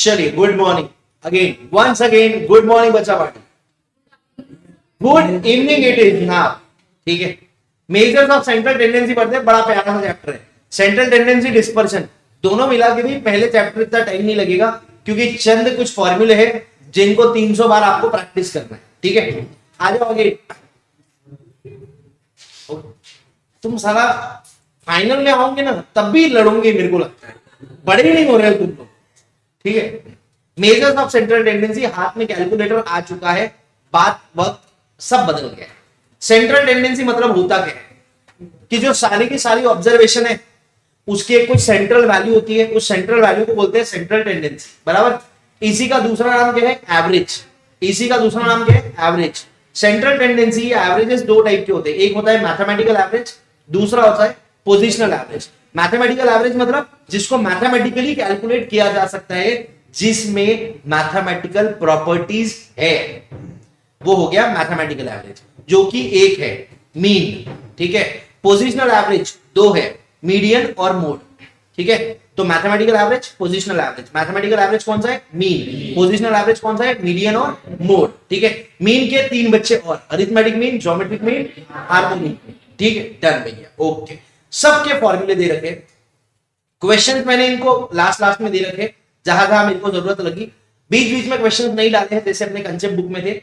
चलिए good morning again, once again good morning बच्चा party, good evening it is now. ठीक है, measures of central tendency पढ़ते हैं, बड़ा प्यारा सा चैप्टर है। सेंट्रल टेंडेंसी, डिस्पर्शन, दोनों मिला के भी पहले चैप्टर इतना टाइम नहीं लगेगा, क्योंकि चंद कुछ फॉर्मूले हैं जिनको 300 बार आपको प्रैक्टिस करना है। ठीक है, आ जाओ आगे। तुम सारा फाइनल में आओगे ना तब भी लड़ोगे, मेरे को लगता है, बड़े ही नहीं हो रहे हो तुम लोग। ठीक है, मेजर्स ऑफ सेंट्रल टेंडेंसी, हाथ में कैलकुलेटर आ चुका है, बात वक्त सब बदल गया है। सेंट्रल टेंडेंसी मतलब होता क्या है कि जो सारी की सारी ऑब्जर्वेशन है उसकी एक कुछ सेंट्रल वैल्यू होती है, उस सेंट्रल वैल्यू को बोलते हैं सेंट्रल टेंडेंसी, बराबर। इसी का दूसरा नाम क्या है? एवरेज। इसी का दूसरा नाम क्या है? एवरेज। सेंट्रल टेंडेंसी एवरेजेस दो टाइप के होते हैं, एक होता है मैथमेटिकल एवरेज, दूसरा होता है पोजिशनल एवरेज। मैथमेटिकल एवरेज मतलब जिसको मैथमेटिकली कैलकुलेट किया जा सकता है, जिसमें मैथमेटिकल प्रॉपर्टीज है, वो हो गया मैथमेटिकल एवरेज, जो कि एक है मीन। ठीक है, पोजिशनल एवरेज दो है, मीडियन और मोड। ठीक है, तो mathematical average, positional average. Mathematical average कौन सा है? मीन। पोजिशनल एवरेज कौन सा है? मीडियन और मोड। ठीक है, मीन के तीन बच्चे और, arithmetic mean, geometric mean, harmonic mean. ठीक है, डन भैया, ओके। सबके फॉर्मूले दे रखे, क्वेश्चंस मैंने इनको लास्ट में दे रखे, जहां जहां मेरे को जरूरत लगी। बीच बीच में क्वेश्चंस नहीं डाले हैं जैसे अपने कंसेप्ट बुक में थे,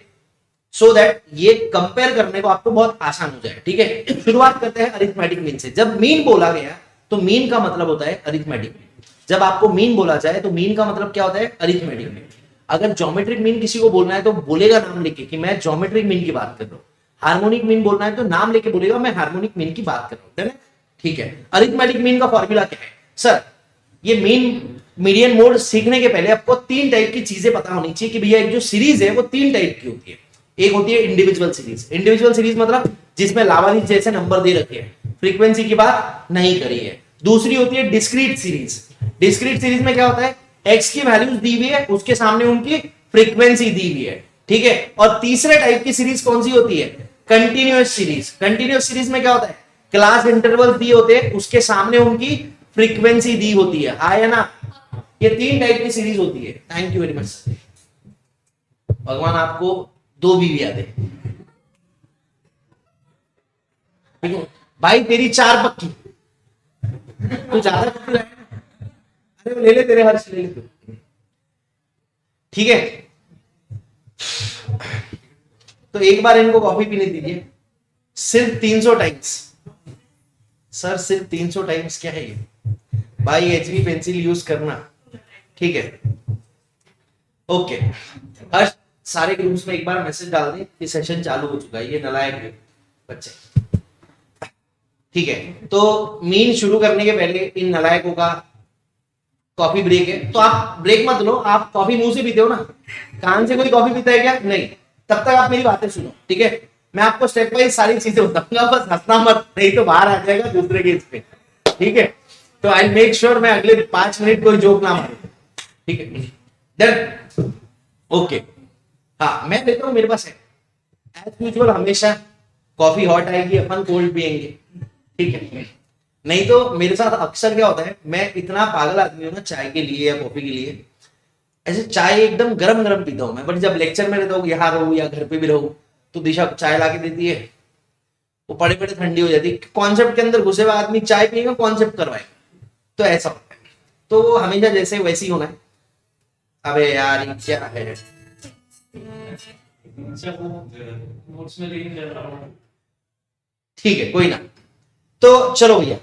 सो दैट ये कंपेयर करने को आपको बहुत आसान हो जाए। ठीक है, शुरुआत करते हैं अरिथमेटिक मीन से। जब मीन बोला गया तो मीन का मतलब होता है अरिथमेटिक मीन। जब आपको मीन बोला जाए तो मीन का मतलब क्या होता है? Arithmetic mean. अगर ज्योमेट्रिक मीन किसी को बोलना है तो बोलेगा नाम लेके कि मैं ज्योमेट्रिक मीन की बात कर रहा हूं। हार्मोनिक मीन बोलना है तो नाम लेके बोलेगा मैं हार्मोनिक मीन की बात कर रहा हूं। ठीक है, अरिथमेटिक मीन का फॉर्मूला क्या है? सर, ये मीन मीडियन मोड सीखने के पहले आपको तीन टाइप की चीजें पता होनी चाहिए कि भैया एक जो सीरीज है वो तीन टाइप की होती है। एक होती है इंडिविजुअल सीरीज। इंडिविजुअल सीरीज मतलब जिसमें लावारिस जैसे नंबर दे रखे हैं, फ्रीक्वेंसी की बात नहीं करी है। दूसरी होती है डिस्क्रीट सीरीज। डिस्क्रीट सीरीज में क्या होता है? एक्स की वैल्यूज दी हुई है, उसके सामने उनकी फ्रीक्वेंसी दी हुई है। ठीक है, और तीसरे टाइप की सीरीज कौन सी होती है? Continuous series. कंटिन्यूअस सीरीज में क्या होता है? क्लास इंटरवल दिए होते हैं, उसके सामने उनकी फ्रीक्वेंसी दी होती है। आया ना? ये तीन टाइप की सीरीज होती है। Thank you very much. भगवान आपको दो बीवियां दे भाई, तेरी चार पक्की, तू ज्यादा पक्की लाए। अरे ले ले, तेरे हर्ष ले ले तू। ठीक है, तो एक बार इनको कॉफी पीने दीजिए, सिर्फ 300 टाइम्स। सर सिर्फ 300 टाइम्स क्या है ये? भाई एचबी पेंसिल यूज करना। ठीक है, ओके। हर्ष, सारे ग्रुप्स में एक बार मैसेज डाल दें कि सेशन चालू हो चुका है, ये नलायक है बच्चे। ठीक है, तो मीन शुरू करने के पहले इन नलायकों का कॉफी ब्रेक है, तो आप ब्रेक मत लो, आप कॉफी मुंह से पीते हो ना, कान से कोई कॉफी पीता है क्या? नहीं। तब तक आप मेरी बातें सुनो। ठीक है, मैं आपको स्टेप वाइज सारी चीजें बताऊंगा, बस हंसना मत, नहीं तो बाहर आ जाएगा दूसरे केस पे। ठीक है, तो आई मेक श्योर मैं अगले 5 मिनट कोई जोक ना मारूं। ठीक है, डन, ओके। हाँ, मैं देता हूं, मेरे पास है एज यूजुअल, हमेशा कॉफी हॉट आएगी, अपन कोल्ड पियेंगे। ठीक है, नहीं तो मेरे साथ अक्सर क्या होता है, मैं इतना पागल आदमी हूं ना चाय के लिए या कॉफी के लिए, ऐसे चाय एकदम गरम गरम पीता हूं मैं। बट जब लेक्चर में रहता हूँ, यहाँ रहूं या घर पे भी रहूं, तो दिशा चाय ला के देती है, वो पड़े पड़े ठंडी हो जाती है। कॉन्सेप्ट के अंदर घुसे हुआ आदमी चाय पिएगा, कॉन्सेप्ट करवाएगा, तो ऐसा होता है। तो हमेशा जैसे वैसे ही होना है। अबे यार ये क्या है? ठीक है, कोई ना। तो चलो भैया,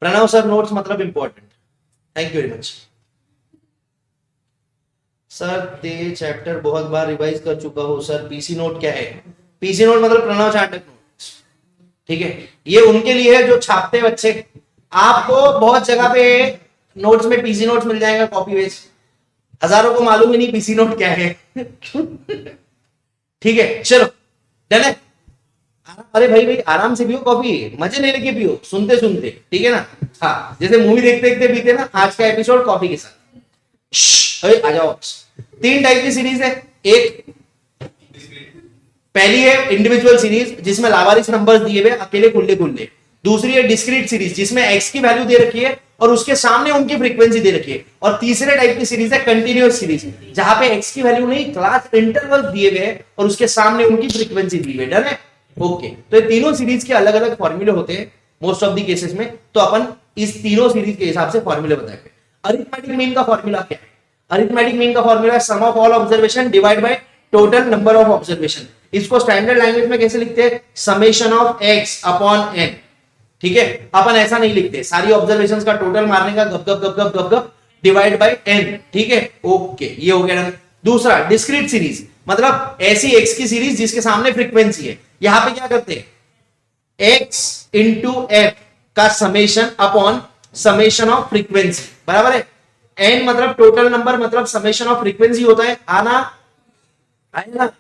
प्रणव सर नोट्स मतलब important. Thank you very much sir. ते चैप्टर बहुत बार रिवाइज कर चुका हूं सर। पीसी नोट क्या है? पीसी नोट मतलब प्रणव चाटक नोट्स। ठीक है, ये उनके लिए है जो छापते बच्चे। आपको बहुत जगह पे नोट्स में पीसी नोट्स मिल जाएगा कॉपी बेस, हजारों को मालूम ही नहीं पीसी नोट क्या है। ठीक है, चलो डन है। अरे भाई भाई आराम से पियो कॉफी, मजे ले लेके पियो, सुनते सुनते। ठीक है ना? हाँ, जैसे मूवी देखते देखते पीते ना, आज का एपिसोड कॉफी के साथ। आ जाओ। 3 टाइप की सीरीज है। एक पहली है इंडिविजुअल सीरीज, जिसमें लावारिस नंबर्स दिए हुए अकेले खुले खुले। दूसरी है डिस्क्रीट सीरीज, जिसमें एक्स की वैल्यू दे रखी है और उसके सामने उनकी फ्रीक्वेंसी दे रखी है। और तीसरे टाइप की सीरीज है कंटिन्यूअस सीरीज, जहां पे एक्स की वैल्यू नहीं, क्लास इंटरवल दिए गए और उसके सामने उनकी फ्रीक्वेंसी दी हुई। डन है? ओके, तो ये तीनों सीरीज के अलग अलग फॉर्मूले होते हैं मोस्ट ऑफ द केसेस में, तो अपन इस तीनों सीरीज के हिसाब से फॉर्मूले बताएंगे। अरिथमेटिक मीन का फॉर्मूला क्या है? अरिथमेटिक मीन का फॉर्मूला है sum of all observation divide by total number of observation. इसको स्टैंडर्ड लैंग्वेज में कैसे लिखते हैं? Summation of x upon N. ठीक है, अपन ऐसा नहीं लिखते, सारी ऑब्जर्वेशंस का टोटल मारने का गप गप गप गप गप गप डिवाइड बाय एन। ठीक है, ओके, ये हो गया। दूसरा डिस्क्रीट सीरीज, मतलब ऐसी एक्स की सीरीज जिसके सामने फ्रीक्वेंसी है। यहां पे क्या करते हैं? एक्स इंटू एफ का summation upon summation of frequency, बराबर है। एन मतलब टोटल नंबर, मतलब समेशन ऑफ फ्रीक्वेंसी होता है। आना आएगा?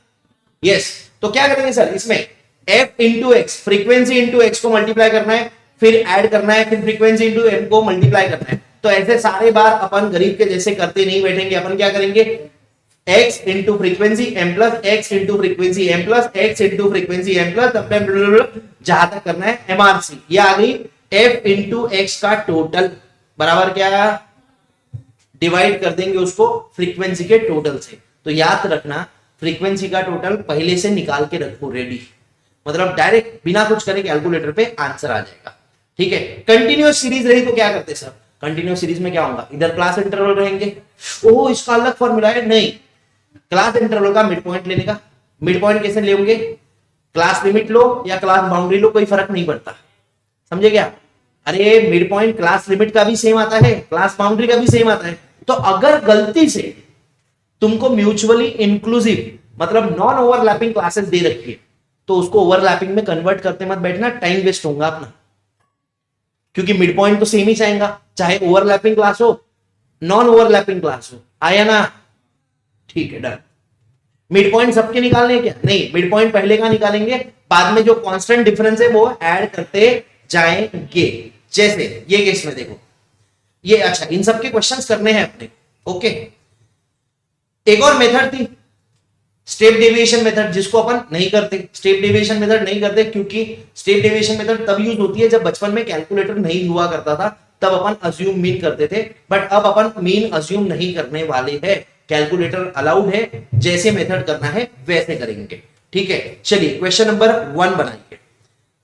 यस। तो क्या करेंगे सर इसमें? f into x, frequency into x को मल्टीप्लाई करना है, फिर ऐड करना है, फिर फ्रीक्वेंसी इंटू एन को मल्टीप्लाई करना है। तो ऐसे सारे बार अपन गरीब के जैसे करते नहीं बैठेंगे। अपन क्या करेंगे? x into frequency m plus x into frequency m plus x into frequency m plus, जहां तक करना है एमआरसी। ये आ गई f इंटू एक्स का टोटल, बराबर क्या है? डिवाइड कर देंगे उसको फ्रीक्वेंसी के टोटल से। तो याद रखना, फ्रीक्वेंसी का टोटल पहले से निकाल के रखो रेडी, मतलब डायरेक्ट बिना कुछ करे कैलकुलेटर पे आंसर आ जाएगा। ठीक है, कंटिन्यूअस सीरीज रही तो क्या करते सर? कंटिन्यूअस सीरीज में क्या होगा? इधर क्लास इंटरवल रहेंगे। ओह, इसका अलग फॉर्मूला है? नहीं, क्लास इंटरवल का मिड पॉइंट लेने का। मिड पॉइंट कैसे लेंगे? क्लास लिमिट लो या क्लास बाउंड्री लो, कोई फर्क नहीं पड़ता। समझे क्या? अरे मिड पॉइंट क्लास लिमिट का भी सेम आता है, क्लास बाउंड्री का भी सेम आता है। तो अगर गलती से तुमको म्यूचुअली इंक्लूसिव मतलब नॉन ओवरलैपिंग क्लासेस दे रखी है, तो उसको ओवरलैपिंग में कन्वर्ट करते मत बैठना, टाइम वेस्ट होगा अपना। क्योंकि मिड पॉइंट तो सेम ही चाहेगा, चाहे ओवरलैपिंग क्लास हो नॉन ओवरलैपिंग क्लास हो। आया ना? ठीक है, डन। मिड पॉइंट सबके निकालने क्या? नहीं, मिड पॉइंट पहले का निकालेंगे, बाद में जो कांस्टेंट डिफरेंस है वो ऐड करते जाएंगे। जैसे ये केस में देखो, ये अच्छा, इन सब के क्वेश्चंस करने हैं अपने। ओके, एक और मेथड थी स्टेप डेविएशन मेथड, जिसको अपन नहीं करते। स्टेप डेविएशन मेथड नहीं करते क्योंकि स्टेप डेविएशन मेथड तब यूज होती है जब बचपन में कैलकुलेटर नहीं हुआ करता था, तब अपन अज्यूम मीन करते थे। बट अब अपन मीन अज्यूम नहीं करने वाले हैं, कैलकुलेटर अलाउड है, जैसे मेथड करना है वैसे करेंगे। ठीक है, चलिए क्वेश्चन नंबर 1 बनाएंगे।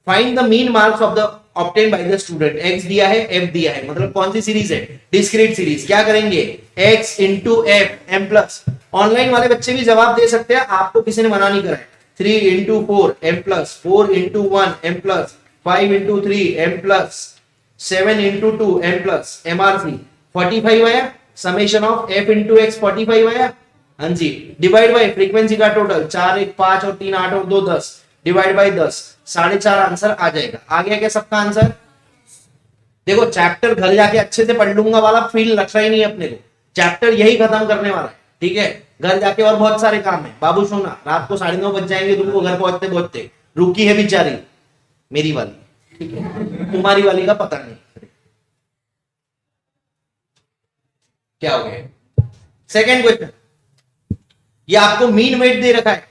Find the mean marks of the obtain by the student. x दिया है, f दिया है, मतलब कौन सी सीरीज है? Discrete series. क्या करेंगे? x into f m plus. Online वाले बच्चे भी जवाब दे सकते हैं, आपको किसी ने मना नहीं करा है। 3 into 4 m plus, 4 into 1 m plus, 5 into 3 m plus, 7 into 2 m plus, MRC 45 आया। Summation of f into x 45 आया। हाँ जी, डिवाइड बाय फ्रीक्वेंसी का टोटल 4 1 5 और 3 8 और 2 10, डिवाइड बाय 10, 4.5 आंसर आ जाएगा। आ गया क्या सबका आंसर? देखो चैप्टर घर जाके अच्छे से पढ़ लूंगा वाला फील लग रहा ही नहीं अपने को, चैप्टर यही खत्म करने वाला है। ठीक है, घर जाके और बहुत सारे काम है। बाबू सोना, रात को 9:30 बज जाएंगे तुमको घर पहुंचते पहुंचते। रुकी है बेचारी मेरी वाली, ठीक है, तुम्हारी वाली का पता नहीं क्या हो गया। सेकेंड क्वेश्चन, ये आपको मीन वेट दे रखा है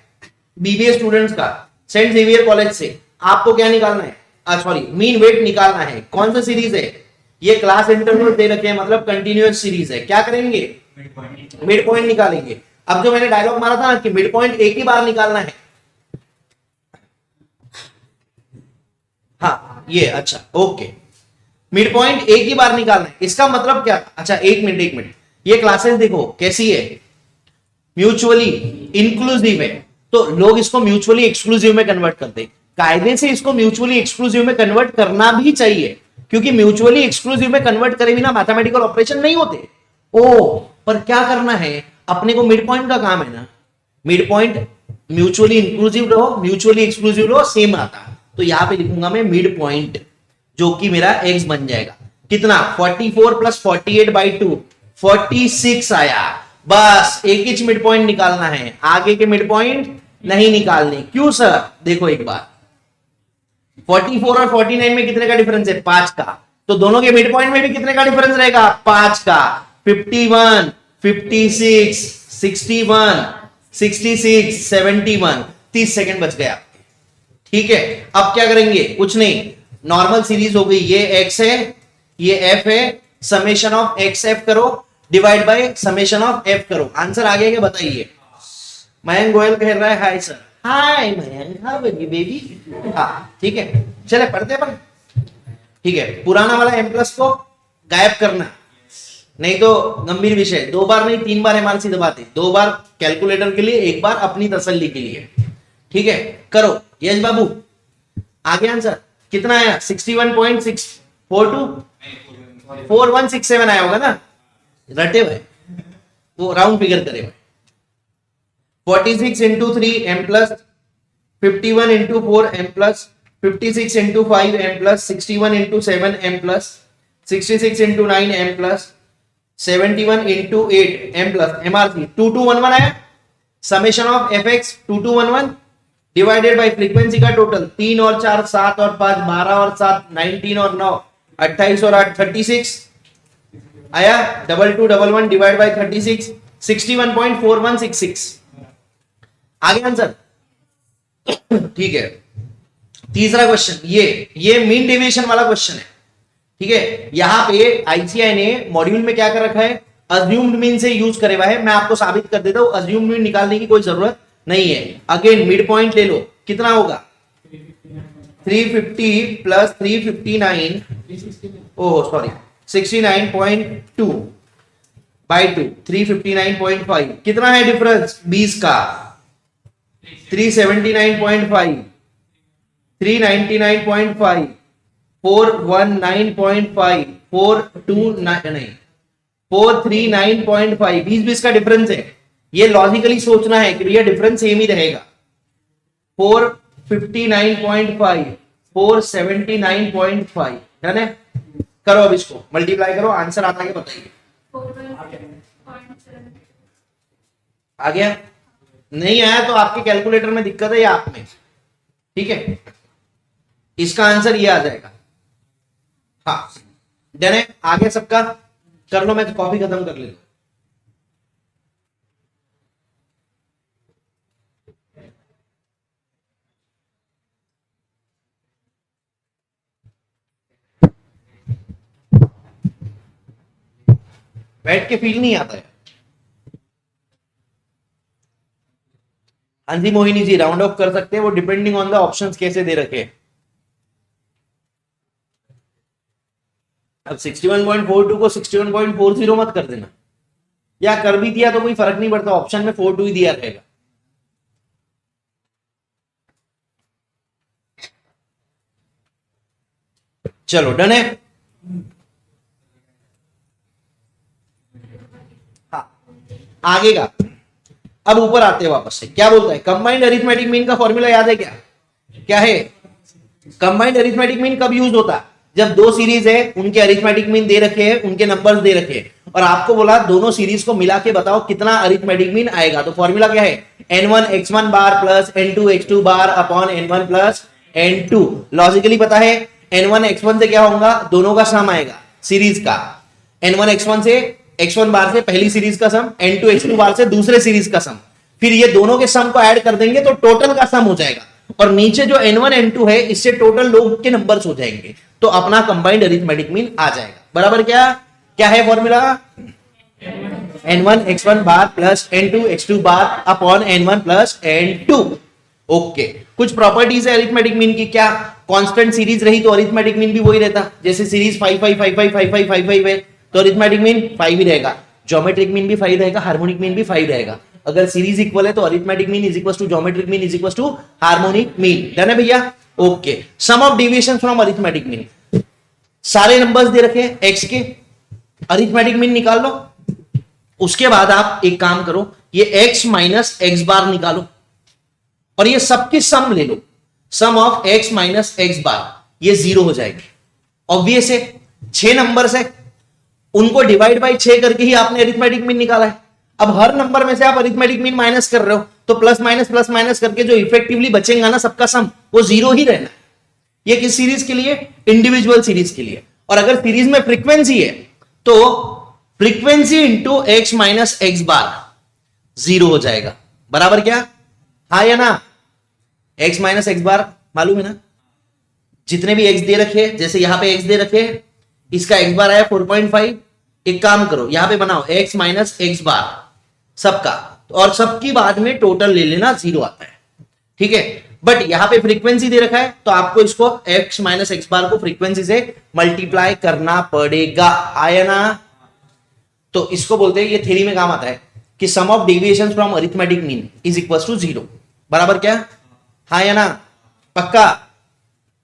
बीबीए स्टूडेंट्स का, सेंट जेवियर कॉलेज से। आपको क्या निकालना है? सॉरी, मीन वेट निकालना है। कौन सा सीरीज है? ये क्लास इंटरवल दे रखे हैं, मतलब कंटिन्यूअस सीरीज है। क्या करेंगे? मिड पॉइंट निकालेंगे। अब जो मैंने डायलॉग मारा था ना कि मिड पॉइंट एक ही बार निकालना है, हाँ ये अच्छा, ओके, मिड पॉइंट एक ही बार निकालना है। इसका मतलब क्या? अच्छा एक मिनट, ये क्लासेस देखो कैसी है, म्यूचुअली इंक्लूसिव है, तो लोग इसको म्यूचुअली एक्सक्लूसिव में कन्वर्ट करते हैं। कायदे से इसको म्यूचुअली एक्सक्लूसिव में कन्वर्ट करना भी चाहिए, क्योंकि म्यूचुअली एक्सक्लूसिव में कन्वर्ट करे बिना मैथमेटिकल ऑपरेशन नहीं होते। ओ, पर क्या करना है अपने को? मिड पॉइंट का काम है ना, मिड पॉइंट म्यूचुअली इंक्लूसिव रहो, म्यूचुअली एक्सक्लूसिव रहो, सेम आता। तो यहां पे लिखूंगा मैं मिड पॉइंट, जो कि मेरा x बन जाएगा कितना? 44 प्लस 48 बाई 2, 46 आया। बस एक ही मिड पॉइंट निकालना है, आगे के मिड पॉइंट नहीं निकालने। क्यों सर? देखो एक बार, 44 और 49 में कितने का डिफरेंस है? 5 का। तो दोनों के मिड पॉइंट में भी कितने का डिफरेंस रहेगा? 5 का। 51, 56, 61, 66, 71, 30 सेकंड बच गया। ठीक है, अब क्या करेंगे? कुछ नहीं, नॉर्मल सीरीज हो गई। ये x है, ये f है, समेशन ऑफ एक्स एफ करो divide by summation of f करो। आंसर आ गया क्या बताइए। मयंक गोयल कह रहा है hi sir. Hi Mayank, how are you baby. हाँ ठीक है, चले पढ़ते अपन। ठीक है, पुराना वाला एम प्लस को गायब करना, नहीं तो गंभीर विषय। 2 बार नहीं 3 बार एमआरसी दबाते, 2 बार कैलकुलेटर के लिए, 1 बार अपनी तसल्ली के लिए। ठीक है, करो यश बाबू। आगे आंसर कितना आया 61.642 4167 आया होगा ना, रटे हुए वो राउंड फिगर करे हुए। 46 into 3 m plus, 51 into 4 m plus, 56 into 5 m plus, 61 into 7 m plus, 66 into 9 m plus, 71 into 8 m plus. MRC 2211 आया। Summation of f x 2211 divided by frequency का टोटल 3 और 4 7 और 5 12 और 7 19 और 9 28 और 8 36 आया। 2211 डिवाइड बाय 36 61.4166 आगे आंसर। ठीक है, तीसरा क्वेश्चन ये मीन डेविएशन वाला क्वेश्चन है। ठीक है, यहां पे आईसीआई ने मॉड्यूल में क्या कर रखा है, अज्यूम्ड मीन से यूज करे हुआ है। मैं आपको साबित कर देता हूं, अज्यूम्ड मीन निकालने की कोई जरूरत नहीं है। अगेन मिड पॉइंट ले लो, कितना होगा 350 प्लस 359, ओह सॉरी 69.2 बाई 2 359.5। कितना है डिफरेंस 20 का, 379.5 399.5 419.5 429 नहीं 439.5 20 का डिफरेंस है। ये लॉजिकली सोचना है कि भैया डिफरेंस सेम ही रहेगा। 459.5 479.5 डन है। करो अब इसको मल्टीप्लाई करो, आंसर आता है बताइए। आ गया? नहीं आया तो आपके कैलकुलेटर में दिक्कत है या आप में। ठीक है, इसका आंसर ये आ जाएगा। हाँ डन है। आगे सबका कर लो, मैं कॉपी खत्म कर लेता हूं। बैठ के फील नहीं आता है। हाँ जी मोहिनी जी, राउंड ऑफ कर सकते हैं, वो डिपेंडिंग ऑन द ऑप्शंस कैसे दे रखे हैं। अब 61.42 को 61.40 मत कर देना, या कर भी दिया तो कोई फर्क नहीं पड़ता, ऑप्शन में 42 ही दिया रहेगा। चलो डन है। हाँ आगे का, अब ऊपर आते हैं वापस से। क्या बोलता है, कंबाइंड अरिथमेटिक मीन का फॉर्मूला याद है क्या? क्या है कंबाइंड अरिथमेटिक मीन? कब यूज होता है? जब दो सीरीज है, उनके अरिथमेटिक मीन दे रखे हैं, उनके नंबर्स दे रखे हैं, और आपको बोला दोनों सीरीज को मिला के बताओ कितना अरिथमेटिक मीन आएगा। तो फॉर्मूला क्या है, n1 x1 bar plus n2 x2 bar upon n1 plus n2। Logically पता है n1 x1 से क्या होगा, दोनों का सम आएगा सीरीज का। n1 x1 से x1 बार से पहली सीरीज का सम, n2 x2 बार से दूसरे सीरीज का सम, फिर ये दोनों के सम को ऐड कर देंगे तो टोटल का सम हो जाएगा। और नीचे जो n1 n2 है, इससे टोटल लोग के नंबर्स हो जाएंगे, तो अपना कंबाइंड अरिथमेटिक मीन आ जाएगा। बराबर क्या क्या है formula, n1 x1 bar plus n2 x2 bar upon n1 plus n2। Okay, कुछ प्रॉपर्टीज है अरिथमेटिक मीन की। क्या कांस्टेंट सीरीज रही तो अरिथमेटिक मीन भी वही रहता। जैसे सीरीज 5 5 5 5 5 5 5 5 है तो अरिथमेटिक मीन 5 ही रहेगा, ज्योमेट्रिक मीन भी 5 रहेगा, हार्मोनिक मीन भी 5 रहेगा। अगर सीरीज इक्वल है तो arithmetic mean is equal to geometric mean is equal to harmonic mean. Done है भैया? Okay, sum of deviation from arithmetic mean. सारे नंबर्स दे रखे हैं x के, अरिथमेटिक मीन निकाल लो। उसके बाद आप एक काम करो, ये x माइनस एक्स बार निकालो और ये सबकी सम ले लो, सम ऑफ x माइनस एक्स बार, ये 0 हो जाएगी। ऑब्वियस है, 6 नंबर्स है, उनको डिवाइड बाई 6 करके ही आपने अरिथमेटिक मीन निकाला है। अब हर नंबर में से आप अरिथमेटिक मीन माइनस कर रहे हो, तो प्लस माइनस करके जो इफेक्टिवली बचेगा ना सबका सम, वो 0 ही रहना है। ये किस सीरीज के लिए, इंडिविजुअल सीरीज के लिए। और अगर सीरीज में फ्रीक्वेंसी है तो frequency into X minus X bar 0 हो जाएगा। बराबर क्या, हाँ या ना? एक्स माइनस एक्स बार मालूम है ना, जितने भी एक्स दे रखे, जैसे यहां पे एक्स दे रखे, इसका x बार आया 4.5। एक काम करो यहां पे बनाओ x माइनस एक्स बार सबका, और सबकी बाद में टोटल ले लेना, 0 आता है, ठीक है। बट यहां पे फ्रीक्वेंसी दे रखा है तो आपको इसको x माइनस एक्स बार को फ्रीक्वेंसी से मल्टीप्लाई करना पड़ेगा, आया ना। तो इसको बोलते हैं, ये थ्योरी में काम आता है कि sum of deviation from arithmetic mean is equal to 0, बराबर क्या, हाँ या ना, पक्का।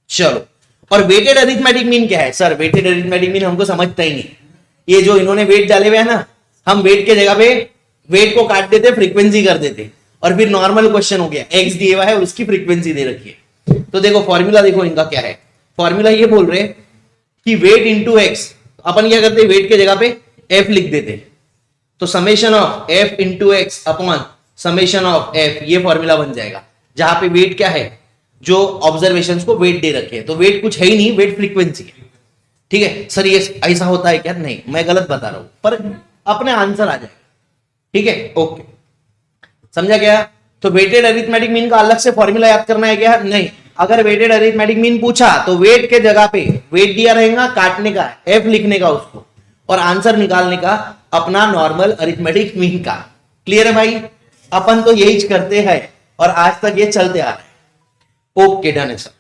चलो, और वेटेड अरिथमेटिक मीन क्या है सर? वेटेड अरिथमेटिक मीन हमको समझता ही नहीं, ये जो इन्होंने वेट डाले हुए है ना, हम वेट के जगह पे वेट को काट देते, फ्रीक्वेंसी कर देते, और फिर नॉर्मल क्वेश्चन हो गया, एक्स दिया हुआ है और उसकी फ्रीक्वेंसी दे रखी है। तो देखो फॉर्मूला देखो इनका क्या है, फॉर्मूला ये बोल रहे कि वेट इंटू एक्स, अपन क्या करते, वेट के जगह पे एफ लिख देते, तो summation of F into x upon summation of F, ये फॉर्मूला बन जाएगा, जहां पे वेट क्या है, जो ऑब्जर्वेशंस को वेट दे रखे हैं, तो वेट कुछ है ही नहीं, वेट फ्रीक्वेंसी है, ठीक है। सर ये ऐसा होता है क्या? नहीं, मैं गलत बता रहा हूं, पर अपने आंसर आ जाएगा, ठीक है, ओके, समझा गया। तो वेटेड अरिथमेटिक मीन का अलग से फॉर्मूला याद करना है क्या? नहीं, अगर वेटेड अरिथमेटिक मीन पूछा तो वेट के जगह पे वेट दिया रहेगा, काटने का एफ लिखने का उसको, और आंसर निकालने का अपना नॉर्मल अरिथमेटिक मीन का। क्लियर है भाई? अपन तो यही करते हैं और आज तक ये चलते आ रहे हैं। ओके डन है सर,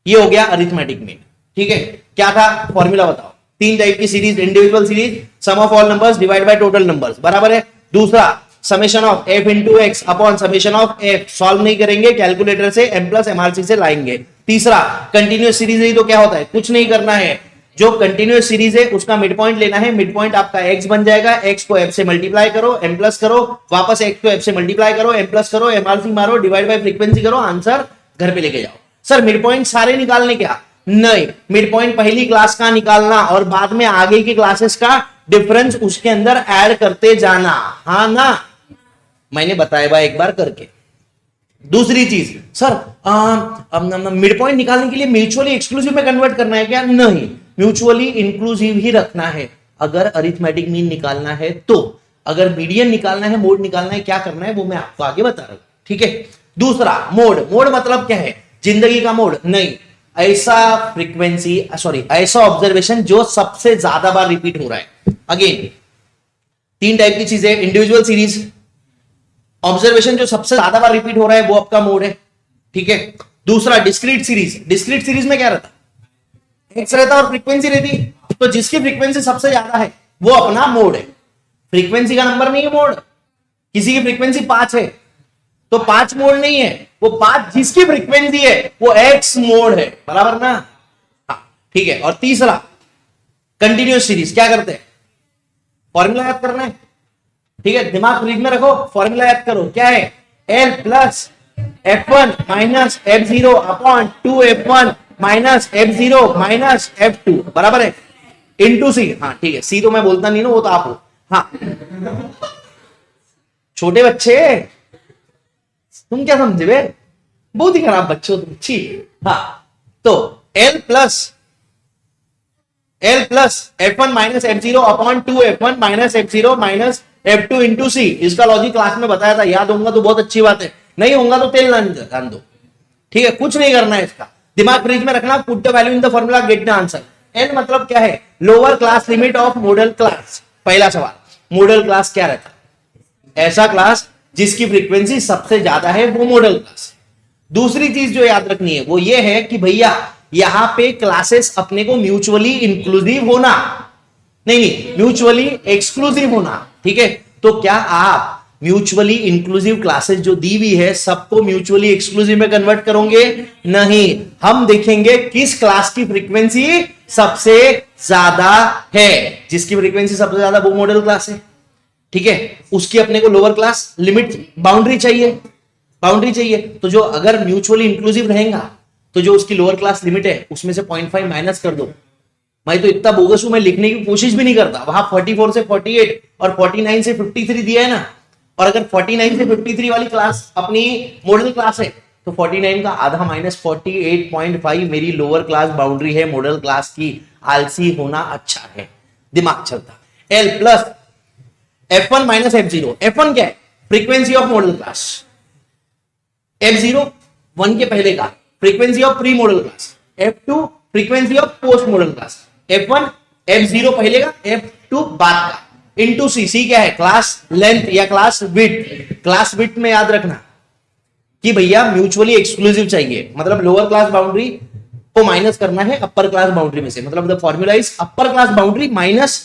ये हो गया अरिथमेटिक मीन, ठीक है। क्या था फॉर्मूला बताओ? 3 टाइप की series, individual series, sum of all numbers divide by total numbers, बराबर है। दूसरा summation of F into x upon summation of f, solve नहीं करेंगे कैलकुलेटर से, एम प्लस एमआरसी से लाएंगे। तीसरा कंटिन्यूअस सीरीज है, तो क्या होता है, कुछ नहीं करना है, जो कंटिन्यूअस सीरीज है उसका मिड पॉइंट लेना है, मिड पॉइंट आपका x बन जाएगा, x को f से मल्टीप्लाई करो, m प्लस करो, वापस x को f से मल्टीप्लाई करो, m प्लस करो, एमआरसी मारो, डिवाइड बाय फ्रीक्वेंसी करो, आंसर घर पे लेके जाओ। सर मिड पॉइंट सारे निकालने क्या? नहीं, मिड पॉइंट पहली क्लास का निकालना और बाद में आगे की क्लासेस का डिफरेंस उसके अंदर ऐड करते जाना, हाँ ना, मैंने बताया भाई एक बार करके। दूसरी चीज सर मिड पॉइंट निकालने के लिए म्यूचुअली एक्सक्लूसिव में कन्वर्ट करना है क्या? नहीं, म्यूचुअली इंक्लूसिव ही रखना है अगर अरिथमेटिक मीन निकालना है तो। अगर मीडियन निकालना है, मोड निकालना है, क्या करना है वो मैं आपको आगे बता रहा हूं, ठीक है। दूसरा मोड, मोड मतलब क्या है, जिंदगी का मोड नहीं, ऐसा फ्रीक्वेंसी सॉरी ऐसा ऑब्जर्वेशन जो सबसे ज्यादा बार रिपीट हो रहा है। अगेन 3 टाइप की चीजें, इंडिविजुअल सीरीज, ऑब्जर्वेशन जो सबसे ज्यादा बार रिपीट हो रहा है वो आपका मोड है, ठीक है। दूसरा डिस्क्रीट सीरीज, डिस्क्रीट सीरीज में क्या रहता, एक्स रहता और फ्रीक्वेंसी रहती, तो जिसकी फ्रीक्वेंसी सबसे ज्यादा है वो अपना मोड है। फ्रीक्वेंसी का नंबर नहीं है मोड, किसी की फ्रीक्वेंसी 5 है तो 5 मोड नहीं है, वो 5 जिसकी फ्रीक्वेंसी है वो एक्स मोड है, बराबर ना, हाँ ठीक है। और तीसरा कंटिन्यूअस सीरीज, क्या करते हैं, फॉर्मूला याद करना है, ठीक है, दिमाग फ्रीज में रखो, फॉर्मूला याद करो, क्या है, L plus F1 minus F0 upon 2F1 minus F0 minus F2, बराबर है, इंटू सी, हाँ ठीक है, सी तो मैं बोलता नहीं ना, वो तो आप हो, हाँ छोटे बच्चे तुम क्या समझे बे, बहुत ही खराब बच्चे हो तुम, ठीक, हाँ तो L plus F1 minus F0 upon 2F1 minus F0 minus F2 into C, इसका लॉजिक क्लास में बताया था, याद होगा तो बहुत अच्छी बात है, नहीं होगा तो तेल जान दो, ठीक है, कुछ नहीं करना है इसका, दिमाग फ्रीज में रखना, put the value in the formula, get the answer. N मतलब क्या है, lower class limit of modal class. पहला सवाल, मॉडल क्लास क्या रहता है, ऐसा क्लास जिसकी फ्रीक्वेंसी सबसे ज्यादा है वो मॉडल क्लास। दूसरी चीज जो याद रखनी है वो ये है कि भैया यहां पे क्लासेस अपने को म्यूचुअली इंक्लूसिव होना, नहीं म्यूचुअली एक्सक्लूसिव होना, ठीक है। तो क्या आप म्यूचुअली इंक्लूसिव क्लासेस जो दी हुई है सबको म्यूचुअली एक्सक्लूसिव में कन्वर्ट करोगे? नहीं, हम देखेंगे किस क्लास की फ्रीक्वेंसी सबसे ज्यादा है, जिसकी फ्रीक्वेंसी सबसे ज्यादा वो मॉडल क्लास है, ठीक है, उसकी अपने को लोअर क्लास लिमिट बाउंड्री चाहिए, तो जो अगर म्यूचुअली इंक्लूसिव रहेगा तो जो उसकी लोअर क्लास लिमिट है उसमें से 0.5 माइनस कर दो। मैं तो इतना बोगस हूं, मैं लिखने की कोशिश भी नहीं करता, वहां 44 से 48 और 49 से 53 दिया है ना, और अगर 49 से 53 वाली क्लास अपनी मॉडल क्लास है तो 49 का आधा माइनस 48.5 मेरी लोअर क्लास बाउंड्री है मॉडल क्लास की, आलसी होना अच्छा है, दिमाग चलता। L plus F1 minus F0, F1 क्या है, frequency of modal class, F0 1 के पहले का frequency of pre model class, F2 frequency of post model class, F1 F0 पहले का, F2 बाद का, इंटू सी क्या है, क्लास लेंथ या क्लास विड्थ। क्लास विड्थ में याद रखना कि भैया म्यूचुअली एक्सक्लूसिव चाहिए, मतलब लोअर क्लास बाउंड्री को माइनस करना है अपर क्लास बाउंड्री में से, मतलब the formula is upper class boundary minus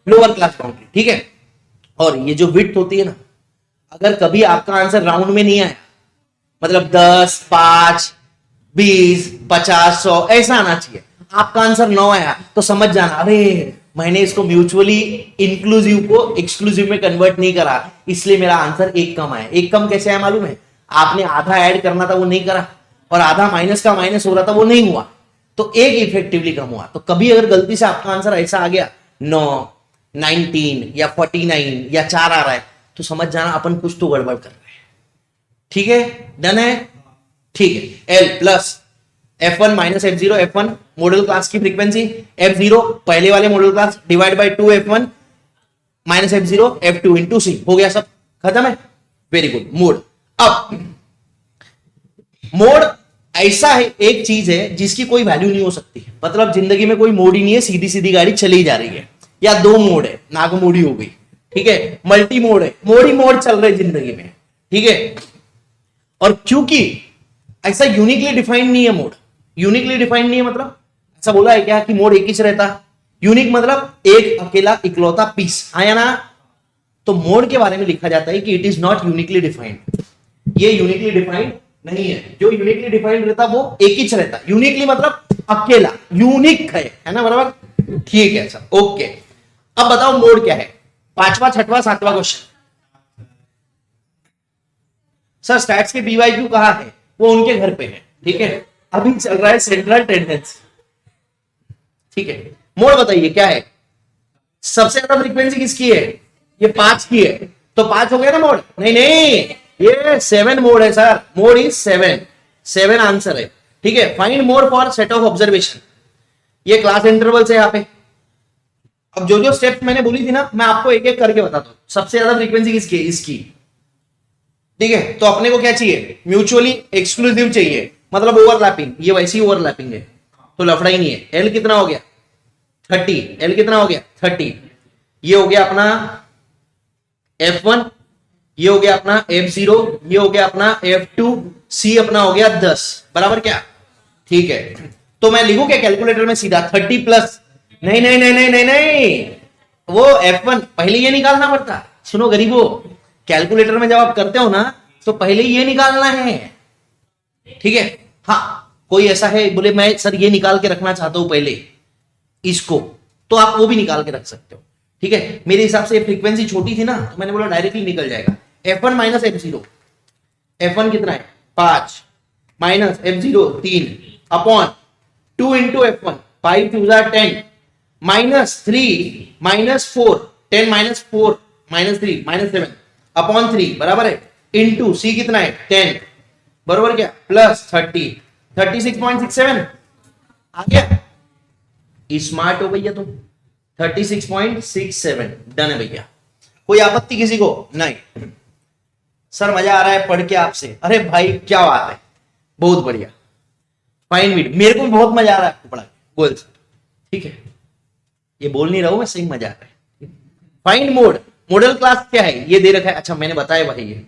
lower class boundary, ठीक है। और ये जो विड्थ होती है ना, अगर कभी आपका आंसर राउंड में नहीं आया, मतलब 10, 5, 20, 50, 100 ऐसा आना चाहिए, आपका आंसर 9 आया तो समझ जाना अरे मैंने इसको म्यूचुअली इंक्लूसिव को एक्सक्लूसिव में कन्वर्ट नहीं करा, इसलिए मेरा आंसर एक कम आया। एक कम कैसे आया मालूम है, आपने आधा ऐड करना था वो नहीं करा, और आधा माइनस का माइनस हो रहा था वो नहीं हुआ, तो एक इफेक्टिवली कम हुआ। तो कभी अगर गलती से आपका आंसर ऐसा आ गया 9, 19 या 49 या 4 आ रहा है, तो समझ जाना अपन कुछ तो गड़बड़ कर रहे हैं, ठीक है। डन है, ठीक है। L plus F1 minus F0, F1 modal class की फ्रीक्वेंसी, F0 पहले वाले modal class divide by 2 F1 minus F0 F2 into C, हो गया सब खत्म है, वेरी गुड। मोड, अब मोड ऐसा है, एक चीज है जिसकी कोई वैल्यू नहीं हो सकती, मतलब जिंदगी में कोई मोड ही नहीं है, सीधी सीधी गाड़ी चली जा रही है, या दो मोड है, नागमोड़ी हो गई, ठीक है, मल्टी मोड है, मोड ही मोड चल रहे जिंदगी में, ठीक है। और क्योंकि ऐसा यूनिकली डिफाइंड नहीं है मोड, यूनिकली डिफाइंड नहीं है मतलब ऐसा बोला है क्या कि मोड एक ही रहता, यूनिक मतलब एक अकेला इकलौता पीस, आया ना। तो मोड के बारे में लिखा जाता है कि it is not uniquely defined, ये यूनिकली डिफाइंड नहीं है, जो यूनिकली डिफाइंड रहता वो एक ही रहता, यूनिकली मतलब अकेला, यूनिक है ना, बराबर, ठीक है सर, ओके। अब बताओ मोड क्या है, 5वां 6वां 7वां क्वेश्चन। सर स्टैट्स के BYQ कहां है, वो उनके घर पे है, ठीक है, अभी चल रहा है सेंट्रल टेंडेंसी, ठीक है। मोड बताइए क्या है, सबसे ज्यादा फ्रीक्वेंसी किसकी है, ये 5 की है, तो 5 हो गया ना मोड, नहीं नहीं ये 7 मोड है सर, मोड इज 7 आंसर है, ठीक है। Find mode for set of observation, ये क्लास इंटरवल से यहाँ पे। अब जो जो स्टेप्स मैंने बोली थी ना, मैं आपको एक एक करके बताता हूं। सबसे ज्यादा फ्रीक्वेंसी किसकी है, इसकी, ठीक है। तो अपने को क्या चाहिए, म्यूचुअली एक्सक्लूसिव चाहिए, मतलब ओवरलैपिंग, ये वैसी ओवरलैपिंग है तो लफड़ा ही नहीं है। एल कितना हो गया 30, एल कितना हो गया 30, ये हो गया अपना F1, ये हो गया अपना F0, ये हो गया अपना F2, C अपना हो गया 10, बराबर क्या, ठीक है। तो मैं लिखूं क्या कैलकुलेटर में सीधा 30 प्लस, नहीं नहीं नहीं नहीं नहीं नहीं, वो F1 पहले ये निकालना पड़ता, सुनो गरीबो, कैलकुलेटर में जब आप करते हो ना तो पहले ये निकालना है, ठीक है। हाँ कोई ऐसा है बोले मैं सर ये निकाल के रखना चाहता हूं पहले इसको, तो आप वो भी निकाल के रख सकते हो, ठीक है। मेरे हिसाब से फ्रीक्वेंसी छोटी थी ना, तो मैंने बोला डायरेक्टली निकल जाएगा। F1 माइनस F0, F1 कितना है 5 minus F0 3 upon 2 into F1, 5 2 10 minus 3 minus 4, 10 minus 4 minus 3 minus 7 upon 3 बराबर है, इंटू सी कितना है 10, बराबर क्या प्लस 30, 36.67 आ गया, स्मार्ट हो भैया तुम, 36.67 डन है भैया। कोई आपत्ति किसी को नहीं, सर मजा आ रहा है पढ़ के आपसे, अरे भाई क्या बात है, बहुत बढ़िया, फाइन वीड, मेरे को भी बहुत मजा आ रहा है आपको पढ़ा के, बोल सर, ठीक है, ये बोल नहीं रहा हूं मैं, सही मजा आ रहा है। फाइंड मोड, मॉडल क्लास क्या है ये दे रखा है, अच्छा मैंने बताया भाई ये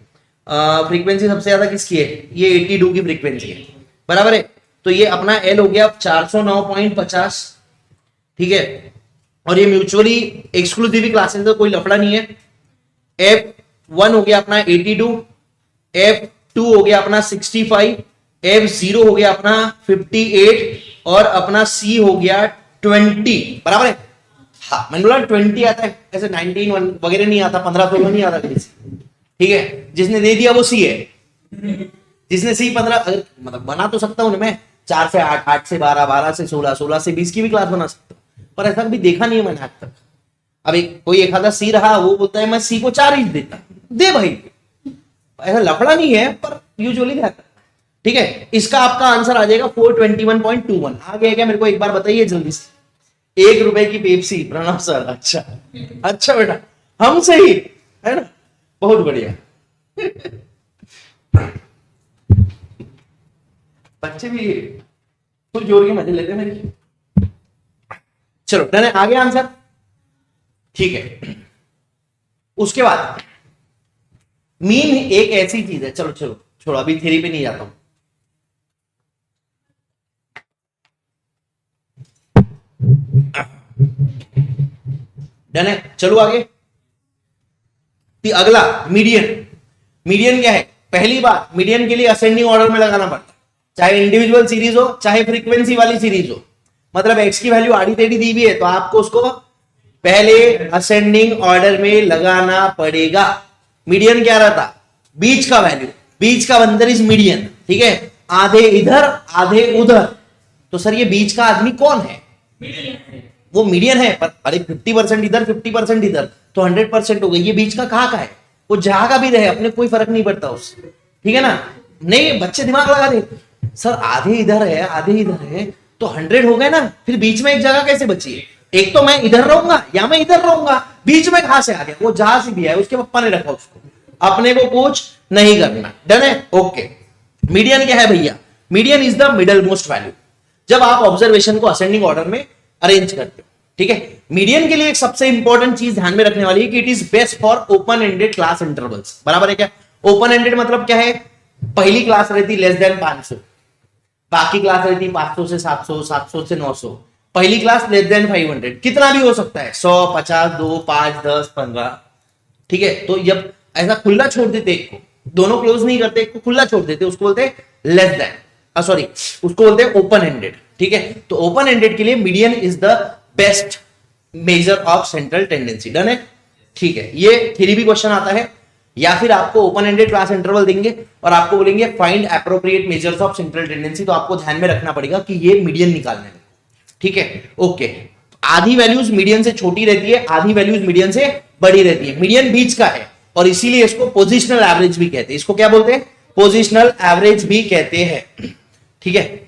फ्रीक्वेंसी सबसे ज्यादा किसकी है, ये 82 की फ्रीक्वेंसी है, बराबर है। तो ये अपना एल हो गया 409.50, ठीक है, और ये म्यूचुअली एक्सक्लूसिव क्लासेस का कोई लफड़ा नहीं है। F1 हो गया अपना 82, F2 हो गया अपना 65, F0 हो गया अपना 58 और अपना C हो गया 20, बराबर है। हाँ मैंने बोला 20 आता है, ऐसे 19 वगैरह नहीं आता, 15-16 नहीं आता किसी से, ठीक है। जिसने दे दिया वो C है, जिसने C 15 मतलब बना तो सकता हूं ना मैं, 4 से 8, 8 से 12, 12 से 16, 16 से 20 की भी क्लास बना सकता हूं, पर ऐसा कभी देखा नहीं है मैंने आज तक। अब कोई एक आधा C रहा, वो बोलता है मैं C को 4 ही देता, दे भाई, ऐसा लफड़ा नहीं है, पर यूजुअली रहता, ठीक है। इसका आपका आंसर आ जाएगा 421.21, आ गया क्या, मेरे को एक बार बताइए जल्दी से। 1 रुपए की पेप्सी, प्रणव सर, अच्छा अच्छा बेटा, हम सही है ना, बहुत बढ़िया। बच्चे भी फुल जोर के मजे लेते हैं मेरे। चलो डन है, आगे आंसर, ठीक है। उसके बाद मीन एक ऐसी चीज है, चलो चलो छोड़ो, अभी थ्योरी पे नहीं जाता हूं। डन है, चलो आगे। अगला मीडियन। मीडियन क्या है? पहली बात, मीडियन के लिए असेंडिंग ऑर्डर में लगाना पड़ता है, चाहे इंडिविजुअल सीरीज हो चाहे फ्रीक्वेंसी वाली सीरीज हो। मतलब एक्स की वैल्यू आड़ी टेढ़ी दी हुई है तो आपको उसको पहले असेंडिंग ऑर्डर में लगाना पड़ेगा। मीडियन क्या रहता? बीच का वैल्यू, बीच का अंदर इज मीडियन, ठीक है। आधे इधर आधे उधर, तो सर ये बीच का आदमी कौन है? वो मीडियन है, पर अरे 50% इधर 50% इधर तो 100% हो गई। ये बीच का कहाँ का है? वो जहां का भी रहे अपने कोई फर्क नहीं पड़ता उससे, ठीक है ना। नहीं बच्चे दिमाग लगा दे, सर आधे इधर है आधे इधर है तो 100 हो गए ना, फिर बीच में एक जगह कैसे बची है? एक तो मैं इधर रहूंगा या मैं इधर रहूंगा, बीच में कहां से आ गया? वो जहां से भी है उसके पप्पा ने रखा उसको, अपने को कुछ नहीं करना। डन है, ओके। मीडियन क्या है भैया? Median is the middle most value जब आप ऑब्जर्वेशन को असेंडिंग ऑर्डर में अरेंज करते हो, ठीक है। मीडियन के लिए एक सबसे इंपॉर्टेंट चीज ध्यान में रखने वाली है कि it is best for open ended class intervals. बराबर है क्या? ओपन एंडेड मतलब क्या है? पहली क्लास रहती लेस देन 500, बाकी क्लास रहती 500 से 700, 700 से 900, पहली क्लास लेस देन 500, कितना भी हो सकता है, 100, 50, 2, 5, 10, 15, ठीक है। तो जब ऐसा खुला छोड़ देते एक को, दोनों क्लोज नहीं करते, एक को खुला छोड़ देते, उसको बोलते हैं लेस देन, सॉरी उसको बोलते हैं ओपन एंडेड, ठीक है। तो ओपन एंडेड के लिए median is the best measure of central tendency. Done है, ठीक है। ये थ्योरी भी क्वेश्चन आता है, या फिर आपको ओपन एंडेड क्लास इंटरवल देंगे और आपको बोलेंगे find appropriate measures of central tendency, तो आपको ध्यान में रखना पड़ेगा कि ये मीडियन निकालने में, ठीक है, ओके। आधी वैल्यूज मीडियन से छोटी रहती है, आधी वैल्यूज मीडियन से बड़ी रहती है। मीडियन बीच का है और इसीलिए इसको पोजिशनल एवरेज भी कहते हैं। इसको क्या बोलते हैं? पोजिशनल एवरेज भी कहते हैं, ठीक है।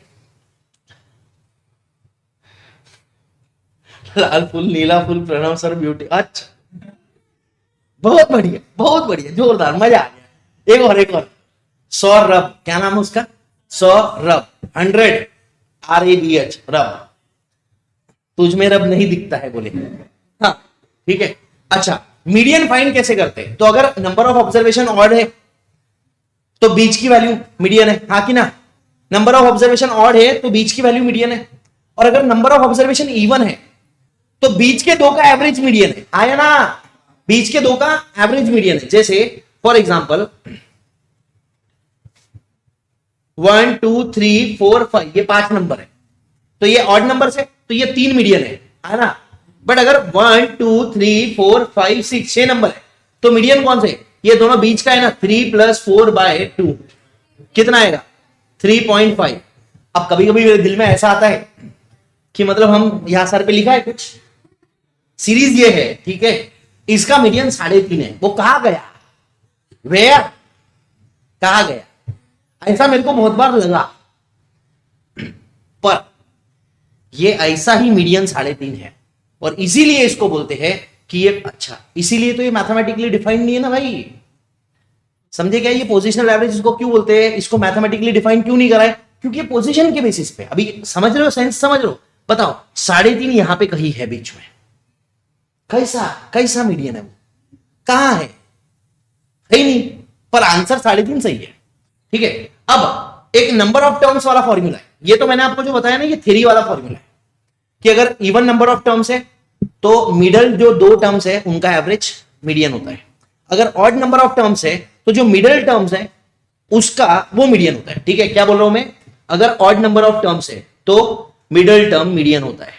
लाल फूल नीला फूल प्रणव सर ब्यूटी, अच्छा बहुत बढ़िया बहुत बढ़िया, जोरदार, मजा आ गया। एक और एक और, सौरभ, क्या नाम है उसका? सौरभ, 100 RABH, रब। तुझ में रब नहीं दिखता है बोले, हाँ ठीक है। अच्छा, मीडियन फाइंड कैसे करते हैं? तो अगर नंबर ऑफ ऑब्जर्वेशन ऑड है तो बीच की वैल्यू मीडियन है, हाँ कि ना। नंबर ऑफ ऑब्जर्वेशन ऑड है तो बीच की वैल्यू मीडियन है, और अगर नंबर ऑफ ऑब्जर्वेशन इवन है तो बीच के दो का एवरेज मीडियन है, आया ना। बीच के दो का एवरेज मीडियन है। जैसे फॉर एग्जांपल 1 2 3 4 5, ये 5 नंबर है तो ये ऑड नंबर से तो ये 3 मीडियन है ना। बट अगर 1 2 3 4 5 6 6 नंबर है तो मीडियन कौन से? ये दोनों बीच का है ना, 3 + 4/2 कितना आएगा? 3.5। अब कभी कभी मेरे दिल में ऐसा आता है कि मतलब हम यहां सर पे लिखा है कुछ, सीरीज ये है, ठीक है, इसका मीडियन 3.5 है, वो कहा गया? वेयर? कहा गया? ऐसा मेरे को बहुत बार लगा, पर ये ऐसा ही मीडियन 3.5 है और इसीलिए इसको बोलते हैं कि ये, अच्छा इसीलिए तो ये मैथमेटिकली डिफाइंड नहीं है ना भाई, समझे क्या? ये पोजिशनल एवरेज इसको क्यों बोलते हैं? इसको मैथमेटिकली डिफाइन क्यों नहीं करा है? क्योंकि पोजीशन के बेसिस पे, अभी समझ रहे हो, सेंस समझ रहे हो? बताओ 3.5 यहां पे कहीं है बीच में, कैसा कैसा मीडियन है वो? कहां है? ही नहीं, पर आंसर 3.5 सही है, ठीक है। अब एक नंबर ऑफ टर्म्स वाला फॉर्मूला है, ये तो मैंने आपको जो बताया ना, ये थ्योरी वाला फॉर्मूला है कि अगर इवन नंबर ऑफ टर्म्स है तो मिडल जो दो टर्म्स है उनका एवरेज मीडियन होता है, अगर ऑड नंबर ऑफ टर्म्स है तो जो मिडल टर्म्स है उसका वो मीडियन होता है, ठीक है। क्या बोल रहा हूं मैं? अगर ऑड नंबर ऑफ टर्म्स है तो मिडल टर्म मीडियन होता है,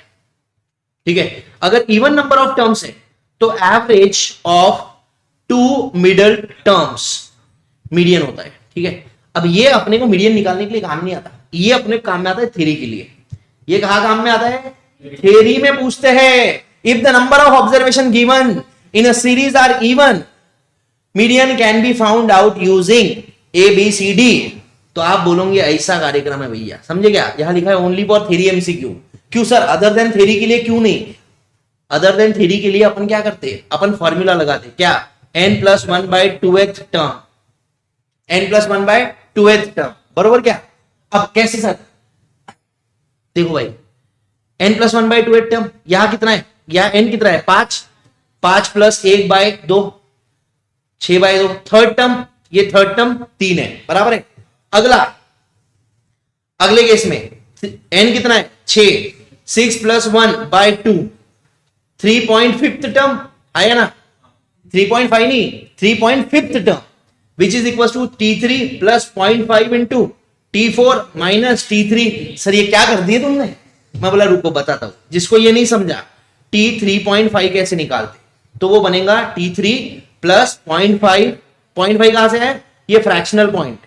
ठीक है। अगर इवन नंबर ऑफ टर्म्स है तो average of 2 middle terms median होता है, ठीक है। अब ये अपने को मीडियन निकालने के लिए काम नहीं आता, ये अपने काम में आता है थ्योरी के लिए। ये कहां काम में आता है? थ्योरी में पूछते हैं, if the number of observation given in a series are even median can be found out using ABCD, तो आप बोलोगे ऐसा कार्यक्रम है भैया, समझे क्या? यहां लिखा है ओनली फॉर थ्योरी MCQ। क्यों सर? अदर देन थ्योरी के लिए क्यों नहीं? अदर देन थ्योरी के लिए अपन क्या करते हैं? अपन फॉर्मूला लगाते, क्या? n+1/2th टर्म, n+1/2th टर्म, बरोबर क्या? अब कैसे सर? देखो भाई, n प्लस 1/2 एक टर्म, यहां कितना है, यहां n कितना है 5, 5 प्लस 1/2 6/2, थर्ड टर्म, ये थर्ड टर्म 3 है, बराबर है। अगला, अगले केस में n कितना है 6, 6 प्लस 1/2 3.5 टर्म आया ना, 3.5 नहीं 3.5 term, which is equal to T3 plus 0.5 into T4 minus T3। Sir ये क्या कर दिए तुमने? मैं बोला रुको बताता हूं, जिसको ये नहीं समझा T 3.5 कैसे निकालते, तो वो बनेगा T3 प्लस 0.5, 0.5 कहां से है, ये फ्रैक्शनल पॉइंट,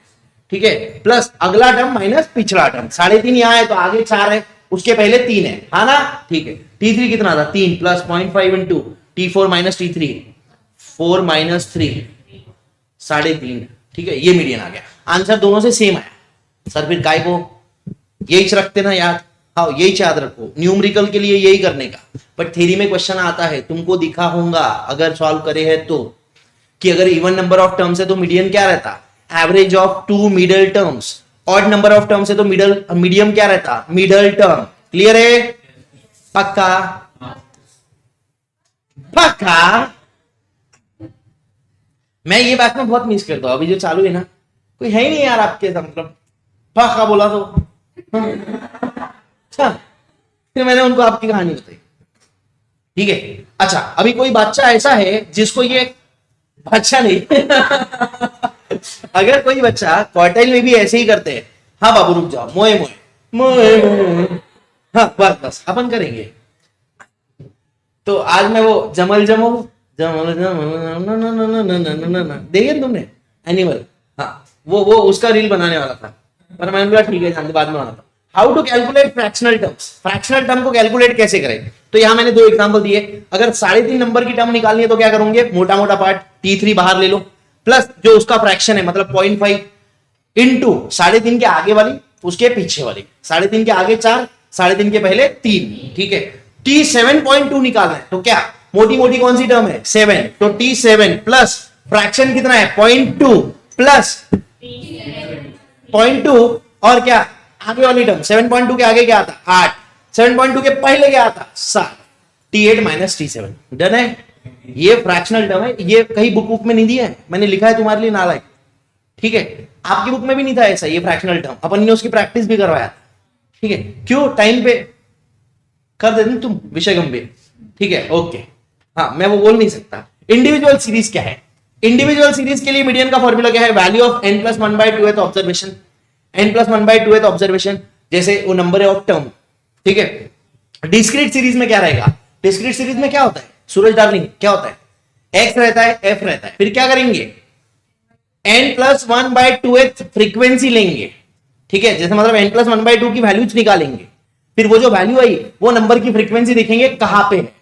ठीक है, प्लस अगला टर्म माइनस पिछला टर्म, 3.5 यहां है तो आगे 4 है, उसके पहले 3 है, हाँ ना, ठीक है। T3 कितना था 3 plus 0.5 into T4 minus T3, 4 minus 3 3.5, ठीक है, ये मीडियन आ गया, आंसर दोनों से सेम आया। सर फिर काय को यही रखते ना याद, हाँ यही याद रखो, न्यूमेरिकल के लिए यही करने का। बट थ्योरी में क्वेश्चन आता है, तुमको दिखा होगा अगर सॉल्व करे है तो, कि अगर इवन नंबर ऑफ टर्म्स है तो मीडियन क्या रहता, average of 2 middle terms, odd number of terms है तो मीडियम क्या रहता, मिडल टर्म। क्लियर है? पक्का पक्का। मैं ये बात में बहुत मिस करता हूं, अभी जो चालू है ना, कोई है ही नहीं यार आपके साथ, मतलब पक्का बोला तो अच्छा, फिर मैंने उनको आपकी कहानी बताई, ठीक है। अच्छा, अभी कोई बच्चा ऐसा है जिसको ये बच्चा नहीं अगर कोई बच्चा क्वार्टाइल में भी ऐसे ही करते हैं, हाँ बाबू रुक जाओ, मोए मोए मोए मोए, हाँ बस बस अपन करेंगे। तो आज मैं वो जमल जमो जमल जमल देखिए तुमने एनिमल, हाँ वो उसका रील बनाने वाला था, पर मैंने बोला ठीक है जानते बाद में बनाता। How to calculate fractional terms, fractional term को कैलकुलेट कैसे करें, तो यहां मैंने 2 एग्जांपल दिए। अगर 3.5 नंबर की टर्म निकालनी है तो क्या करोगे, मोटा मोटा पार्ट T3 बाहर ले लो, प्लस जो उसका फ्रैक्शन है मतलब 0.5 इंटू 3.5 के आगे वाली उसके पीछे वाली, 3.5 के आगे 4, 3.5 के पहले 3, ठीक है। T7.2 निकालना है तो क्या, मोटी मोटी कौन सी टर्म है 7, तो T7 प्लस फ्रैक्शन कितना है 0.2 प्लस 0.2 और क्या आगे वाली टर्म 7.2 के आगे क्या आता 8, 7.2 के पहले क्या आता 7, T8 माइनस T7। डन है? ये फ्रैक्शनल टर्म है, ये कहीं बुक में नहीं दिया है, मैंने लिखा है तुम्हारे लिए नालायक, ठीक है। आपकी बुक में भी नहीं था ऐसा, ये फ्रैक्शनल टर्म अपन ने उसकी प्रैक्टिस भी करवाया, ठीक है। क्यों, टाइम पे कर देते तुम विषय गंभीर, ठीक है, ओके। हाँ मैं वो बोल नहीं सकता। इंडिविजुअल सीरीज क्या है, इंडिविजुअल सीरीज के लिए मीडियन का फॉर्मूला क्या है, value of n plus 1/2 observation, n plus 1/2 observation, जैसे वो नंबर है ऑफ टर्म, ठीक है। डिस्क्रीट सीरीज में क्या रहेगा, डिस्क्रीट सीरीज में क्या होता है सूरज डार्लिंग, क्या होता है, x रहता है f रहता है, फिर क्या करेंगे n प्लस 1/2 फ्रीक्वेंसी लेंगे, ठीक है, जैसे मतलब n प्लस 1/2 की वैल्यूज निकालेंगे, फिर वो जो वैल्यू आई वो नंबर की फ्रीक्वेंसी देखेंगे कहां पे है,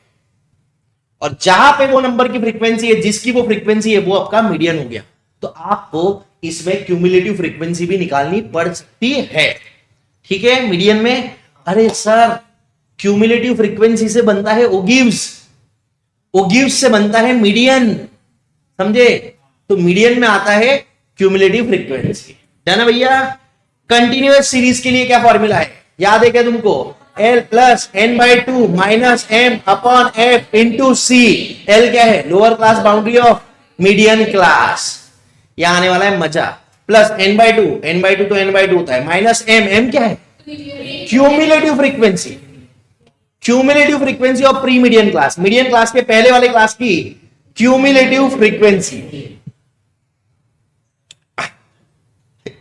और जहां पे वो नंबर की फ्रीक्वेंसी है, जिसकी वो फ्रीक्वेंसी है, वो आपका मीडियन हो गया। तो आपको इसमें क्यूमुलेटिव फ्रीक्वेंसी भी निकालनी पड़ सकती है, ठीक है, मीडियन में। अरे सर क्यूमुलेटिव फ्रीक्वेंसी से बनता है ओगिव्स, ओगिव्स से बनता है मीडियन, समझे, तो मीडियन में आता है क्यूमुलेटिव फ्रीक्वेंसी। है ना भैया? कंटिन्यूअस सीरीज के लिए क्या फॉर्मूला है, याद है क्या तुमको, L plus n/2 minus m upon f into C. L क्या है, lower class boundary of median class, यहां आने वाला है मजा, प्लस n/2, n/2 तो n/2 होता है, माइनस m क्या है, cumulative frequency, cumulative frequency of pre median class, median class के पहले वाले क्लास की क्यूमुलेटिव फ्रीक्वेंसी।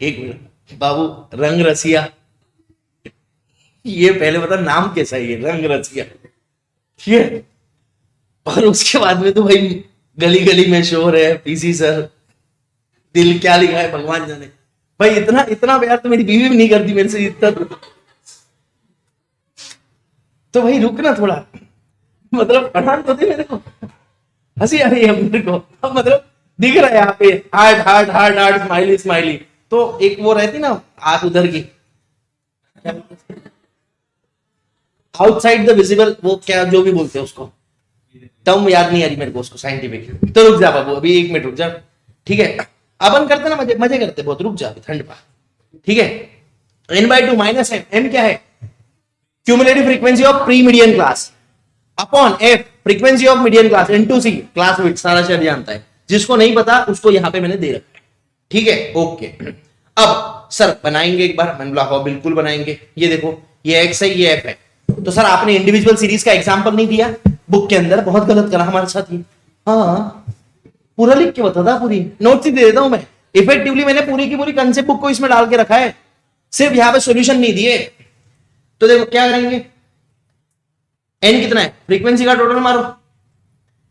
एक मिनट बाबू, रंग रसिया, ये पहले बता नाम कैसा है, ये रंग रसिया, ठीक है, और उसके बाद में तो भाई गली गली में शोर है, पीसी सर, दिल क्या लिखा है भगवान जाने। भाई इतना इतना प्यार तो मेरी बीवी भी नहीं करती मेरे से इतना, तो भाई रुक ना थोड़ा, मतलब पढ़ान तो दे मेरे को, हंसी आ रही है मेरे को, अब मतलब दिख रहा है यहाँ पे heart heart heart heart smiley smiley, तो एक वो रहती ना आंख उधर की, आउटसाइड द विजिबल, वो क्या जो भी बोलते हैं उसको, टर्म याद नहीं आ रही मेरे को उसको साइंटिफिक। तो रुक जा बाबू, अभी 1 मिनट रुक जा, ठीक है, अपन करते ना मजे मजे करते बहुत, रुक जा ठंड पा, ठीक है। n/2 माइनस m, m क्या है cumulative frequency of pre median class upon f frequency of median class into c class width, सारा शहर जानता है, जिसको नहीं पता उसको यहां पे मैंने दे रखा है, ठीक है। ओके, अब सर बनाएंगे एक बार, मैंने बोला हाँ बिल्कुल बनाएंगे। ये देखो ये एक्स है ये एफ है, तो सर आपने इंडिविजुअल सीरीज का एग्जांपल नहीं दिया बुक के अंदर, बहुत गलत करा हमारे साथ ये। हाँ पूरा लिख के बता था, पूरी नोट्स ही दे देता हूं मैं, इफेक्टिवली मैंने पूरी की पूरी कंसेप्ट बुक को इसमें डाल के रखा है, सिर्फ यहां पे सॉल्यूशन नहीं दिए। तो देखो क्या करेंगे, एन कितना है, फ्रीक्वेंसी का टोटल मारो,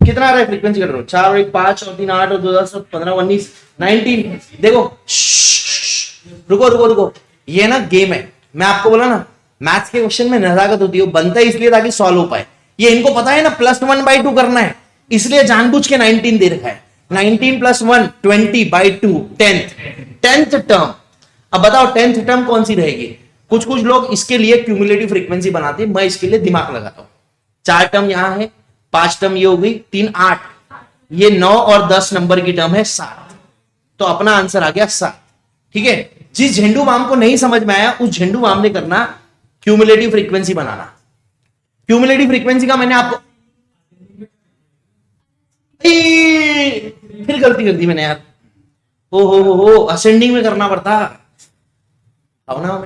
कितना आ रहा है फ्रीक्वेंसी का टोटल, 4 और 1 5 और 3 8 और 2 10 15 19 19। देखो रुको रुको रुको, ये ना गेम है, मैं आपको बोला ना मैथ्स के क्वेश्चन में नजाकत होती है, बनता है इसलिए ताकि सॉल्व हो पाए। ये इनको पता है ना +1/2 करना है, इसलिए जानबूझ के 19 दे रखा है। 19 + 1 20/2 10th टर्म। अब बताओ 10th टर्म कौन सी रहेगी। कुछ कुछ लोग इसके लिए क्यूमुलेटिव फ्रीक्वेंसी बनाते हैं, मैं इसके लिए दिमाग लगाता हूं। 4 टर्म यहां है, 5 टर्म ये हो गई, 3 8, ये 9 और 10 नंबर की टर्म है 7, तो अपना आंसर आ गया 7, ठीक है। जिस झंडू बाम को नहीं समझ में आया उस झंडू बाम ने करना क्यूमुलेटिव फ्रीक्वेंसी बनाना। क्यूमुलेटिव फ्रीक्वेंसी का मैंने आपको फिर गलती कर दी मैंने यार, ओ हो असेंडिंग में करना पड़ता अब ना,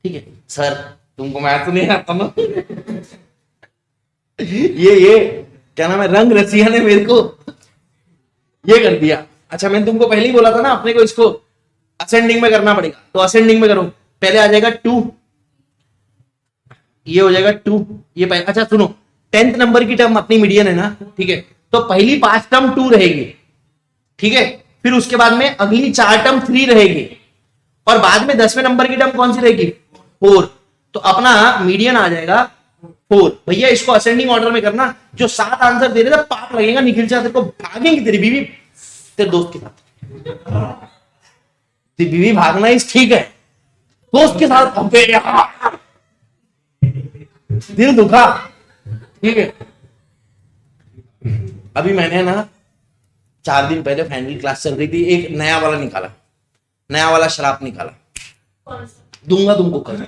ठीक है सर तुमको मैथ तो नहीं आता ना। ये क्या नाम है, रंग रसिया ने मेरे को ये कर दिया। अच्छा मैंने तुमको पहले ही बोला था ना अपने को इसको असेंडिंग में करना पड़ेगा, तो असेंडिंग में करो। पहले आ जाएगा 2, ये हो जाएगा 2, ये पहले। अच्छा सुनो 10th नंबर की टर्म अपनी मीडियन है ना, ठीक है, तो पहली 5 टर्म 2 रहेगी, ठीक है। फिर उसके बाद में अगली 4 टर्म 3 रहेगी, और बाद में 10वें नंबर की टर्म कौन सी रहेगी 4, तो अपना मीडियन आ जाएगा 4। भैया इसको असेंडिंग ऑर्डर में करना, जो 7 आंसर दे रहे थे पाप लगेगा, निखिल चाह तेरे को भागेंगी तेरी बीवी तेरे दोस्त के साथ। तेरी बीवी भागना इस ठीक है, दोस्त के साथ दिल दुखा, ठीक है। अभी मैंने ना 4 दिन पहले फाइनल क्लास चल रही थी, एक नया वाला निकाला, नया वाला शराब निकाला, दूंगा तुमको कल।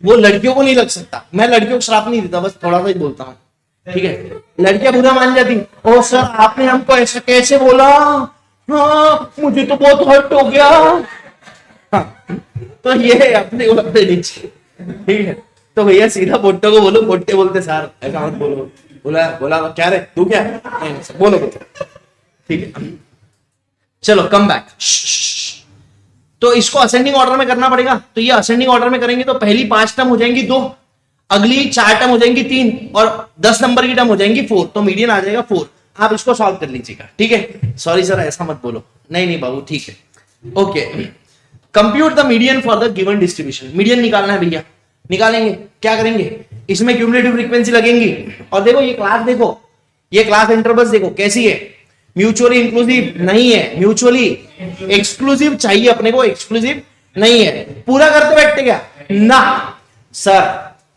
वो लड़कियों को नहीं लग सकता, मैं लड़कियों को शराब नहीं देता, बस थोड़ा सा ही बोलता हूँ, ठीक है। लड़कियां बुरा मान जाती, ओ सर आपने हमको ऐसा कैसे बोला, हाँ मुझे तो बहुत हर्ट हो गया। हाँ, तो ये अपने अपने नीचे, ठीक है। तो भैया सीधा पोट्टे को बोलो, पोट्टे बोलते सर ऐसा मत बोलो, बोला क्या रे तू क्या, नहीं बोलो, ठीक है। चलो कम बैक, तो इसको असेंडिंग ऑर्डर में करना पड़ेगा, तो ये असेंडिंग ऑर्डर में करेंगे तो पहली 5 टर्म हो जाएंगी 2, अगली 4 टर्म हो जाएंगी 3, और 10 नंबर की टर्म हो जाएंगी 4, तो मीडियन आ जाएगा 4। आप इसको सॉल्व कर लीजिएगा, ठीक है। सॉरी सर ऐसा मत बोलो, नहीं बाबू ठीक है, okay. Compute the median for the given distribution, median निकालना है भैया, निकालेंगे। क्या करेंगे, इसमें क्यूमुलेटिव फ्रीक्वेंसी लगेंगी, और देखो ये क्लास, देखो ये क्लास इंटरवल्स देखो कैसी है, म्यूचुअली इंक्लूसिव नहीं है, म्यूचुअली एक्सक्लूसिव चाहिए अपने को, एक्सक्लूसिव नहीं है। पूरा करते बैठते क्या ना, सर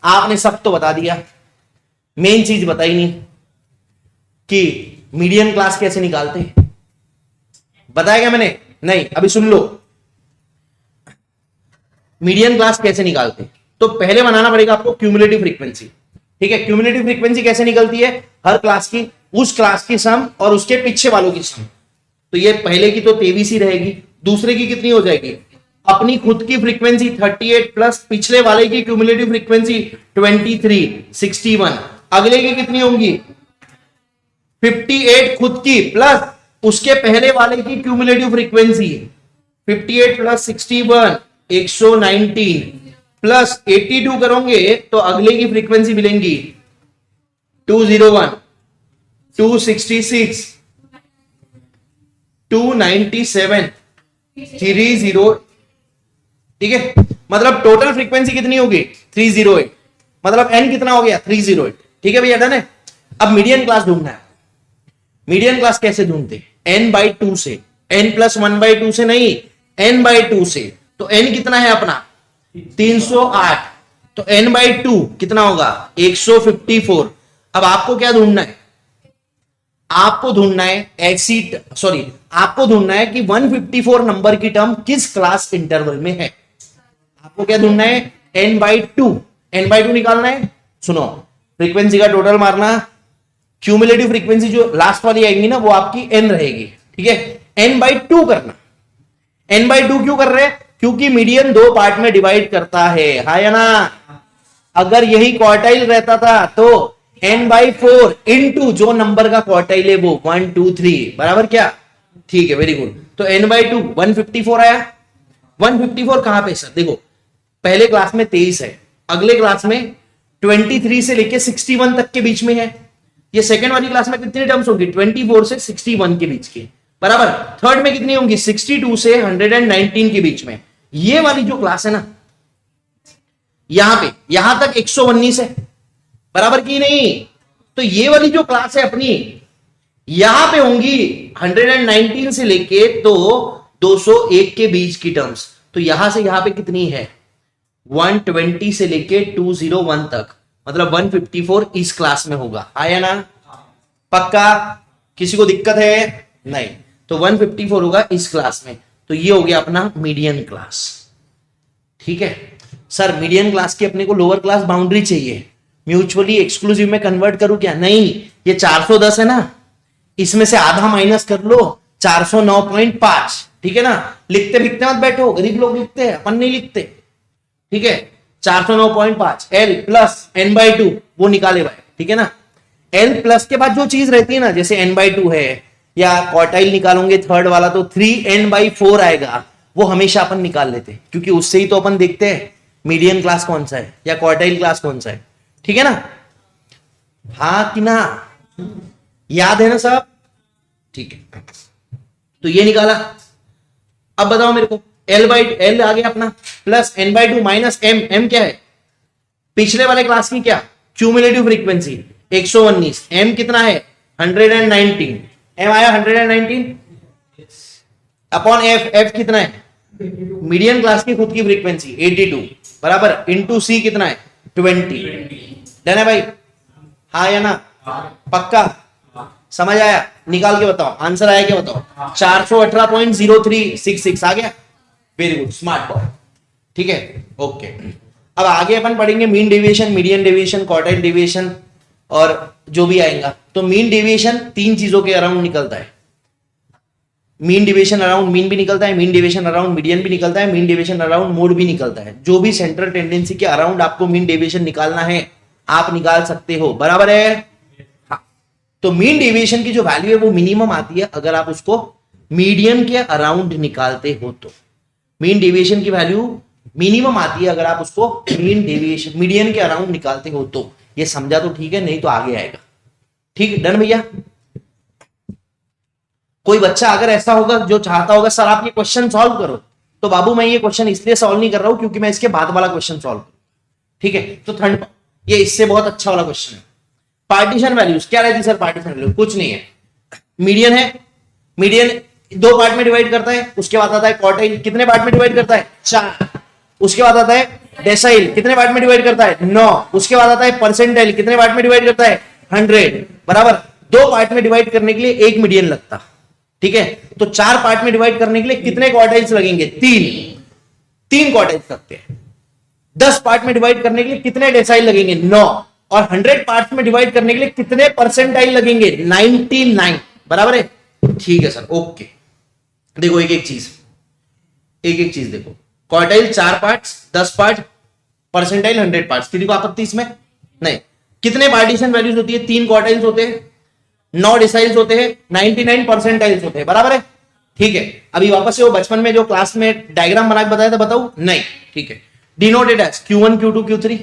आपने सब तो बता दिया, मेन चीज बताई नहीं कि मीडियन क्लास कैसे निकालते हैं, बताया क्या मैंने, नहीं अभी सुन लो। मीडियन क्लास कैसे निकालते, तो पहले बनाना पड़ेगा आपको क्यूमुलेटिव फ्रीक्वेंसी, ठीक है। क्यूमुलेटिव फ्रीक्वेंसी कैसे निकलती है, हर क्लास की उस क्लास की सम और उसके पीछे वालों की सम, तो ये पहले की तो 23 ही रहेगी, दूसरे की कितनी हो जाएगी, अपनी खुद की फ्रीक्वेंसी 38 प्लस पिछले वाले की क्यूमुलेटिव फ्रीक्वेंसी 23 61, अगले की कितनी होंगी 58 खुद की प्लस उसके पहले वाले की क्यूमुलेटिव फ्रीक्वेंसी 58 प्लस 61 119 प्लस 82 करोगे तो अगले की फ्रीक्वेंसी मिलेंगी 201 266 297 30, ठीक है। मतलब टोटल फ्रीक्वेंसी कितनी होगी 308, मतलब n कितना हो गया 308, ठीक है भैया डन है। अब मीडियन क्लास ढूंढना है, मीडियन क्लास कैसे ढूंढते, n/2 से, n+1/2 से नहीं, n/2 से। तो n कितना है अपना 308, तो n/2 कितना होगा 154। अब आपको क्या ढूंढना है, आपको ढूंढना है आपको ढूंढना है कि 154 नंबर की टर्म किस क्लास इंटरवल में है। आपको क्या ढूंढना है n/2, n/2 निकालना है। सुनो, फ्रीक्वेंसी का टोटल मारना, क्यूमुलेटिव फ्रीक्वेंसी जो लास्ट वाली आएगी ना वो आपकी n रहेगी, ठीक है। n/2 करना, n/2 क्यों कर रहे हैं? क्योंकि मीडियन दो पार्ट में डिवाइड करता है, हाँ या ना। अगर यही क्वार्टाइल रहता था तो n/4 इंटू जो नंबर का क्वार्टाइल है वो 1 2 3 बराबर क्या, ठीक है, वेरी गुड। तो n/2 154 आया। 154 कहां पे सर? देखो पहले क्लास में 23 है, अगले क्लास में 23 से लेके 61 तक के बीच में है। ये सेकंड वाली क्लास में कितनी टर्म्स होंगी? 24 से 61 के बीच की, बराबर। थर्ड में कितनी होंगी? 62 से 119 के बीच में। ये वाली जो क्लास है ना, यहां तक 119 है, बराबर की नहीं? तो ये वाली जो क्लास है अपनी, यहां पे होंगी 119 से लेके तो 201 के बीच की टर्म्स। तो यहां से यहां पे कितनी है? 120 से लेके 201 तक, मतलब 154 इस क्लास में होगा, आया ना? पक्का? किसी को दिक्कत है? नहीं। तो 154 होगा इस क्लास में। तो ये हो गया अपना मीडियन क्लास, ठीक है। सर मीडियन क्लास की अपने को लोअर क्लास बाउंड्री चाहिए, म्यूचुअली एक्सक्लूसिव में कन्वर्ट करूं क्या? नहीं, ये 410 है ना, इसमें से आधा माइनस कर लो, 409.5, ठीक है ना। लिखते लिखते मत बैठो, गरीब लोग लिखते हैं, अपन नहीं लिखते, ठीक है। 409.5 L प्लस n/2 वो निकाले भाई, ठीक है ना। L प्लस के बाद जो चीज रहती है ना, जैसे n/2 है या क्वार्टाइल निकालोगे थर्ड वाला तो 3n/4 आएगा, वो हमेशा अपन निकाल लेते, क्योंकि उससे ही तो अपन देखते हैं मीडियन क्लास कौन सा है या क्वार्टाइल क्लास कौन सा है, ठीक है ना। हाँ कि ना? याद है ना सब? ठीक है, तो ये निकाला। अब बताओ मेरे को, L आ गया अपना, प्लस n/2 माइनस m क्या है? पिछले वाले क्लास की क्या? क्यूमुलेटिव फ्रीक्वेंसी 119, m कितना है? 119, m आया 119 अपॉन f कितना है? मीडियन क्लास की खुद की फ्रीक्वेंसी 82 बराबर, इंटू c कितना है? 20। डन है भाई? हाँ या ना? पक्का? समझ आया? निकाल के बताओ, आंसर आया क्या बताओ? 418.0366 आ गया, वेरी गुड, स्मार्ट बॉय, ठीक है, ओके। अब आगे अपन पढ़ेंगे mean deviation, median deviation, quartile deviation और जो भी आएगा। तो मीन डेविएशन तीन चीजों के अराउंड निकलता है। मीन डेविएशन अराउंड मीन भी निकलता है, मीन डेविएशन अराउंड मीडियन भी निकलता है, मीन डेविएशन अराउंड मोड भी निकलता है। जो भी सेंट्रल टेंडेंसी के अराउंड आपको मीन डेविएशन निकालना है, आप निकाल सकते हो, बराबर है? हाँ। तो मीन डेविएशन की जो वैल्यू है वो मिनिमम आती है अगर आप उसको मीडियन के अराउंड निकालते हो। तो मीन डेविएशन की वैल्यू मिनिमम आती है अगर आप उसको मीन डेविएशन मीडियन के अराउंड निकालते हो। तो ये समझा तो ठीक है, नहीं तो आगे आएगा, ठीक। डन भैया? कोई बच्चा अगर ऐसा होगा जो चाहता होगा सर आप ये क्वेश्चन सॉल्व करो, तो बाबू मैं ये क्वेश्चन इसलिए सॉल्व नहीं कर रहा हूं क्योंकि मैं इसके बाद वाला क्वेश्चन सॉल्व करूं, ठीक है। तो थर्ड, ये इससे बहुत अच्छा वाला क्वेश्चन है। पार्टीशन वैल्यूज क्या रहती है सर? पार्टीशन वैल्यू कुछ नहीं है, मीडियन है, मीडियन दो पार्ट में डिवाइड करता है, उसके बाद आता है क्वार्टाइल, कितने पार्ट में डिवाइड करता है? 4। उसके बाद आता है डेसाइल, कितने पार्ट में डिवाइड करता है? 9। उसके बाद आता है परसेंटाइल, कितने पार्ट में डिवाइड करता है? 100, बराबर। दो पार्ट में डिवाइड करने के लिए एक मीडियन लगता, ठीक है। तो 4 पार्ट में डिवाइड करने के लिए कितने क्वार्टाइल्स लगेंगे? 3 क्वार्टाइल्स लगते हैं। 10 पार्ट में डिवाइड करने के लिए कितने डेसाइल लगेंगे? 9। और 100 पार्ट में डिवाइड करने के लिए कितने परसेंटाइल लगेंगे? 99, बराबर है? ठीक है सर, ओके। देखो एक एक चीज देखो, quartile 4 part, 10 part, percentile 100 part. किसी को आपत्ति इसमें? नहीं। कितने पार्टीशन वैल्यूज होती है? 3 क्वार्टाइल्स होते हैं, 9 डिसाइल्स होते हैं, 99 परसेंटाइल्स होते हैं, बराबर है? ठीक है। अभी वापस से वो बचपन में जो क्लास में डायग्राम बना के बताया था, बताऊं? नहीं, ठीक है। Denoted as Q1 Q2 Q3।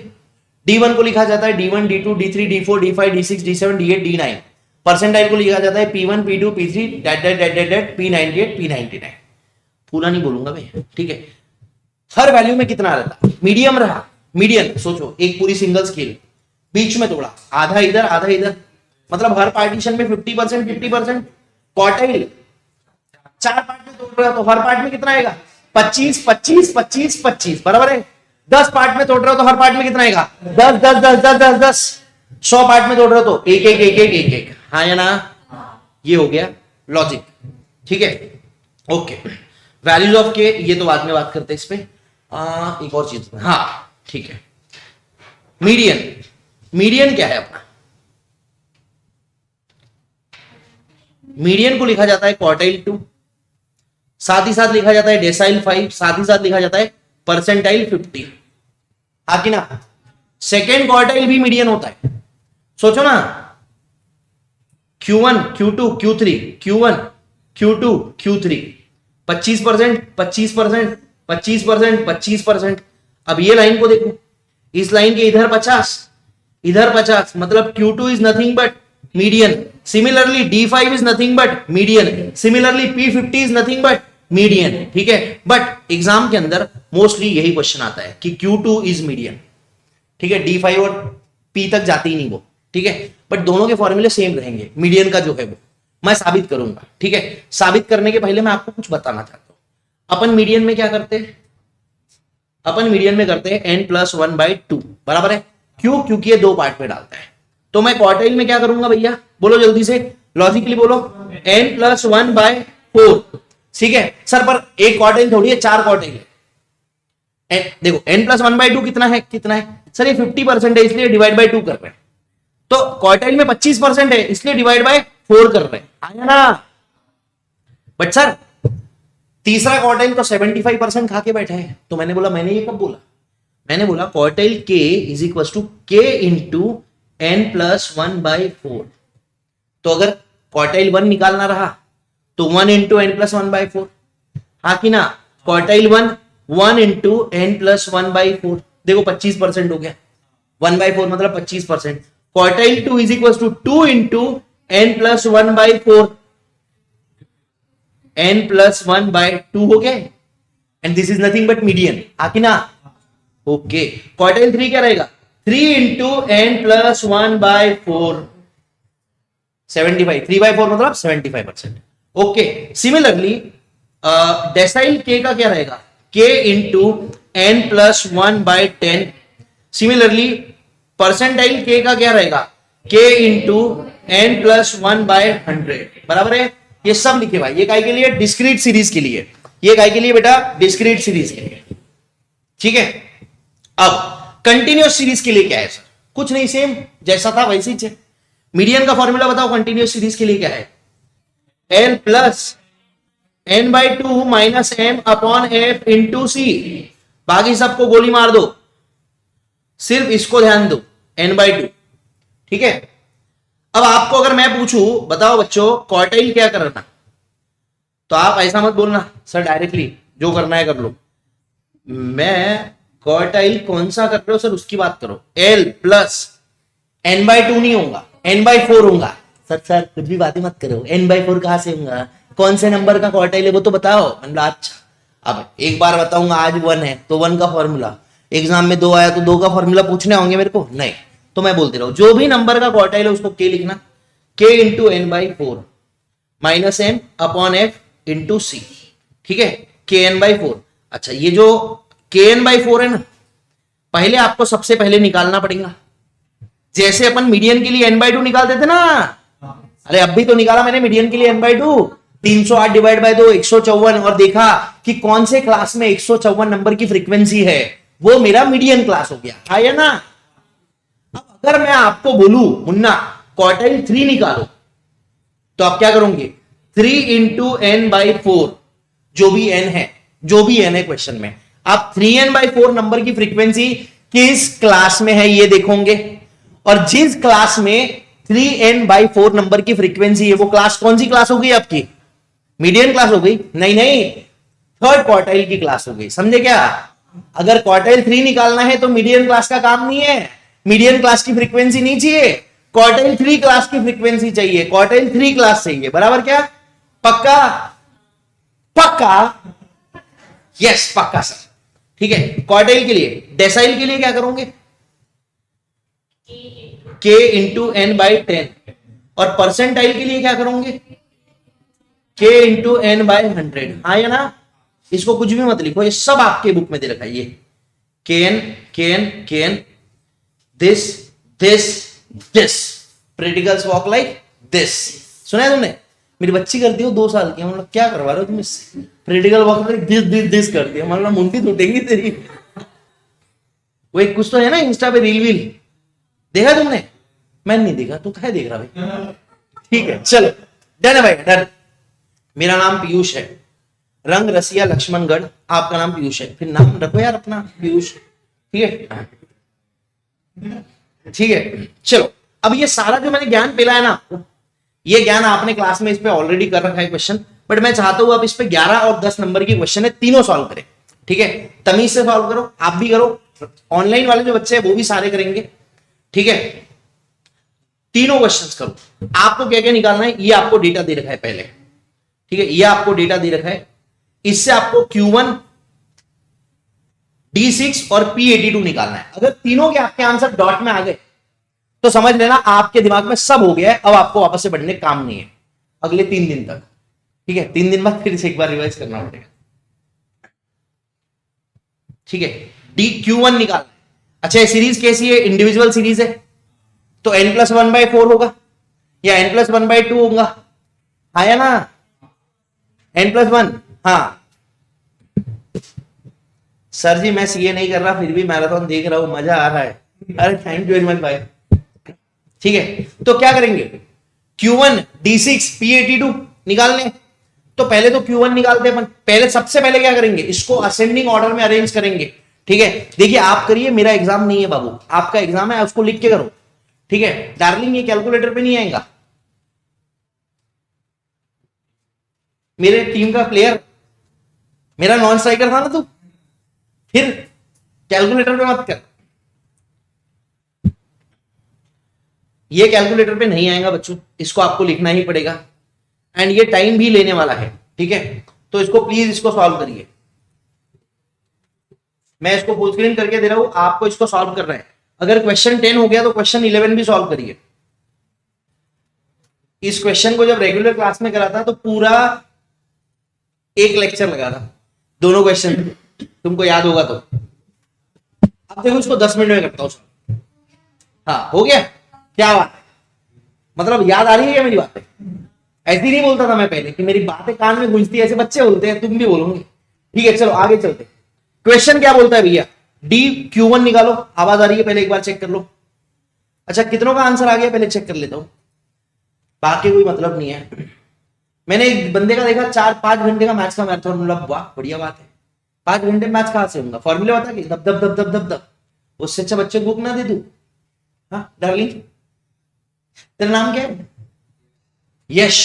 D1 को लिखा जाता है D1 D2 D3 D4 D5 D6 D7 D8 D9। Percentile को लिखा जाता है P1 P2 P3 P98 P99। पूरा नहीं बोलूंगा भाई, ठीक है। हर वैल्यू में कितना रहता? मीडियम रहा, मीडियन सोचो, एक पूरी सिंगल स्केल, बीच में तोड़ा, आधा इधर आधा इधर, मतलब हर पार्टीशन में 50% 50%। क्वार्टाइल 4 पार्ट में तोड़ रहे हो तो हर पार्ट में कितना आएगा? 25 25 25 25, बराबर है? 10 पार्ट में तोड़ रहे हो तो हर पार्ट में कितना आएगा? 10 10 10 10 10 10। 100 पार्ट में तोड़ रहे हो तो एक एक एक एक एक एक, हाँ या ना? ये हो गया लॉजिक, ठीक है, ओके। वैल्यूज ऑफ के ये तो बाद में बात करते हैं इस पे। एक और चीज, हाँ ठीक है, मीडियन, मीडियन क्या है अपना? मीडियन को लिखा जाता है क्वार्टाइल 2, साथ ही साथ लिखा जाता है डेसाइल 5, साथ ही साथ लिखा जाता है परसेंटाइल 50। हाँ कि ना? सेकेंड क्वार्टाइल भी मीडियन होता है, सोचो ना, Q1 Q2 Q3, Q1 Q2 Q3, 25%, 25%, 25%, 25%। अब ये लाइन को देखो, इस लाइन के इधर 50, इधर 50, मतलब Q2 is nothing but median. Similarly D5 is nothing but median. Similarly P50 is nothing but median. ठीक है, बट एग्जाम के अंदर मोस्टली यही क्वेश्चन आता है कि Q2 इज मीडियन। ठीक है, D5 और P तक जाती ही नहीं वो। ठीक है, बट दोनों के फॉर्मूले सेम रहेंगे, मीडियन का जो है वो मैं साबित करूंगा। ठीक है, साबित करने के पहले मैं आपको कुछ बताना चाहता हूं। अपन मीडियन में क्या करते हैं? अपन मीडियन में करते हैं n+1/2, बराबर है। क्यों? क्योंकि ये दो पार्ट में डालता है। तो मैं क्वार्टाइल में क्या करूंगा भैया? बोलो जल्दी से, लॉजिकली बोलो, n+1/4। ठीक है सर, पर एक क्वार्टाइल थोड़ी है, 4 क्वार्टाइल है। देखो n+1/2 कितना है? कितना है सर? ये 50% है, इसलिए डिवाइड बाय 2 कर रहे हैं। तो क्वार्टाइल में 25% है, इसलिए डिवाइड बाय 4 कर रहे हैं, आया ना? बट सर तीसरा क्वार्टाइल तो 75% खा के बैठे हैं। तो मैंने बोला, मैंने ये कब बोला? मैंने बोला quartile k is equal to k into n+1/4। तो अगर क्वार्टाइल 1 निकालना रहा तो 1 इंटू n+1/4, हाँ कि ना? क्वार्टाइल 1 इंटू n+1/4, देखो 25% हो गया, 1/4 मतलब 25%। Quartile 2 is equal to 2 into n+1/4, n+1/2 हो गया, and this is nothing but median, हाँ कि ना? ओके, क्वार्टाइल 3 क्या रहेगा? 3 इंटू n+1/4, 75, 3/4 मतलब 75%। ओके, सिमिलरली डेसाइल k का क्या रहेगा? k into n+1/10। Similarly percentile k का क्या रहेगा? k इंटू n+1/100, बराबर है। ये सब लिखे भाई, ये काय के लिए? डिस्क्रीट सीरीज के लिए। ये काय के लिए बेटा? डिस्क्रीट सीरीज के लिए। ठीक है, अब कंटिन्यूअस सीरीज के लिए क्या है सर? कुछ नहीं, सेम जैसा था वैसे ही है। मीडियन का फॉर्मूला बताओ कंटिन्यूअस सीरीज के लिए क्या है? L plus n/2 minus m/f into C. बाकी सबको गोली मार दो, सिर्फ इसको ध्यान दो, n/2। ठीक है, अब आपको अगर मैं पूछूं, बताओ बच्चों क्वार्टाइल क्या करना, तो आप ऐसा मत बोलना सर डायरेक्टली जो करना है कर लो। मैं क्वार्टाइल कौन सा कर रहे हो सर उसकी बात करो। L प्लस n/2 नहीं होगा, n/4 होगा। सर कुछ भी बातें मत करो, n/4 कहां से होगा? कौन से नंबर का क्वार्टाइल है वो तो बताओ। मतलब अच्छा, अब एक बार बताऊंगा, आज 1 है तो 1 का फॉर्मूला, एग्जाम में 2 आया तो 2 का फॉर्मूला पूछने होंगे मेरे को? नहीं, तो मैं बोलते रहो, जो भी नंबर का क्वार्टाइल है उसको k लिखना, k into n/4 minus m/f into C. ठीक है, kn/4। अच्छा, ये जो kn/4 है ना, पहले आपको सबसे पहले निकालना पड़ेगा। जैसे अपन मीडियन के लिए n/2 निकालते थे ना, अरे अब भी तो निकाला मैंने मीडियन के लिए n/2, 308 डिवाइड बाय 2 154, और देखा कि कौन से क्लास में 154 नंबर की फ्रीक्वेंसी है, वो मेरा मीडियन क्लास हो गया, है ना? अब अगर मैं आपको बोलूं मुन्ना क्वार्टाइल 3 निकालो, तो आप क्या करोगे? 3 इंटू n/4, जो भी n है, जो भी n है क्वेश्चन में, आप 3n/4 नंबर की फ्रीक्वेंसी किस क्लास में है ये देखोगे, और जिस क्लास में 3n/4 नंबर की फ्रीक्वेंसी है वो क्लास कौन सी क्लास हो गई आपकी? मीडियन क्लास हो गई? नहीं नहीं, थर्ड क्वार्टाइल की क्लास हो गई, समझे क्या? अगर क्वार्टाइल 3 निकालना है तो मीडियन क्लास का काम नहीं है, मीडियन क्लास की फ्रीक्वेंसी नहीं चाहिए, क्वार्टाइल 3 क्लास की फ्रीक्वेंसी चाहिए, क्वार्टाइल 3 क्लास चाहिए, बराबर क्या? पक्का? पक्का? यस पक्का सर। ठीक है, क्वार्टाइल के लिए, डेसाइल के लिए क्या करोगे? k इंटू n/10, और परसेंटाइल के लिए क्या करोगे? k इंटू n/100, हाँ या ना? इसको कुछ भी मत लिखो, ये सब आपके बुक में दे रखा है। ये kn this this this, practicals walk like this. सुना है तुमने? मेरी बच्ची करती हो 2 साल की, मतलब क्या करवा रहे हो तुम इससे? Practical walk like this this this करती है, मतलब मुंडी टूटेगी तेरी। वो एक कुछ तो है ना इंस्टा पे रील वील, देखा तुमने? मैंने नहीं देखा, तू क्या देख रहा भाई? ठीक है चलो, डन है भाई, डन। मेरा नाम पीयूष है, रंग रसिया लक्ष्मणगढ़, आपका नाम पीयूष है, फिर नाम रखो यार अपना पीयूष, ठीक है? ठीक है चलो, अब ये सारा जो मैंने ज्ञान पिला है ना, ये ज्ञान आपने क्लास में इस पे ऑलरेडी कर रखा है क्वेश्चन, बट मैं चाहता हूं आप इस पे 11 और 10 नंबर की क्वेश्चन है, तीनों सॉल्व करें, ठीक है? तमीज से सॉल्व करो, आप भी करो, ऑनलाइन वाले जो बच्चे हैं वो भी सारे करेंगे, ठीक है? तीनों क्वेश्चंस करो। आपको क्या क्या निकालना है, ये आपको डेटा दे रखा है पहले, ठीक है? ये आपको डेटा दे रखा है, इससे आपको Q1, D6 और P82 निकालना है। अगर तीनों के आपके आंसर डॉट में आ गए तो समझ लेना आपके दिमाग में सब हो गया है, अब आपको वापस से पढ़ने काम नहीं है अगले 3 दिन तक, ठीक है? 3 दिन बाद फिर से एक बार रिवाइज करना पड़ेगा, ठीक है? Q1 निकालना है। अच्छा, ये सीरीज कैसी है? इंडिविजुअल सीरीज है, तो n+1/4 होगा या n+1/2 होगा, आया ना? n+1, हाँ सर जी मैं सीए नहीं कर रहा फिर भी मैराथन देख रहा हूं, मजा आ रहा है। अरे थैंक यू वेरी मच भाई, ठीक है? तो क्या करेंगे, Q1, D6, P82 निकालने, तो पहले तो Q1 निकालते हैं, पहले सबसे पहले क्या करेंगे, इसको असेंडिंग ऑर्डर में अरेंज करेंगे, ठीक है? देखिए आप करिए, मेरा एग्जाम नहीं है बाबू, आपका एग्जाम है, उसको लिख के करो, ठीक है डार्लिंग? ये कैलकुलेटर पे नहीं आएगा। मेरे टीम का प्लेयर, मेरा नॉन स्ट्राइकर था ना तू, फिर कैलकुलेटर पे मत कर, ये कैलकुलेटर पे नहीं आएगा बच्चों, इसको आपको लिखना ही पड़ेगा, एंड ये टाइम भी लेने वाला है, ठीक है? तो इसको प्लीज इसको सॉल्व करिए, मैं इसको फुल स्क्रीन करके दे रहा हूं, आपको इसको सॉल्व करना है। अगर क्वेश्चन 10 हो गया तो क्वेश्चन 11 भी सॉल्व करिए। इस क्वेश्चन को जब रेगुलर क्लास में करा था तो पूरा एक लेक्चर लगा था, दोनों क्वेश्चन, तुमको याद होगा तो। अब देखो इसको 10 मिनट में करता हूं, हाँ हो गया? क्या बात है, मतलब याद आ रही है क्या मेरी बातें? ऐसी नहीं बोलता था मैं पहले कि मेरी बातें कान में गूंजती है, ऐसे बच्चे बोलते हैं, तुम भी बोलोगे, ठीक है? चलो आगे चलते। क्वेश्चन क्या बोलता है भैया, Q1 निकालो, आवाज आ रही है? पहले एक बार चेक कर लो। अच्छा कितनों का आंसर आ गया पहले चेक कर लेता हूं, बाकी कोई मतलब नहीं है। मैंने एक बंदे का देखा 4-5 घंटे का मैथ्स का मैराथन, मतलब वाह बढ़िया बात है, 5 घंटे मैथ्स कहां से होगा, फॉर्मूला बता के दब दब दब दब दब दब, उससे अच्छा बच्चे बुक ना दे दू। हाँ डार्लिंग, तेरा नाम क्या है? यश,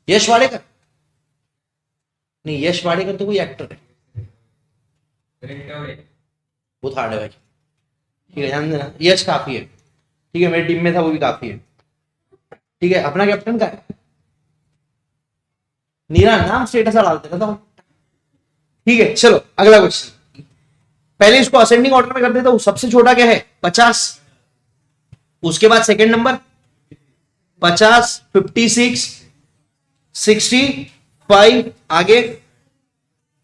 यश वाडेकर? नहीं यश वाडेकर तो कोई एक्टर है, वो थर्ड है भाई, ठीक है ध्यान देना, यश काफी है, ठीक है? मेरी टीम में था वो भी काफी है, ठीक है? अपना कैप्टन का है नीरा, नाम स्टेटस डालते रहता हूं, ठीक है? चलो अगला क्वेश्चन, पहले इसको असेंडिंग ऑर्डर में कर देता हूं। सबसे छोटा क्या है? 50, उसके बाद सेकंड नंबर 50, 56, 65, आगे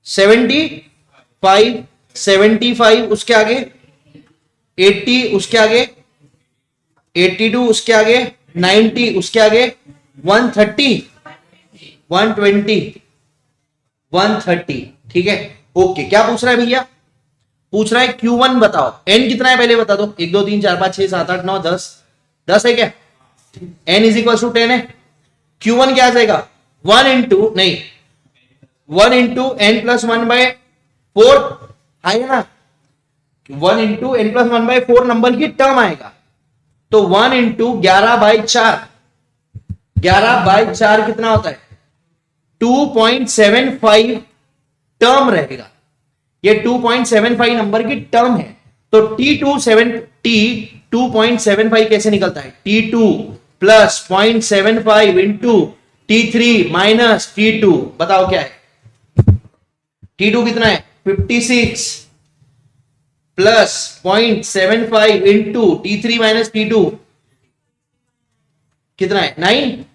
75, 75, उसके आगे 80, उसके आगे 82, उसके आगे 90, उसके आगे 130, 120, 130, ठीक है? ओके, क्या पूछ रहा है भैया? पूछ रहा है Q1 बताओ, n कितना है पहले बता दो, 1 2 3 4 5 6 7 8 9 10, 10 है क्या? n = 10 है। Q1 क्या आ जाएगा? 1 इंटू नहीं 1 इंटू n+1/4 आएगा ना, 1 इंटू n+1/4 नंबर की टर्म आएगा, तो 1 इंटू 11/4, 11/4 कितना होता है? 2.75 टर्म रहेगा, ये 2.75 नंबर की टर्म है, तो T2.75 कैसे निकलता है? T2 plus 0.75 into T3 minus T2, बताओ क्या है? T2 कितना है? 56 plus 0.75 into T3 minus T2 कितना है? 9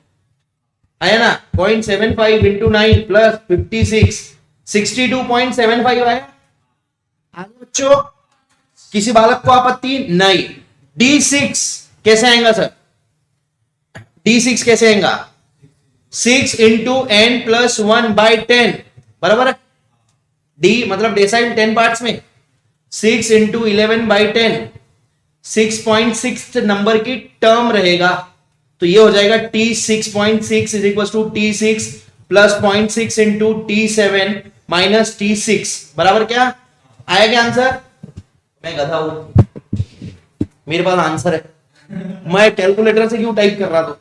आया ना? 0.75 इंटू 9 प्लस 56, 62.75 आया। बच्चों किसी बालक को आपत्ति नहीं। D6 कैसे आएगा सर? D6 कैसे आएगा? 6 इंटू n+1/10 बराबर है। D मतलब डेसाइल 10 पार्ट्स में, 6 इंटू 11/10 6.6 नंबर की टर्म रहेगा, तो ये हो जाएगा T6.6 is equal to T6 plus 0.6 into T7 minus T6 बराबर क्या आया क्या आंसर? मैं गधा हूं, मेरे पास आंसर है, मैं कैलकुलेटर से क्यों टाइप कर रहा था?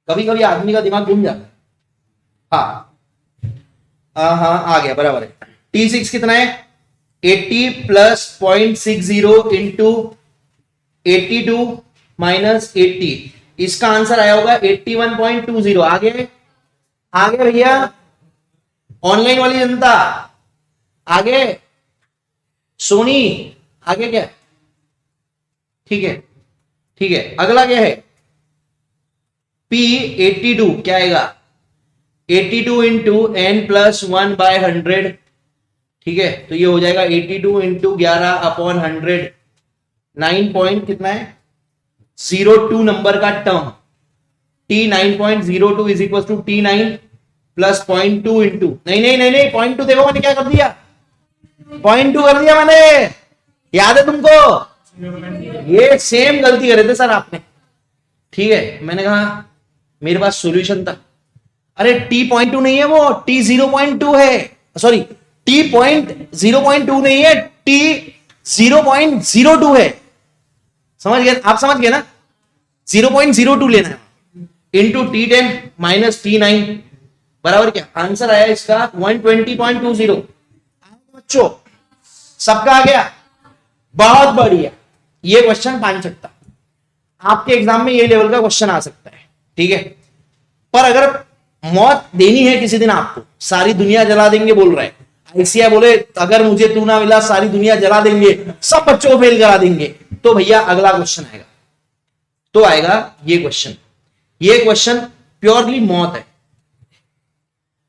कभी कभी आदमी का दिमाग घूम जाता है। हाँ आ गया बराबर है। T6 कितना है? 80 प्लस 0.60 इंटू 82 माइनस 80, इसका आंसर आया होगा 81.20। आगे भैया ऑनलाइन वाली जनता, आगे सोनी, आगे क्या? ठीक है अगला क्या है? P82 क्या आएगा? 82 इंटू n प्लस 1/100, ठीक है, तो ये हो जाएगा 82 इंटू 11/100, 9 पॉइंट कितना है 02 नंबर का term, T 9.02 is equal to T9 plus 0.2 into नहीं 0.2 देखो मैंने क्या कर दिया, 0.2 कर दिया मैंने, याद है तुमको? ये सेम गलती करे थे सर आपने, ठीक है, मैंने कहा मेरे पास सॉल्यूशन था। अरे T.2 नहीं है वो, T 0.2 है, सॉरी T.0.2 नहीं है, T 0.02 है, समझ गए आप? समझ गए ना? 0.02 लेना है इंटू T10 माइनस T9 बराबर क्या आंसर आया इसका 120.20। बच्चों सबका आ गया, बहुत बढ़िया। ये क्वेश्चन 5 सकता, आपके एग्जाम में ये लेवल का क्वेश्चन आ सकता है, ठीक है। पर अगर मौत देनी है किसी दिन आपको, सारी दुनिया जला देंगे बोल रहा है, आईसीआई बोले अगर मुझे तू ना मिला सारी दुनिया जला देंगे, सब बच्चों को फेल करा देंगे, तो भैया अगला क्वेश्चन आएगा, तो आएगा ये क्वेश्चन। ये क्वेश्चन प्योरली मौत है,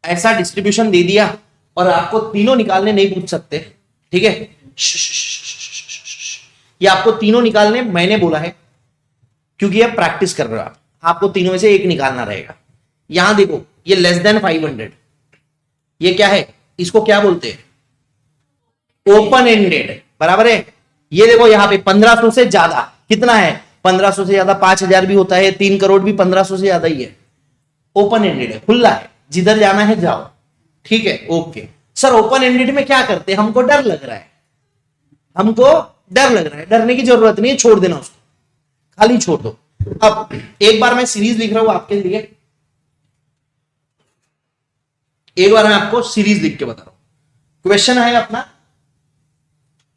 ऐसा डिस्ट्रीब्यूशन दे दिया और आपको तीनों निकालने नहीं पूछ सकते, ठीक है। ये आपको तीनों निकालने मैंने बोला है क्योंकि आप प्रैक्टिस कर रहे हो, आपको तीनों में से एक निकालना रहेगा। यहां देखो ये लेस देन 500, ये क्या है, इसको क्या बोलते हैं? ओपन एंडेड, बराबर है। ये देखो यहां पे 1500 से ज्यादा कितना है? 1500 से ज्यादा 5000 भी होता है, 3 करोड़ भी 1500 से ज्यादा ही है। ओपन एंडेड है, खुला है, जिधर जाना है जाओ, ठीक है, ओके। सर ओपन एंडेड में क्या करते हैं? हमको डर लग रहा है, हमको डर लग रहा है, डरने की जरूरत नहीं है, छोड़ देना उसको, खाली छोड़ दो। अब एक बार मैं सीरीज लिख रहा हूं आपके लिए, एक बार मैं आपको सीरीज लिख के बता रहा हूं। क्वेश्चन है अपना,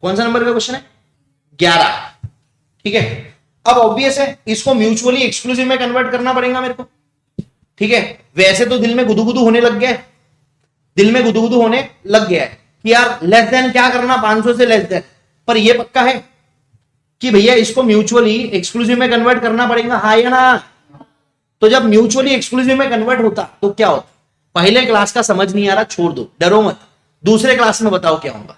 कौन सा नंबर का क्वेश्चन है? 11, ठीक है। अब ऑब्वियस है इसको म्यूचुअली एक्सक्लूसिव में कन्वर्ट करना पड़ेगा मेरे को, ठीक है। वैसे तो दिल में गुदुगुदु होने लग गया है, दिल में गुदुगुदु होने लग गया है कि यार लेस देन क्या करना, 500 से लेस देन, पर यह पक्का है कि भैया इसको म्यूचुअली एक्सक्लूसिव में कन्वर्ट करना पड़ेगा, हाँ या ना? तो जब म्यूचुअली एक्सक्लूसिव में कन्वर्ट होता तो क्या होता? पहले क्लास का समझ नहीं आ रहा, छोड़ दो, डरो मत, दूसरे क्लास में बताओ क्या होगा।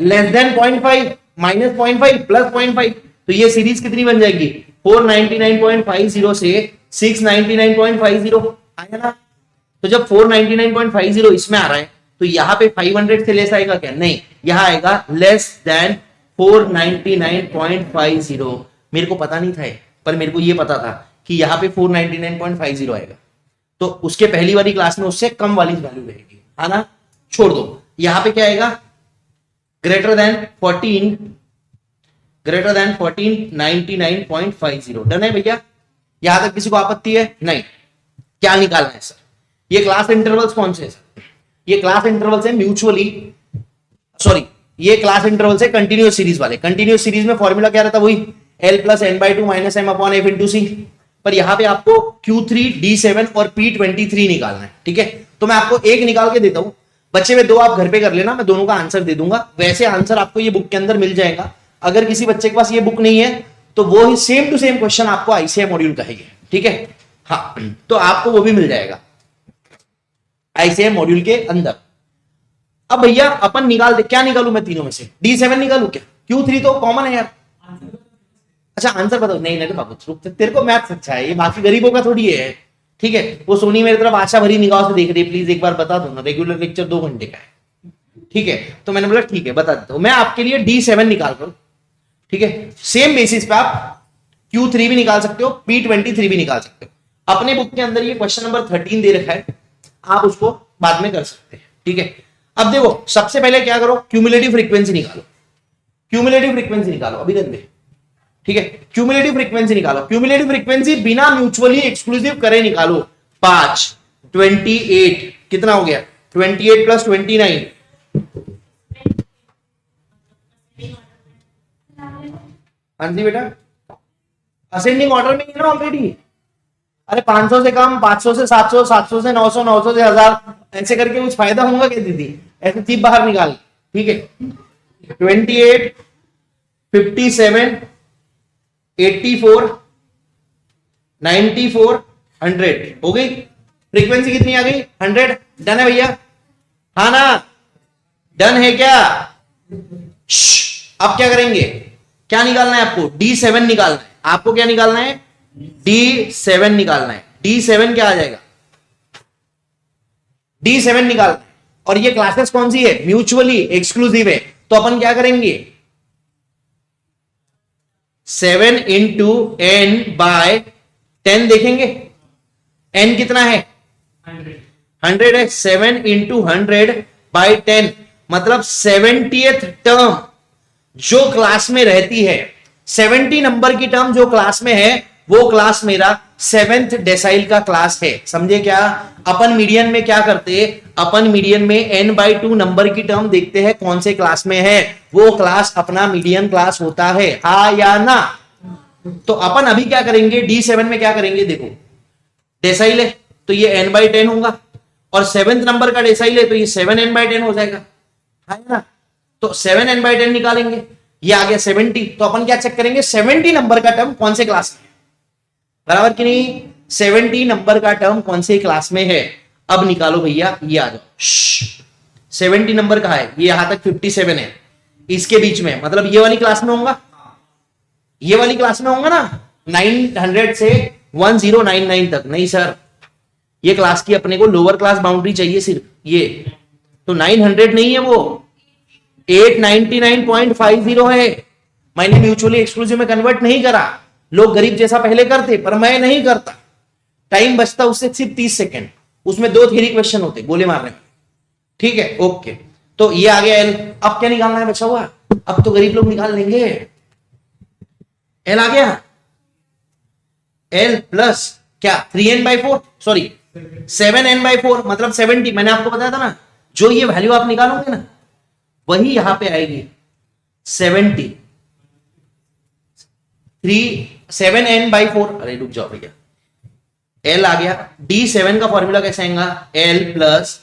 लेस देन 0.5 माइनस 0.5 प्लस 0.5, तो ये सीरीज कितनी बन जाएगी? 499.50 से 699.50, आया ना? तो जब 499.50 इसमें आ रहा है तो यहां पे 500 से लेस आएगा क्या? नहीं, यहां आएगा लेस देन 499.50। मेरे को पता नहीं था, पर मेरे को ये पता था कि यहां पे 499.50 आएगा, तो उसके पहली वाली क्लास में उससे कम वाली वैल्यू रहेगी, है ना? छोड़ दो, यहां पे क्या आएगा? Greater than 1499.50। डन है भैया? यहां तक किसी को आपत्ति है? नहीं। क्या निकालना है सर? ये क्लास इंटरवल्स कौन से है सर? ये क्लास इंटरवल्स है म्यूचुअली, सॉरी ये क्लास इंटरवल्स है कंटिन्यूअस सीरीज वाले। कंटिन्यूअस सीरीज में फॉर्मूला क्या रहता? वही L plus n/2 minus m upon f into C. पर यहां पे आपको Q3, D7 और P23 निकालना है, ठीक है। तो मैं आपको एक निकाल के देता हूं, बच्चे में 2 आप घर पे कर लेना, मैं दोनों का आंसर दे दूंगा। वैसे आंसर आपको ये बुक के अंदर मिल जाएगा, अगर किसी बच्चे के पास ये बुक नहीं है तो वो ही सेम टू सेम क्वेश्चन आपको आईसीआई मॉड्यूल कहेंगे, ठीक है। हाँ, तो आपको वो भी मिल जाएगा आईसीआई मॉड्यूल के अंदर। अब भैया अपन निकाल दे, क्या निकालू मैं तीनों में से? D7 निकालू क्या? Q3 तो कॉमन है यार। अच्छा आंसर बताओ। नहीं नहीं बाबू रुक, तेरे को मैथ्स अच्छा है, ये बाकी गरीबों का थोड़ी है, ठीक है। वो सोनी मेरी तरफ आशा भरी निगाह से देख रही है, प्लीज एक बार बता दो ना, रेगुलर लेक्चर 2 घंटे का है, ठीक है, तो मैंने बोला ठीक है बता देता हूं, मैं आपके लिए D7 निकाल रहा हूं, ठीक है। सेम बेसिस पे आप Q3 भी निकाल सकते हो, P23 भी निकाल सकते हो। अपने बुक के अंदर ये क्वेश्चन नंबर 13 दे रखा है, आप उसको बाद में कर सकते हैं, ठीक है। अब देखो सबसे पहले क्या करो, क्यूमुलेटिव फ्रीक्वेंसी निकालो, क्यूमुलेटिव फ्रीक्वेंसी निकालो अभी तक, ठीक है। क्यूमुलेटिव फ्रीक्वेंसी निकालो, क्यूमुलेटिव फ्रीक्वेंसी बिना म्यूचुअली एक्सक्लूसिव करे निकालो। 5 28 कितना हो गया, 28 प्लस 29, हाँ जी बेटा असेंडिंग ऑर्डर में है ना ऑलरेडी। अरे 500 से कम, 500 से 700, 700 से 900, 900 से 1000, ऐसे करके कुछ फायदा होगा क्या दीदी, ऐसे चीप बाहर निकाल, ठीक है। 28 57 84 94 100 हो गई, फ्रीक्वेंसी कितनी आ गई 100। डन है भैया, हाँ ना, डन है क्या। अब क्या करेंगे, क्या निकालना है आपको, D7 निकालना है। आपको क्या निकालना है, D7 निकालना है। D7 क्या आ जाएगा, D7 निकालना है। और ये क्लासेस कौन सी है, म्यूचुअली एक्सक्लूसिव है, तो अपन क्या करेंगे 7 इंटू n बाय 10 देखेंगे, n कितना है 100 है, 7 इंटू 100 बाय 10 मतलब 70th टर्म जो क्लास में रहती है, 70 नंबर की टर्म जो क्लास में है वो क्लास मेरा 7th डेसाइल का क्लास है। समझे क्या, अपन मीडियन में क्या करते, अपन मीडियन में n/2 नंबर की टर्म देखते हैं कौन से क्लास में है, वो क्लास अपना मीडियन क्लास होता है, हा या ना। तो अपन अभी क्या करेंगे, D7 में क्या करेंगे, देखो डेसाइल है तो ये n/10 होगा, और 7th नंबर का डेसाइल है तो ये 7n/10 हो जाएगा, है ना। तो 7n/10 निकालेंगे, ये आ गया 70। तो अपन क्या चेक करेंगे 70 नंबर का टर्म कौन से क्लास में, बराबर कि नहीं, 70 नंबर का टर्म कौन से क्लास में है। अब निकालो भैया, ये आ जाओ 70 नंबर का है, ये यहां तक 57 है, इसके बीच में मतलब ये वाली क्लास में होगा, ये वाली क्लास में होगा ना, 900 से 1099 तक। नहीं सर, ये क्लास की अपने को लोअर क्लास बाउंड्री चाहिए सिर्फ ये, तो 900 नहीं है वो 899.50 है। मैंने म्यूचुअली एक्सक्लूसिव में कन्वर्ट नहीं करा, लोग गरीब जैसा पहले करते, पर मैं नहीं करता, टाइम बचता उससे सिर्फ 30 सेकेंड, उसमें 2 थ्योरी क्वेश्चन होते गोले मारने में, ठीक है ओके। तो ये आ गया एल। अब क्या निकालना है बचा हुआ, अब तो गरीब लोग निकाल लेंगे, एल आ गया, एल प्लस क्या 3n/4 सॉरी 7n/4 मतलब 70। मैंने आपको बताया था ना, जो ये वैल्यू आप निकालोगे ना वही यहां पे आएगी 70 7n/4। अरे रुक जाओ भैया, एल आ गया, D7 का फॉर्मूला कैसे आएगा, L plus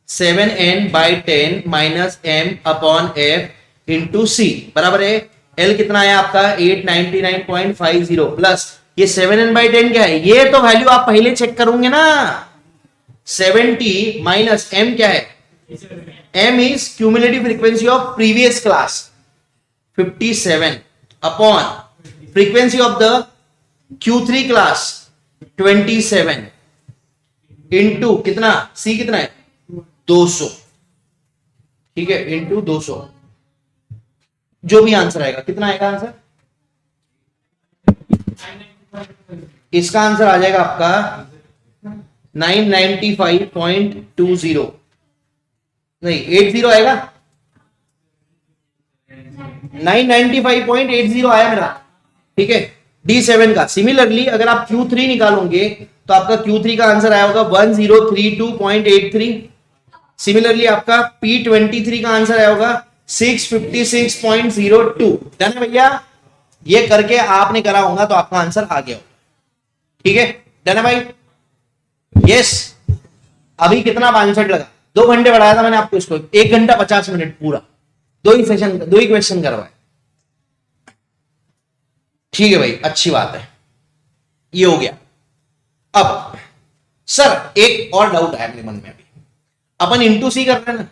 7n/10 minus m upon f into C, बराबर है एल कितना है आपका 899.50 प्लस ये 7n/10 क्या है, ये तो वैल्यू आप पहले चेक करोगे ना, 70 माइनस m क्या है, m is cumulative frequency of previous class 57 upon frequency of the Q3 class 27 into कितना c कितना है 200, ठीक है, इंटू 200, जो भी आंसर आएगा कितना आएगा आंसर, इसका आंसर आ जाएगा आपका 995.20 नहीं 80 आएगा, 995.80 आया मेरा, ठीक है D7 का। सिमिलरली अगर आप Q3 निकालोगे तो आपका Q3 का आंसर आया होगा 1032.83। सिमिलरली आपका P23 का आंसर आया होगा 656.02। डन है भैया, ये करके आपने करा होगा तो आपका आंसर आ गया, ठीक है डन है भाई, यस। अभी कितना 65 लगा, 2 घंटे बढ़ाया था मैंने आपको इसको, 1 घंटा 50 मिनट पूरा, 2 ही क्वेश्चन करवाए, ठीक है भाई अच्छी बात है, ये हो गया। अब सर एक और डाउट आया मेरे मन में, अभी अपन इंटू सी कर रहे हैं ना,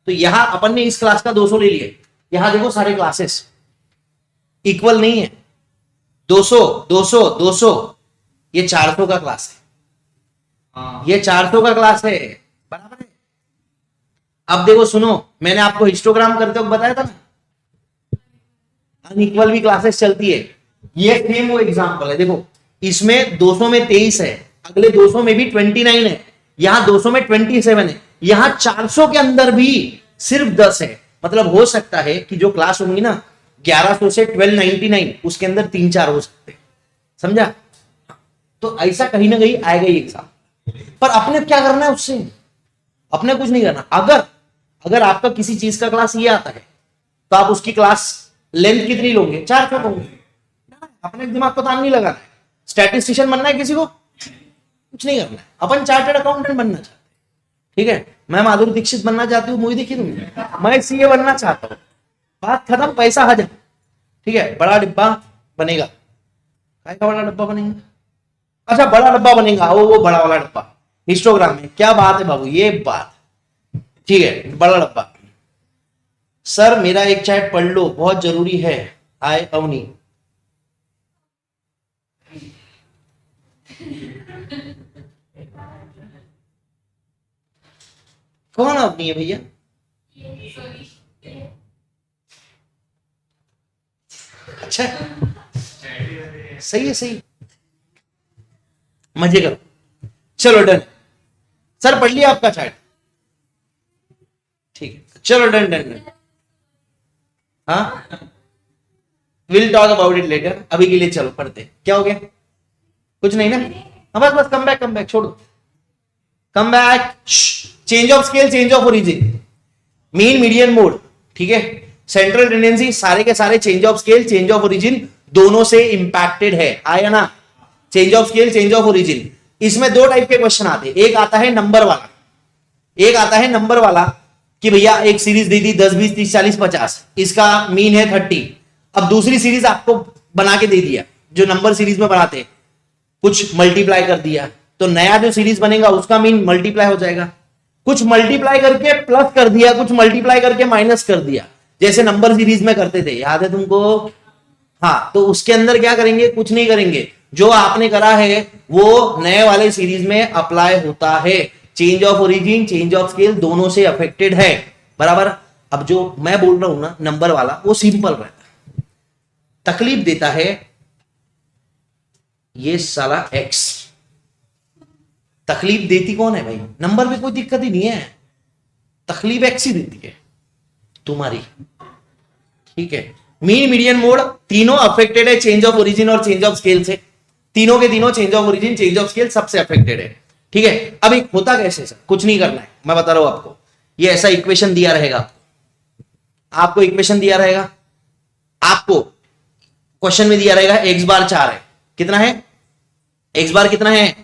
तो यहां अपन ने इस क्लास का 200 ले लिया, यहां देखो सारे क्लासेस इक्वल नहीं है, 200 200 200, ये 400 का क्लास है, ये 400 का क्लास है, बराबर है। अब देखो सुनो, मैंने आपको हिस्टोग्राम करते वक्त बताया था ना, अनइक्वल भी क्लासेस चलती है, ये सेम वो एग्जांपल है। देखो इसमें 200 में 23 है, अगले 200 में भी 29 है, यहां 200 में 27 है, यहां 400 के अंदर भी सिर्फ 10 है। मतलब हो सकता है कि जो क्लास होंगी ना 1100 से 1299 उसके अंदर 3-4 हो सकते हैं, समझा? तो ऐसा कहीं ना कहीं आएगा ही एग्जाम, पर अपने क्या करना है उससे, अपने कुछ नहीं करना। अगर अगर आपका किसी चीज का क्लास ये आता है तो आप उसकी क्लास लेंथ कितनी लोगे, 400 लोगे, अपने दिमाग को तान नहीं लगाना है। स्टैटिस्टिशियन बनना है किसी को, कुछ नहीं करना है, अपन चार्टर्ड अकाउंटेंट बनना चाहते हैं, ठीक है? मैं माधुरी दीक्षित बनना चाहती हूँ, मूवी देखी तुमने? मैं सीए बनना चाहता हूँ, बात खत्म, पैसा हजम, ठीक है? बड़ा डिब्बा बनेगा, काय का बड़ा डिब्बा बनेगा? अच्छा बड़ा डब्बा बनेगा, वो बड़ा वाला डब्बा हिस्टोग्राम में, क्या बात है बाबू, ये बात ठीक है, बड़ा डब्बा। सर मेरा एक चैट पढ़ लो, बहुत जरूरी है। आए अवनी, कौन अवनी है भैया? अच्छा सही है, सही, मजे करो, चलो डन। सर पढ़ लिया आपका चैट, ठीक है, चलो डन डन डन। हाँ will talk about it later, अभी के लिए चलो पढ़ते। क्या हो गया? कुछ नहीं ना, हाँ बस बस कम बैक छोड़ो, come back. Change of scale, change of origin, mean median mode, ठीक है? सेंट्रल टेंडेंसी, सारे के सारे change of scale change of origin दोनों से इंपैक्टेड है, आया ना? Change of scale change of origin, इसमें दो टाइप के क्वेश्चन आते हैं, एक आता है नंबर वाला, एक आता है नंबर वाला कि भैया एक सीरीज दे दी 10 20 30 40 50, इसका मीन है 30। अब दूसरी सीरीज आपको बना के दे दिया, जो नंबर सीरीज में बनाते हैं, कुछ मल्टीप्लाई कर दिया, तो नया जो सीरीज बनेगा उसका मीन मल्टीप्लाई हो जाएगा। कुछ मल्टीप्लाई करके प्लस कर दिया, कुछ मल्टीप्लाई करके माइनस कर दिया, जैसे नंबर सीरीज में करते थे, याद है तुमको? हाँ, तो उसके अंदर क्या करेंगे? कुछ नहीं करेंगे, जो आपने करा है वो नए वाले सीरीज में अप्लाई होता है। Change of origin change of scale दोनों से अफेक्टेड है, बराबर? अब जो मैं बोल रहा हूं ना नंबर वाला, वो सिंपल रहता है, तकलीफ देता है ये साला एक्स। तकलीफ देती कौन है भाई? नंबर में कोई दिक्कत ही नहीं है, तकलीफ एक्स ही देती है तुम्हारी, ठीक है? मीन मीडियन मोड तीनों अफेक्टेड है चेंज ऑफ ओरिजिन और चेंज ऑफ स्केल से, तीनों के तीनों change of origin change of scale सबसे अफेक्टेड है, ठीक है? अब एक होता कैसे सर? कुछ नहीं करना है, मैं बता रहा हूं आपको। ये ऐसा इक्वेशन दिया रहेगा, आपको इक्वेशन दिया रहेगा, आपको क्वेश्चन में दिया रहेगा एक्स बार 4 है, कितना है? एक्स बार कितना है?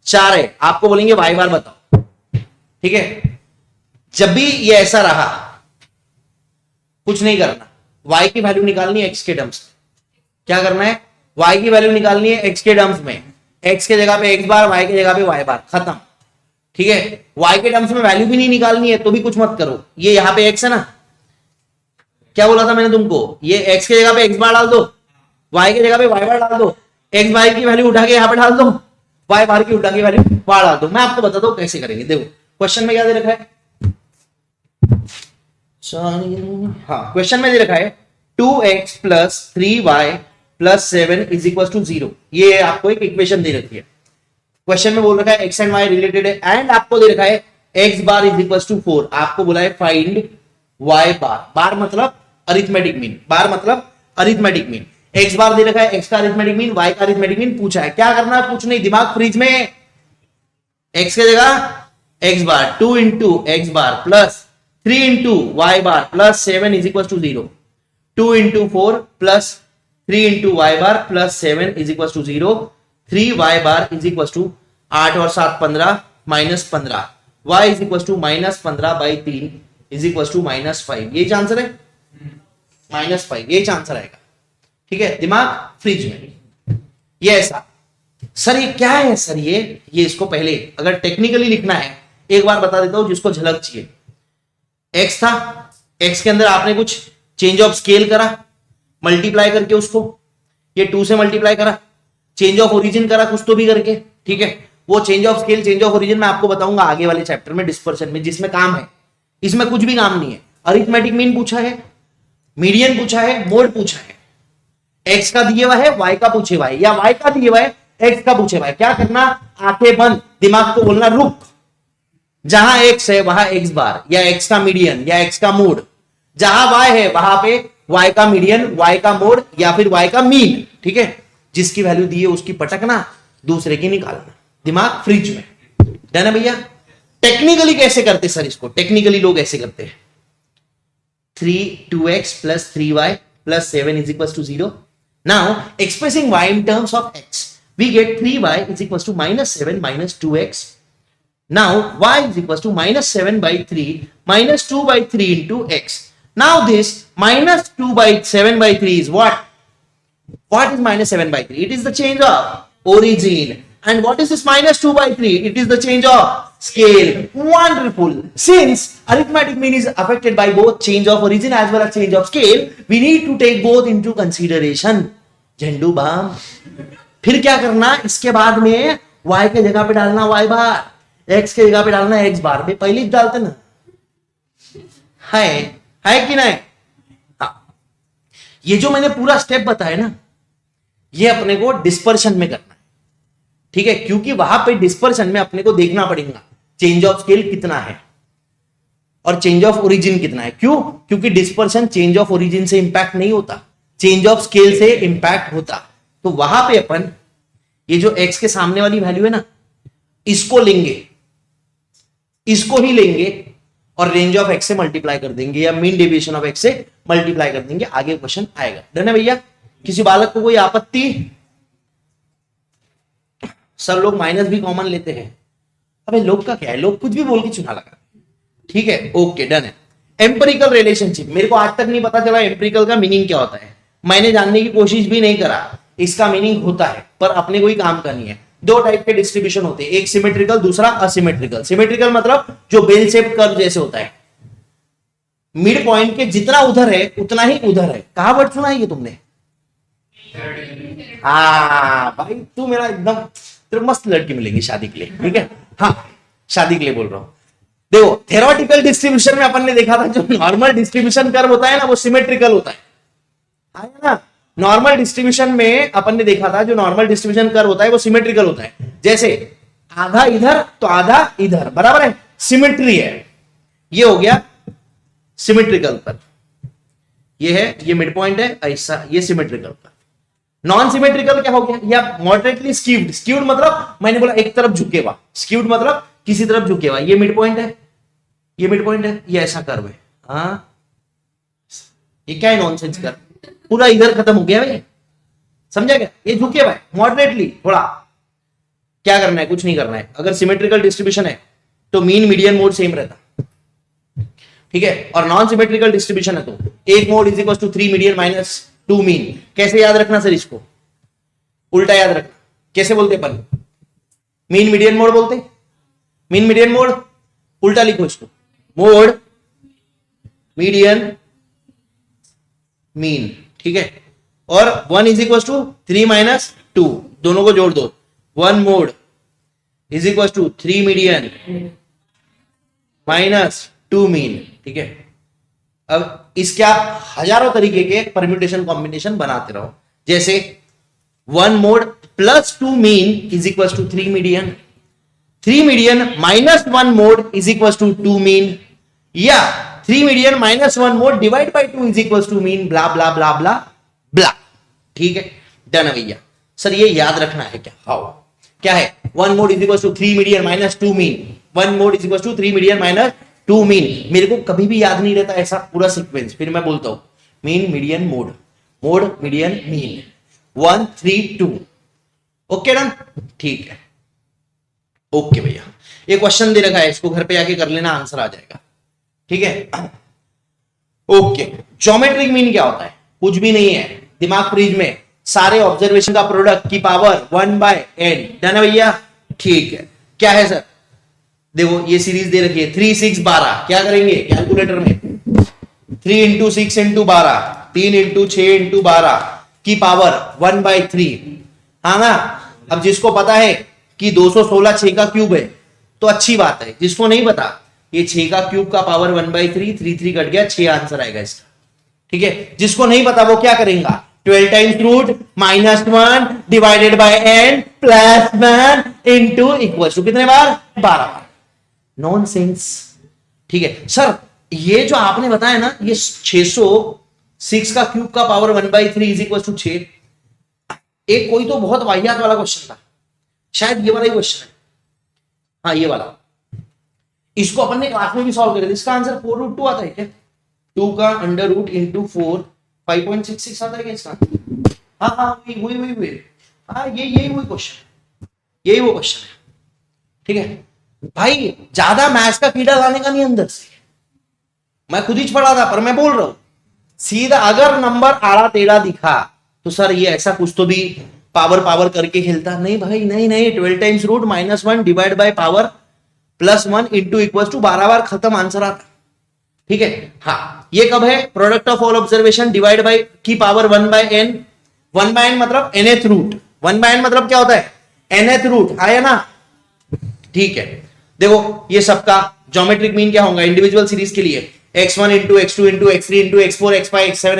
4 है, आपको बोलेंगे वाई बार बताओ, ठीक है? जब भी ये ऐसा रहा, कुछ नहीं करना, y की वैल्यू निकालनी है x के टर्म्स में। क्या करना है? y की वैल्यू निकालनी है x के टर्म्स में, x के जगह पे x बार, y के जगह पे y बार, खत्म, ठीक है? y के टर्म्स में वैल्यू भी नहीं निकालनी है तो भी कुछ मत करो, ये यहां पे x है ना, क्या बोला था मैंने तुमको? ये x के जगह पे x बार डाल दो, y के जगह पे y बार डाल दो, x बार की वैल्यू उठा के यहां पे डाल दो, y बार की उठा के वैल्यू बार डाल दो। मैं आपको बताता हूं कैसे करेंगे। देखो क्वेश्चन में क्या दे रखा है, हाँ क्वेश्चन में दे रखा है 2x plus 3y plus 7 is equal to 0। ये आपको एक इक्वेशन दे रखी है, क्वेश्चन में बोल रखा है x एंड y रिलेटेड है, एंड आपको दे रखा है x bar is equal to 4। आपको बोला है फाइंड y बार, बार मतलब अरिथमेटिक मीन, बार मतलब अरिथमेटिक मीन। x बार दे रखा है, x का अरिथमेटिक मीन, y का अरिथमेटिक मीन पूछा है, क्या करना है? कुछ नहीं, दिमाग फ्रीज में, x के जगह x bar 2 into x bar plus 3 into y bar plus 7 is equal to 0, 2 into 4 plus 3 into y bar plus 7 is equal to 0, 3 y bar is equal to 8 और 7 15 minus 15, y is equal to minus 15 by 3 is equal to minus 5। ये answer है, minus 5, ये answer आएगा, ठीक है? दिमाग fridge में। ये ऐसा सर ये क्या है सर? ये इसको पहले अगर टेक्निकली लिखना है, एक बार बता देता हूं जिसको झलक चाहिए। x था, x के अंदर आपने कुछ चेंज ऑफ स्केल करा, मल्टीप्लाई करके उसको, ये 2 से मल्टीप्लाई करा, चेंज ऑफ ओरिजिन करा कुछ तो भी करके, ठीक है? वो change of scale change of origin मैं आपको बताऊंगा आगे वाले चैप्टर में डिस्पर्शन में, जिसमें काम है, इसमें कुछ भी काम नहीं है। अरिथमेटिक मीन पूछा है, मीडियन पूछा है, मोड पूछा है, एक्स का दिए हुआ है, वाई का पूछे हुआ है, या वाई का दिए हुआ है, एक्स का पूछे हुआ है। क्या करना, आंखें बंद, दिमाग को बोलना रुक, जहां एक्स है वहां एक्स बार, या एक्स का मीडियन, या एक्स का मोड, जहां वाई है वहां पे वाई का मीडियन, वाई का मोड, या फिर वाई का मीन। ठीक है, जिसकी वैल्यू दी है उसकी पटकना, दूसरे की निकालना, दिमाग फ्रिज में। डन है भैया। टेक्निकली कैसे करते सर इसको, टेक्निकली लोग ऐसे करते हैं 2x plus 3y plus 7 is equals to 0. Now, expressing y in terms of x, we get 3y is equals to minus 7 minus 2x. Now, y is equals to minus 7 by 3 minus 2 by 3 into x. Now, this minus 2 by 7 by 3 is what? What is minus 7 by 3? It is the change of origin. And what is this minus 2 by 3? It is the change of scale. Wonderful. Since arithmetic mean is affected by both change of origin as well as change of scale, we need to take both into consideration. Jhandu balm. फिर क्या करना, इसके बाद में y के जगह पे डालना y बार, x के जगह पे डालना x बार। पे पहले डालते ना, है कि नहीं? हाँ। ये जो मैंने पूरा स्टेप बताया ना, ये अपने को डिस्पर्शन में करना है। ठीक है, क्योंकि वहां पे डिस्पर्शन में अपने को देखना पड़ेगा चेंज ऑफ स्केल कितना है और चेंज ऑफ ओरिजिन कितना है। क्यों? क्योंकि डिस्पर्शन चेंज ऑफ ओरिजिन से इंपैक्ट नहीं होता, चेंज ऑफ स्केल से इंपैक्ट होता। तो वहां पे अपन ये जो x के सामने वाली वैल्यू है ना, इसको लेंगे, इसको ही लेंगे और रेंज ऑफ x से मल्टीप्लाई कर देंगे, या मीन डेविएशन ऑफ x से मल्टीप्लाई कर देंगे। आगे क्वेश्चन आएगा। डन है भैया? किसी बालक को कोई आपत्ति? सर लोग माइनस भी कॉमन लेते हैं। अबे लोग का क्या है, लोग कुछ भी बोल के चुना लगा। ठीक है, ओके, डन है। एम्पिरिकल रिलेशनशिप, मेरे को आज तक नहीं पता चला एम्पिरिकल का मीनिंग क्या होता है, मैंने जानने की कोशिश भी नहीं करा। इसका मीनिंग होता है पर अपने कोई काम का नहीं है। दो टाइप के डिस्ट्रीब्यूशन होते हैं, एक सिमेट्रिकल, दूसरा असिमेट्रिकल। सिमेट्रिकल मतलब जो बेल शेप कर्व जैसे होता है, मिड पॉइंट के जितना उधर है उतना ही उधर है। कहा वर्ड सुना है ये तुमने? हाँ भाई, तू मेरा एकदम, तेरे मस्त लड़की मिलेंगी शादी के लिए। ठीक है, हाँ शादी के लिए बोल रहा हूं। देखो, थेरोटिकल डिस्ट्रीब्यूशन में अपन ने देखा था जो नॉर्मल डिस्ट्रीब्यूशन कर्व होता है ना, वो सिमेट्रिकल होता है ना। नॉर्मल डिस्ट्रीब्यूशन में अपन ने देखा था जो नॉर्मल डिस्ट्रीब्यूशन कर्व होता है वो सिमेट्रिकल होता है। जैसे आधा इधर तो आधा इधर, बराबर है, सिमेट्री है। ये हो गया सिमेट्रिकल कर्व, ये है, ये मिड पॉइंट है ऐसा, ये सिमेट्रिकल कर्व। नॉन सिमेट्रिकल क्या हो गया, या मॉडरेटली स्क्यूड। स्क्यूड मतलब मैंने बोला एक तरफ झुके हुआ, स्क्यूड मतलब किसी तरफ झुके हुआ। ये मिड पॉइंट है, ये मिड पॉइंट है, ये ऐसा कर्व है। हाँ, ये क्या है, नॉनसेंस कर्व, पूरा इधर खत्म हो गया भाई, समझा क्या? ये झुके हुआ है मॉडरेटली थोड़ा। क्या करना है, कुछ नहीं करना है। अगर सिमेट्रिकल डिस्ट्रीब्यूशन है तो मीन मीडियन मोड सेम रहता, ठीक है। और नॉन सिमेट्रिकल डिस्ट्रीब्यूशन है तो एक mode is equal to 3 median minus 2 mean. कैसे याद रखना सर इसको? उल्टा याद रखना। कैसे बोलते अपन? मीन मीडियन मोड बोलते, मीन मीडियन मोड, उल्टा लिखो इसको, मोड मीडियन मीन, ठीक है। और 1 इज इक्वल टू 3 माइनस 2, दोनों को जोड़ दो, 1 mode is equal to 3 median minus 2 mean, ठीक है। अब इसके आप हजारों तरीके के परम्यूटेशन कॉम्बिनेशन बनाते रहो, जैसे 1 mode plus 2 mean is equal to 3 median, 3 median minus 1 mode is equal to 2 mean, या 3 median minus 1 mode divide by 2 is equal to mean, blah blah blah blah blah, ठीक है। डन है भैया। Sir ये याद रखना है क्या? हाउ, क्या है? 1 mode is equal to 3 median minus 2 mean, 1 mode is equal to 3 median minus 2 mean. मेरे को कभी भी याद नहीं रहता ऐसा पूरा सीक्वेंस, फिर मैं बोलता हूं mean median mode, mode median mean, 1 3 2। Okay done, ठीक है। ओके भैया, ये क्वेश्चन दे रखा है, इसको घर पे जाके कर लेना, आंसर आ जाएगा, ठीक है। ओके, ज्योमेट्रिक मीन क्या होता है? कुछ भी नहीं है, दिमाग फ्रीज में, सारे ऑब्जर्वेशन का प्रोडक्ट की पावर 1/n। डन है भैया, ठीक है। क्या है सर? देखो ये सीरीज दे रखी है 3 6 12। क्या करेंगे कैलकुलेटर में? 3 इंटू 6 इंटू 12, 3 इंटू 6 इंटू 12 की पावर 1/3, हाँ ना। अब जिसको पता है कि 216 6 का क्यूब है तो अच्छी बात है, जिसको नहीं पता ये 6 का क्यूब का पावर 1/3, 3 कट गया, 6 आंसर आएगा इसका। ठीक है, जिसको नहीं पता वो क्या करेगा, 12 times root -1 divided by n plus 1 into equal to कितने बार, 12 बार। नॉनसेंस। ठीक है सर, ये जो आपने बताया ना, ये 606 का क्यूब का पावर 1/3 इज इक्वल टू 6, एक कोई तो बहुत वाहियात वाला क्वेश्चन था, शायद ये वाला ही क्वेश्चन है, हाँ ये वाला। इसको अपन ने क्लास में भी सॉल्व किया था। इसका आंसर 4√2 आता है क्या, 2 का अंडर रूट इंटू 4, 5.66 आता है क्या इसका? हाँ हाँ वही हाँ यही वही क्वेश्चन, यही वो क्वेश्चन है। ठीक है भाई, ज्यादा मैथ्स का कीड़ा लाने का नहीं अंदर से, मैं खुद ही पढ़ा था, पर मैं बोल रहा हूं सीधा, अगर नंबर आड़ा टेढ़ा दिखा तो सर ये ऐसा कुछ तो भी पावर करके खेलता, नहीं भाई नहीं, 12 times root -1 divide by power +1 into equal to 12 बार, खत्म, आंसर आता। ठीक है हाँ, ये कब है, product of all observation divide by की पावर 1/n, 1/n मतलब nth रूट, 1/n मतलब क्या होता है, nth रूट, आया ना। ठीक है, देखो ये सबका ज्योमेट्रिक मीन क्या होगा इंडिविजुअल सीरीज के लिए, x1 into x2 into x3 into x4 x5 x7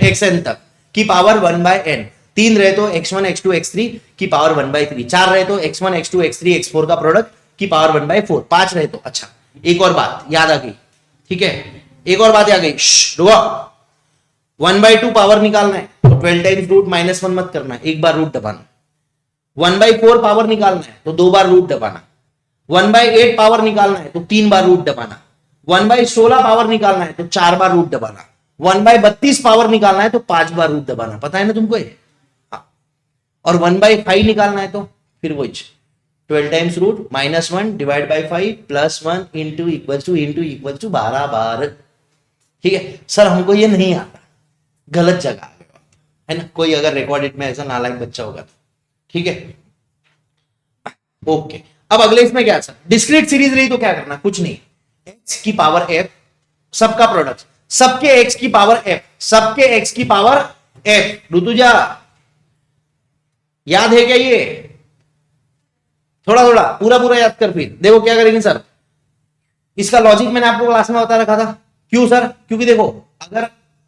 xn तक की पावर 1/n, 3 रहे तो x1 x2 x3 की पावर 1/3, 4 रहे तो x1 x2 x3 x4 का प्रोडक्ट की पावर 1/4, 5 रहे तो। अच्छा एक और बात याद आ गई, ठीक है एक और बात याद आ गई, रुको, 1/2 पावर निकालना है तो 12 टाइम्स रूट -1 मत करना, एक बार रूट दबाना। 1/4 पावर निकालना है तो 2 बार रूट दबाना। 1/8 पावर निकालना है तो 3 बार रूट दबाना। 1/16 पावर निकालना है तो 4 बार रूट दबाना। 1/32 पावर निकालना है तो 5 बार रूट दबाना, पता है ना तुमको ये? हाँ। और 1/5 निकालना है तो फिर वही 12 times root -1 divide by 5 +1 into equal to 12 बार। ठीक है सर, हमको ये नहीं आता, गलत जगह आ गए है ना, कोई अगर रिकॉर्डेड में ऐसा नालायक बच्चा होगा तो। ठीक है ओके, अब अगले इसमें क्या सर, डिस्क्रीट सीरीज रही तो क्या करना, कुछ नहीं, x की पावर f, सबका प्रोडक्ट, सबके x की पावर f, सबके x की पावर f। ऋतुजा याद है क्या ये, थोड़ा थोड़ा पूरा याद कर, फिर देखो क्या करेंगे सर। इसका लॉजिक मैंने आपको क्लास में बता रखा था, क्यों सर, क्योंकि देखो अगर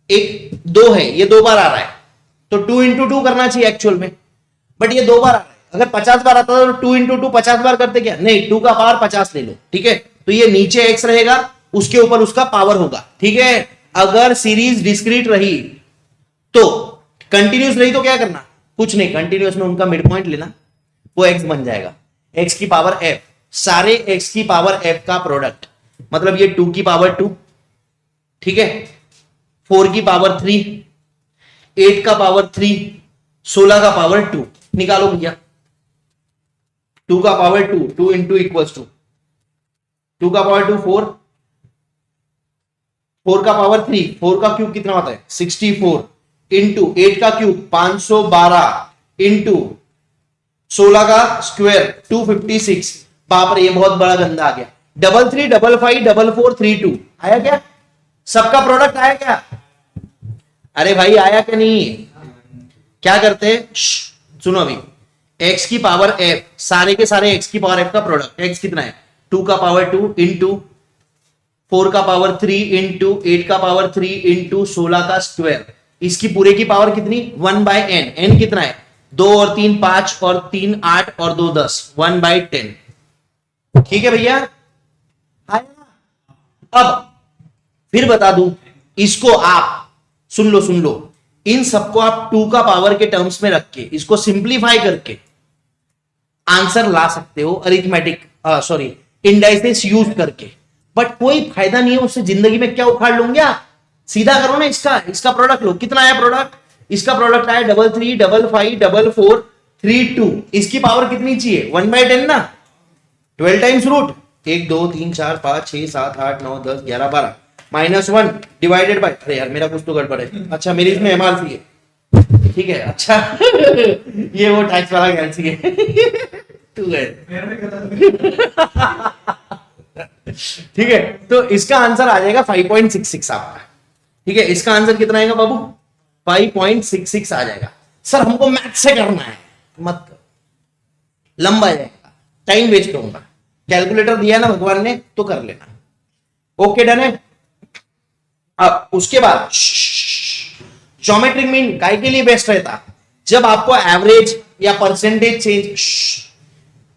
एक 2 है, ये 2 बार आ रहा है तो 2 इंटू 2 करना चाहिए एक्चुअल में, बट ये 2 बार आ रहा है, अगर 50 बार आता तो 2 इंटू 2 50 बार करते क्या, नहीं 2 का पावर 50 ले लो। ठीक है, तो ये नीचे x रहेगा, उसके ऊपर उसका पावर होगा। ठीक है, अगर सीरीज डिस्क्रीट रही तो, कंटिन्यूस रही तो क्या करना, कुछ नहीं, कंटिन्यूस में उनका मिड पॉइंट लेना, वो x बन जाएगा, x की पावर f, सारे x की पावर f का प्रोडक्ट, मतलब ये 2 की पावर 2, ठीक है 4 की पावर 3, 8 का पावर 3, 16 का पावर 2, निकालो भैया। 2 का पावर 2, 2 इंटू इक्वल्स टू 2 का पावर 2 4, 4 का पावर 3, 4 का क्यूब कितना होता है 64, इंटू 8 का क्यूब 512, इंटू 16 का स्क्वायर 256। बाप रे, ये बहुत बड़ा गंदा आ गया। 33 55 44 32 आया क्या, सबका प्रोडक्ट आया क्या, अरे भाई आया क्या नहीं, क्या करते हैं, सुनो अभी, x की पावर f, सारे के सारे x की पावर f का प्रोडक्ट, x कितना है 2 का पावर 2 इंटू 4 का पावर 3 इंटू 8 का पावर 3 इंटू 16 का स्क्वायर, इसकी पूरे की पावर कितनी 1/n, n कितना है 2 और 3 5 और 3 8 और 2 10, 1/10। ठीक है भैया, अब फिर बता दूं इसको, आप सुन लो, इन सबको आप 2 का पावर के टर्म्स में रख के इसको सिंप्लीफाई करके आंसर ला सकते हो, अरिथमेटिक सॉरी इंडाइसेस यूज करके, बट कोई फायदा नहीं है उससे, जिंदगी में क्या उखाड़ लूंगे आप, सीधा करो ना, इसका प्रोडक्ट लो, कितना आया प्रोडक्ट, इसका प्रोडक्ट आया 33 55 44 32, इसकी पावर कितनी चाहिए 1/10 ना, 12 टाइम्स रूट 1 2 3 4 5 6 7 8 9 10 11 12 -1 डिवाइडेड बाय, अरे यार मेरा कुछ तो गड़बड़ है, अच्छा मेरी इसमें एमआरसी है, ठीक है अच्छा ये वो टैक्स वाला गैलेक्सी है तू गए ठीक है, तो इसका आंसर आ जाएगा 5.66 आपका। ठीक है, इसका आंसर कितना आएगा बाबू 5.66 आ जाएगा। सर हमको मैथ से करना है, मत कर, लंबा जाएगा, टाइम वेस्ट करूंगा, कैलकुलेटर दिया ना भगवान ने तो कर लेना। ओके डन है। अब उसके बाद ज्योमेट्रिक मीन काय के लिए बेस्ट रहता, जब आपको एवरेज या परसेंटेज चेंज,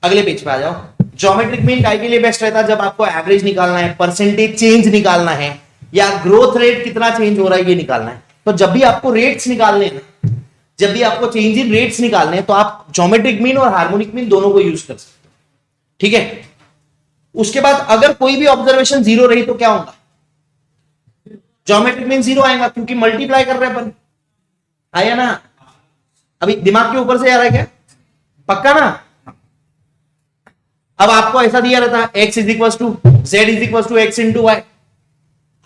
अगले पेज पे आ जाओ। ज्योमेट्रिक मीन काय के लिए बेस्ट रहता, जब आपको एवरेज निकालना है, परसेंटेज चेंज निकालना है, या ग्रोथ रेट कितना चेंज हो रहा है ये निकालना है। तो जब भी आपको रेट्स निकालने हैं, जब भी आपको चेंज इन रेट्स निकालने हैं, तो आप ज्योमेट्रिक मीन और हार्मोनिक मीन दोनों को यूज कर सकते हो, ठीक है। उसके बाद अगर कोई भी ऑब्जर्वेशन जीरो रही तो क्या होगा, ज्योमेट्रिक मीन जीरो आएगा, क्योंकि मल्टीप्लाई कर रहे हैं अपन, आया ना। अभी दिमाग के ऊपर से आ रहा है क्या, पक्का ना। अब आपको ऐसा दिया रहता है x is equal to z is equal to x into y,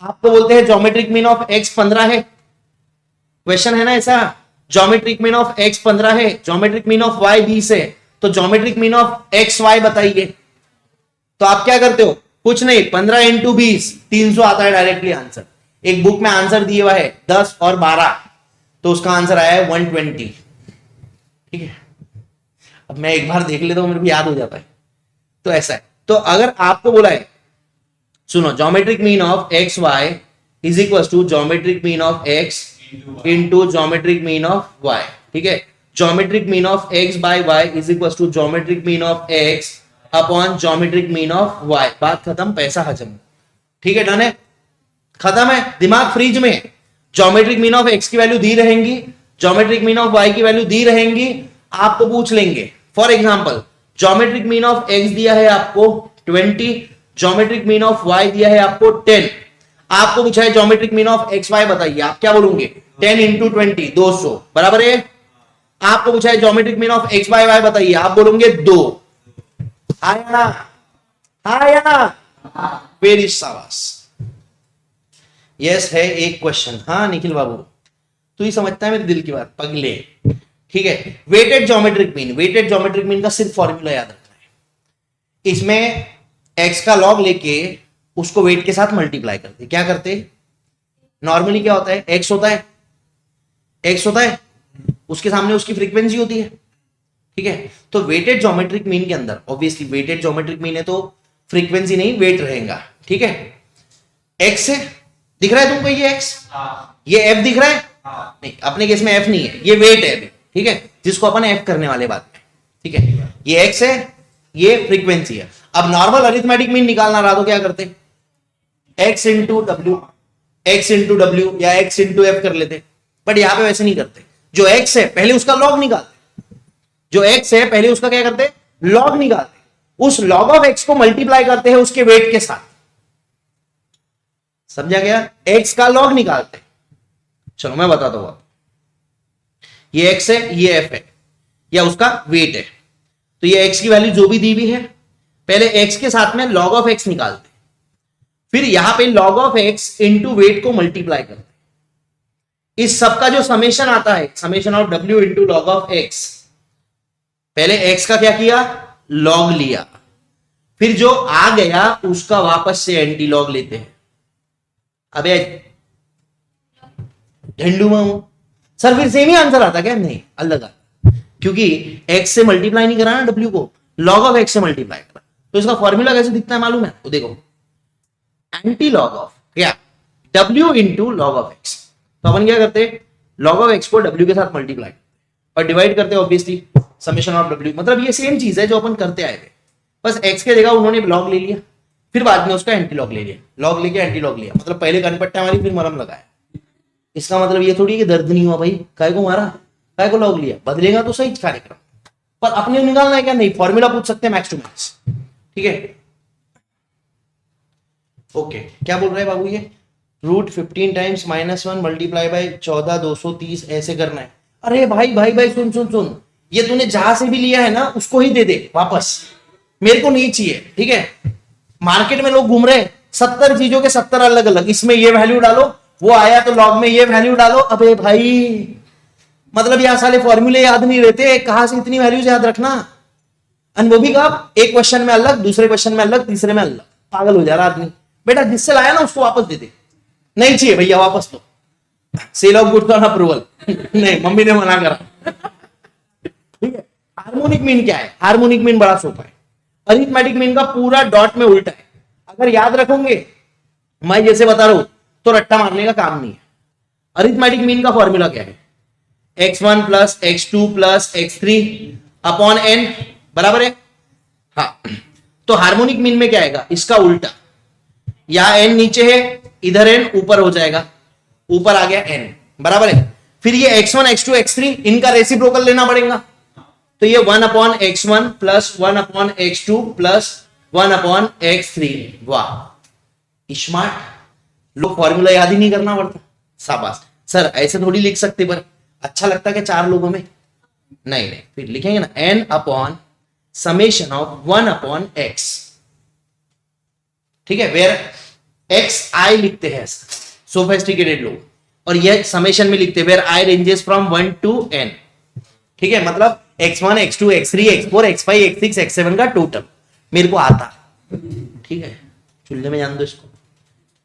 आपको बोलते हैं ज्योमेट्रिक मीन ऑफ x 15 है, क्वेश्चन है ना ऐसा, ज्योमेट्रिक मीन ऑफ x 15 है, ज्योमेट्रिक मीन ऑफ y 20 है, तो geometric mean of x y बताइए। तो आप क्या करते हो, कुछ नहीं, 15 इंटू 20 300 आता है डायरेक्टली आंसर। एक बुक में आंसर दिया हुआ है 10 और 12, तो उसका आंसर आया है 120, ठीक है। अब मैं एक बार देख लेता हूं, मेरे को याद हो जाता है, तो ऐसा है। तो अगर आपको बोला है, सुनो, geometric mean of x y is equal to geometric mean of x into geometric mean of y, ठीक है। Geometric mean of x by y is equal to geometric mean of x upon geometric mean of y, बात खत्म, पैसा हजम, ठीक है, done है, खत्म है, दिमाग फ्रीज में। ज्योमेट्रिक मीन ऑफ एक्स की वैल्यू दी रहेंगी, ज्योमेट्रिक मीन ऑफ वाई की वैल्यू दी रहेंगी, आपको पूछ लेंगे। For example geometric mean of x दिया है आपको 20, ज्योमेट्रिक मीन ऑफ वाई दिया है आपको 10, आपको पूछा है geometric mean of x y बताइए, आप क्या बोलोगे, 10 इंटू 20 200 बराबर है। आपको पूछा है geometric mean of x by y बताइए, आप बोलोगे 2, आया ना, आया ना, वेरी शाबाश। यस है एक क्वेश्चन, हाँ निखिल बाबू तू ही समझता है मेरे दिल की बात पगले, ठीक है। Weighted geometric mean, weighted geometric mean का सिर्फ फॉर्मूला याद रखना है, इसमें एक्स का लॉग लेके उसको वेट के साथ मल्टीप्लाई करते, क्या करते, नॉर्मली क्या होता है, एक्स होता है, एक्स होता है, उसके सामने उसकी फ्रीक्वेंसी होती है, ठीक है। तो वेटेड ज्योमेट्रिक मीन के अंदर ऑब्वियसली वेटेड ज्योमेट्रिक मीन है तो फ्रीक्वेंसी नहीं वेट रहेगा, ठीक है। एक्स है, दिख रहा है तुमको ये एक्स, ये एफ दिख रहा है, नहीं अपने केस में एफ नहीं है, ये वेट है अभी, ठीक है, जिसको अपन एफ करने वाले बाद में, ठीक है। ये एक्स है, ये फ्रीक्वेंसी है। अब नॉर्मल अरिथमेटिक मीन निकालना रहा तो क्या करते, x into W, x into W या एक्स इंटू एफ कर लेते, बट यहां पे वैसे नहीं करते। जो एक्स है पहले उसका लॉग निकालते, जो एक्स है पहले उसका क्या करते, लॉग निकालते, उस लॉग ऑफ एक्स को मल्टीप्लाई करते हैं उसके वेट के साथ, समझा गया, एक्स का लॉग निकालते। चलो मैं बताता हूं, ये एक्स है, ये एफ है, या उसका वेट है, तो ये एक्स की वैल्यू जो भी दी हुई है, पहले एक्स के साथ में लॉग ऑफ एक्स निकालते, फिर यहां पे log of x into weight को मल्टीप्लाई करते, इस सब का जो समेशन आता है, summation of W into log of x, पहले एक्स का क्या किया, लॉग लिया, फिर जो आ गया उसका वापस से एंटी लॉग लेते हैं। अबे ढंडू में हूं सर, फिर सेम ही आंसर आता क्या, नहीं अलग आता, क्योंकि एक्स से मल्टीप्लाई नहीं करा ना डब्ल्यू को, लॉग ऑफ एक्स से मल्टीप्लाई करा। तो इसका फॉर्मूला कैसे दिखता है मालूम है, तो देखो एंटी लॉग ऑफ क्या, W into log of x, तो अपन क्या करते हैं, लॉग ऑफ एक्स को डब्ल्यू के साथ मल्टीप्लाई और डिवाइड करते हैं ऑब्वियसली समेशन ऑफ डब्ल्यू, मतलब ये सेम चीज है जो अपन करते आए थे, बस एक्स के जगह उन्होंने लॉग ले लिया, फिर बाद में उसका एंटी लॉग ले लिया, लॉग लेके एंटी लॉग लिया, मतलब पहले कनपट्टा मारी फिर मरहम लगाया। इसका मतलब ये थोड़ी कि दर्द नहीं हुआ भाई, काय को मारा, काय को लॉग लिया, बदलेगा तो सही कार्यक्रम, पर अपने निकालना है क्या, नहीं फॉर्मूला पूछ सकते हैं मैक्स टू मैक्स, ठीक है। ओके क्या बोल रहे हैं बाबू, ये रूट 15 टाइम्स -1 मल्टीप्लाई बाय 14 230 ऐसे करना है। अरे भाई भाई भाई सुन सुन सुन, ये तूने जहां से भी लिया है ना उसको ही दे दे वापस, मेरे को नहीं चाहिए, ठीक है। मार्केट में लोग घूम रहे 70 चीजों के 70 अलग अलग, इसमें ये वैल्यू डालो, वो आया तो लॉग में ये वैल्यू डालो, अबे भाई मतलब यहाँ साले फॉर्मूले याद नहीं रहते, कहां से इतनी वैल्यूज याद रखना, वो भी कब, एक क्वेश्चन में अलग, दूसरे क्वेश्चन में अलग, तीसरे में अलग, पागल हो जा रहा आदमी। बेटा जिससे लाया ना उसको वापस दे दे, नहीं चाहिए भैया वापस लो, sale of goods on approval नहीं मम्मी ने मना करा, ठीक है। हार्मोनिक मीन क्या है, हार्मोनिक मीन बड़ा सोपा है, अरिथमेटिक मीन का पूरा डॉट में उल्टा है, अगर याद रखोगे मैं जैसे बता रहा हूं तो रट्टा मारने का काम नहीं है। अरिथमेटिक मीन का फॉर्मूला क्या है? x1 plus x2 plus x3 upon n बराबर है। हाँ, तो हार्मोनिक मीन में क्या आएगा? इसका उल्टा, यहां n नीचे है, इधर n ऊपर हो जाएगा, ऊपर आ गया n बराबर है। फिर ये x1 x2 x3 इनका रेसिप्रोकल लेना पड़ेगा, तो ये 1 upon x1 plus 1 upon x2 plus 1 upon x3। वाह स्मार्ट, लोग फॉर्मूला याद ही नहीं करना पड़ता। शाबाश सर, ऐसे थोड़ी लिख सकते, पर अच्छा लगता है चार लोगों में? नहीं, फिर लिखेंगे ना n upon summation of 1 upon x, ठीक है, वेयर x i लिखते हैं सोफिस्टिकेटेड लोग, और यह समेशन में लिखते हैं where i ranges from 1 to n, ठीक है, मतलब x1 x2 x3 x4 x5 x6 x7 का टोटल मेरे को आता, ठीक है, चुल्हे में जान दो इसको।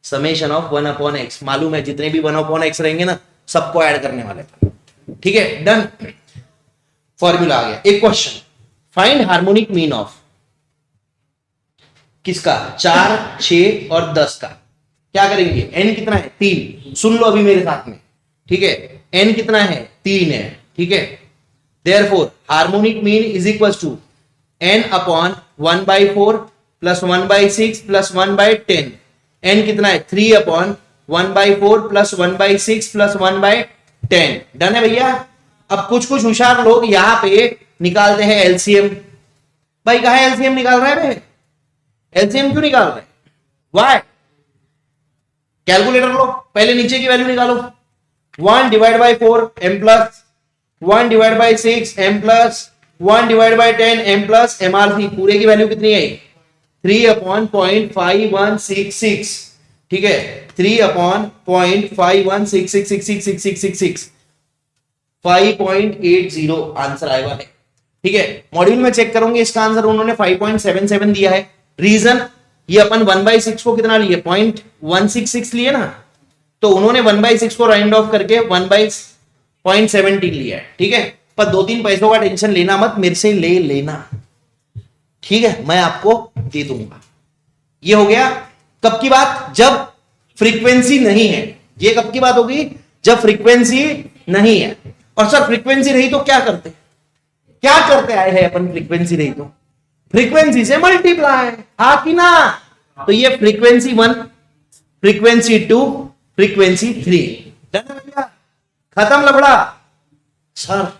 समेशन ऑफ 1 अपॉन x, मालूम है जितने भी 1 अपॉन x रहेंगे ना सबको ऐड करने वाले, ठीक है, डन, फॉर्मूला आ गया। एक question, find harmonic mean of किसका? 4 6 और 10 का। क्या करेंगे? n कितना है? 3, सुन लो अभी मेरे साथ में, ठीक है, n कितना है? 3 है, ठीक है, therefore harmonic mean is equals to n upon 1/4 plus 1/6 plus 1/10। n कितना है? 3 अपॉन 1/4 प्लस 1/6 प्लस 1/10। डन है भैया। अब कुछ कुछ होशियार लोग यहां पे निकालते हैं एलसीएम। भाई कहा एलसीएम निकाल रहे हैं? एलसीएम क्यों निकाल रहे हैं? वाई? कैलकुलेटर लो, पहले नीचे की वैल्यू निकालो। 1 divide by 4 m plus 1 divide by 6 m plus 1 divide by 10 m plus MRC, पूरे की वैल्यू कितनी है? 3 अपॉन 0.5166, ठीक है, 3 अपॉन 0.51666666 5.80 आंसर आएगा है, ठीक है। मॉड्यूल में चेक करोगे इसका आंसर उन्होंने 5.77 दिया है। रीजन, ये अपन 1/6 को कितना लिए? 0.166 लिए ना, तो उन्होंने 1/6 को राउंड ऑफ करके 1/0.17 लिया है, ठीक है। पर 2-3 पैसों का टेंशन लेना मत, मेरे से ले लेना, ठीक है, मैं आपको दे दूंगा। ये हो गया कब की बात? जब फ्रीक्वेंसी नहीं है। ये कब की बात होगी? जब फ्रीक्वेंसी नहीं है। और सर फ्रीक्वेंसी रही तो क्या करते? क्या करते आए हैं अपन? फ्रीक्वेंसी रही तो फ्रीक्वेंसी से मल्टीप्लाई, हाँ कि ना? तो ये फ्रीक्वेंसी 1, फ्रीक्वेंसी 2, फ्रीक्वेंसी 3, खत्म लफड़ा सर,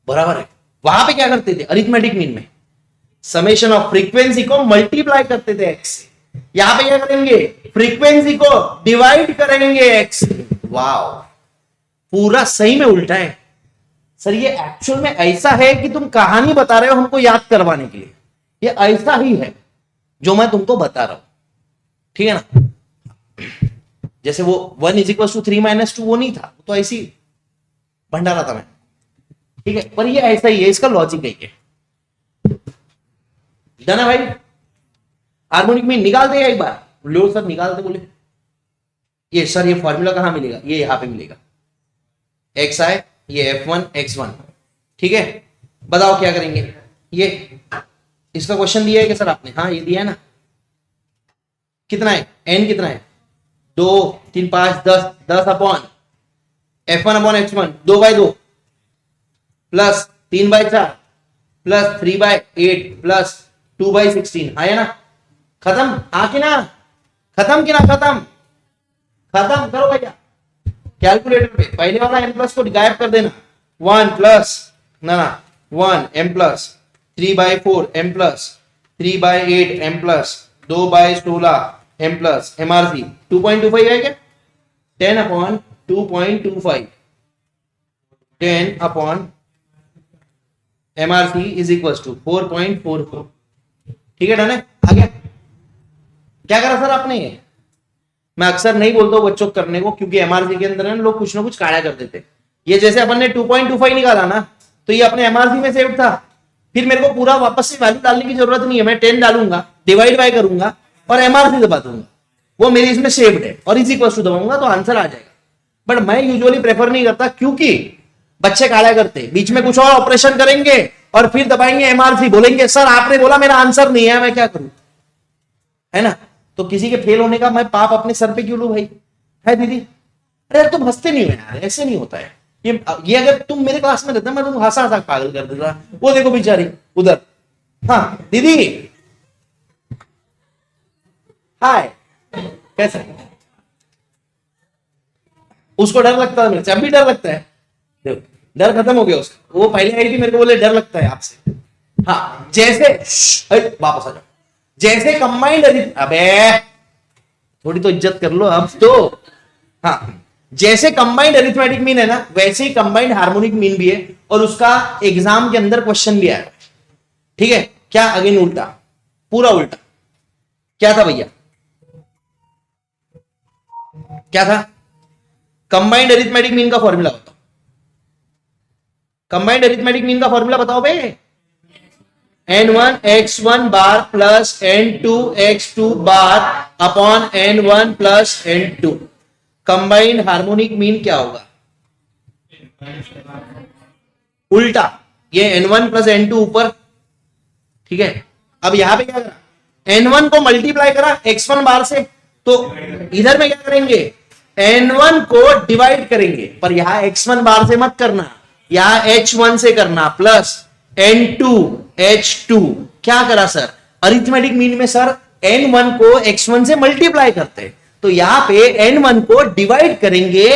बराबर है। वहां पे क्या करते थे? अरिथमेटिक मीन में समेशन ऑफ फ्रीक्वेंसी को मल्टीप्लाई करते थे x से। यहां पे क्या करेंगे? फ्रीक्वेंसी को डिवाइड करेंगे x। वाओ, पूरा सही में उल्टा है सर। ये एक्चुअल में ऐसा है कि तुम कहानी बता रहे हो हमको याद करवाने के लिए, ये ऐसा ही है जो मैं तुमको बता रहा हूं, ठीक है ना। जैसे वो 1 = 3 - 2 वो नहीं था, तो ऐसी भंडारा था मैं, ठीक है, पर ये ऐसा ही है, इसका लॉजिक है ये। डन है भाई। हार्मोनिक मीन निकाल दे एक बार, लो सर निकालते बोले। ये सर ये फॉर्मूला कहां मिलेगा? ये यहां पे मिलेगा, xi, ये f1 x1, ठीक है। बताओ क्या करेंगे? ये इसका क्वेश्चन दिया है कि सर आपने? हाँ ये दिया है ना। कितना है? n कितना है? 2 3 5 10 10 upon f1 upon x1 2/2 plus 3/4 plus 3/8 plus 2/16, आया ना? खत्म? आके ना खत्म कि ना खत्म? खत्म करो भैया कैलकुलेटर पे। पहले वाला m प्लस को गायब कर देना। 1 प्लस ना 1 m plus 3/4 m plus 3/8 m plus 2/16 m plus MRC 2.25 है क्या? 10 upon 2.25 10 upon MRC is equal to 4.44, ठीक है। डन है? आ गया? क्या करा सर आपने? मैं अक्सर नहीं बोलता हूं बच्चों करने को, क्योंकि एमआरसी के अंदर लोग कुछ ना कुछ काड़ा कर देते। ये जैसे अपन ने 2.25 निकाला ना, तो ये अपने एमआरसी में सेव था। फिर मेरे को पूरा वापस से वैल्यू डालने की जरूरत नहीं है, मैं 10 डालूंगा, डिवाइड बाय करूंगा और एमआरसी दबा दूंगा, वो मेरे इसमें सेव्ड है, और इज इक्वल टू दबाऊंगा तो आंसर आ जाएगा। बट मैं यूजुअली प्रेफर नहीं करता, क्योंकि बच्चे काड़ा करते, बीच में कुछ और ऑपरेशन करेंगे और फिर दबाएंगे एमआरसी, बोलेंगे सर आपने बोला मेरा आंसर नहीं है, मैं क्या करूं, है ना। तो किसी के फेल होने का मैं पाप अपने सर पे क्यों लूं भाई? है दीदी? अरे यार तुम हंसते नहीं हो यार, ऐसे नहीं होता है। ये अगर तुम मेरे क्लास में रहते मैं तुम हंसा हंसा पागल कर देता। वो देखो बेचारी उधर। हाँ दीदी, हाय, कैसे? उसको डर लगता है मेरे से, अब भी डर लगता है। देखो डर खत्म हो गया उसका, वो पहले आई थी मेरे को बोले डर लगता है आपसे। हाँ जैसे वापस आ जाओ। जैसे कंबाइंड, अबे थोड़ी तो इज्जत कर लो अब तो। हाँ जैसे कंबाइंड अरिथमेटिक मीन है ना, वैसे ही कंबाइंड हार्मोनिक मीन भी है, और उसका एग्जाम के अंदर क्वेश्चन भी आया। ठीक है क्या? अगेन उल्टा, पूरा उल्टा। क्या था भैया? क्या था? कंबाइंड अरिथमेटिक मीन का फॉर्मूला बताओ। कंबाइंड अरिथमेटिक मीन का फॉर्मूला बताओ भाई। n1 x1 bar plus n2 x2 bar upon n1 plus n2। Combined harmonic mean क्या होगा? उल्टा, ये n1 प्लस n2 ऊपर। ठीक है, अब यहां पे क्या करा? n1 को मल्टीप्लाई करा x1 बार से, तो इधर में क्या करेंगे? n1 को डिवाइड करेंगे, पर यहां x1 बार से मत करना, यहां h1 से करना, प्लस n2 h2। क्या करा सर? अरिथमेटिक मीन में सर n1 को x1 से मल्टीप्लाई करते हैं, तो यहां पे n1 को डिवाइड करेंगे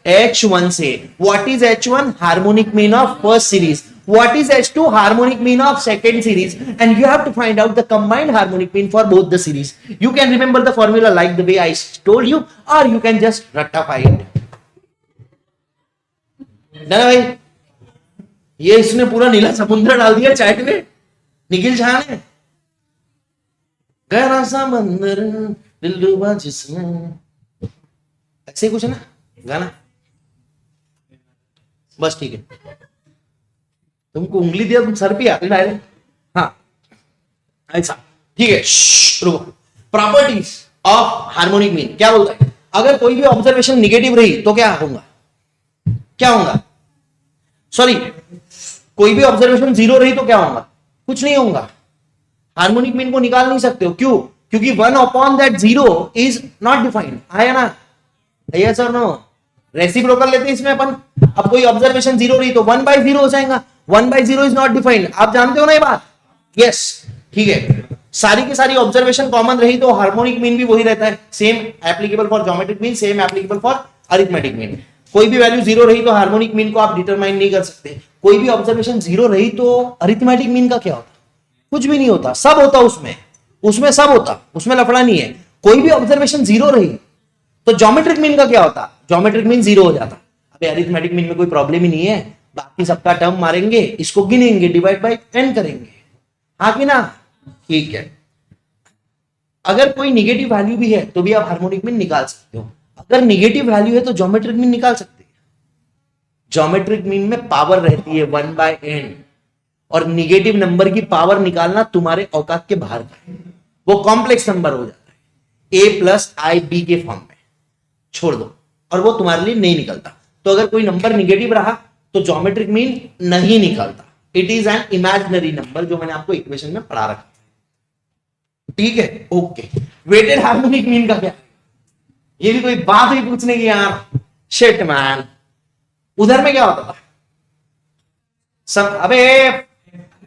h1 से। What is h1? Harmonic mean of first series. What is H2? Harmonic mean of second series, and you have to find out the combined harmonic mean for both the series. You can remember the formula like the way I told you, or you can just rectify it. ना भाई, ये इसने पूरा नीला समुद्र डाल दिया चाय में, निखिल झा ने। गहरा समंदर दिल डूबा जिसमें, ऐसे कुछ है ना गाना। बस ठीक है, तुमको उंगली दिया तुम सर पे आते डायरेक्ट। हाँ ऐसा ठीक है। रुको, प्रॉपर्टीज ऑफ हार्मोनिक मीन क्या बोलता है? अगर कोई भी ऑब्जर्वेशन निगेटिव रही तो क्या होगा? क्या होगा? सॉरी, कोई भी ऑब्जर्वेशन जीरो रही तो क्या होगा? कुछ नहीं होगा। हार्मोनिक मीन को निकाल नहीं सकते हो, क्यों? क्योंकि one upon that zero is not defined. आया ना? यस और नो? रेसिप्रोकल लेते हैं इसमें अपन। अब कोई ऑब्जर्वेशन जीरो रही तो 1/0 हो जाएगा। 1/0 इज नॉट डिफाइंड, आप जानते हो ना ये बात? यस ठीक है। सारी की सारी ऑब्जर्वेशन कॉमन रही तो हार्मोनिक मीन भी वही रहता है। Same applicable for geometric mean, same applicable for arithmetic mean. कोई भी वैल्यू जीरो रही तो हार्मोनिक मीन को आप डिटरमाइन नहीं कर सकते। कोई भी ऑब्जर्वेशन जीरो रही तो अरिथमेटिक मीन का क्या होता? कुछ भी नहीं होता, सब होता उसमें, उसमें सब होता, उसमें लफड़ा नहीं है। कोई भी ऑब्जर्वेशन जीरो रही तो ज्योमेट्रिक मीन का क्या होता? ज्योमेट्रिक मीन जीरो हो जाता। अबे अरिथमेटिक मीन में कोई प्रॉब्लम ही नहीं है, बाकी सबका टर्म मारेंगे, इसको गिनेंगे, डिवाइड बाय n करेंगे। हाँ कि ना? ठीक है। अगर कोई निगेटिव वैल्यू भी है तो भी आप हार्मोनिक मीन निकाल सकते हो। अगर निगेटिव वैल्यू है तो ज्योमेट्रिक मीन निकाल सकते हैं। ज्योमेट्रिक मीन में पावर रहती है 1/n, और निगेटिव नंबर की पावर निकालना तुम्हारे औकात के बाहर का है। वो कॉम्प्लेक्स नंबर हो जाता है, a प्लस आई बी के फॉर्म में, छोड़ दो, और वो तुम्हारे लिए नहीं निकलता। तो अगर कोई नंबर निगेटिव रहा तो ज्योमेट्रिक मीन नहीं निकलता। It is an imaginary number, जो मैंने आपको इक्वेशन में पढ़ा रखा है। ठीक है, ओके। वेटेड हार्मोनिक मीन का क्या? ये भी कोई बात ही पूछने की यार, शिट मैन। उधर में क्या होता था? सब, अबे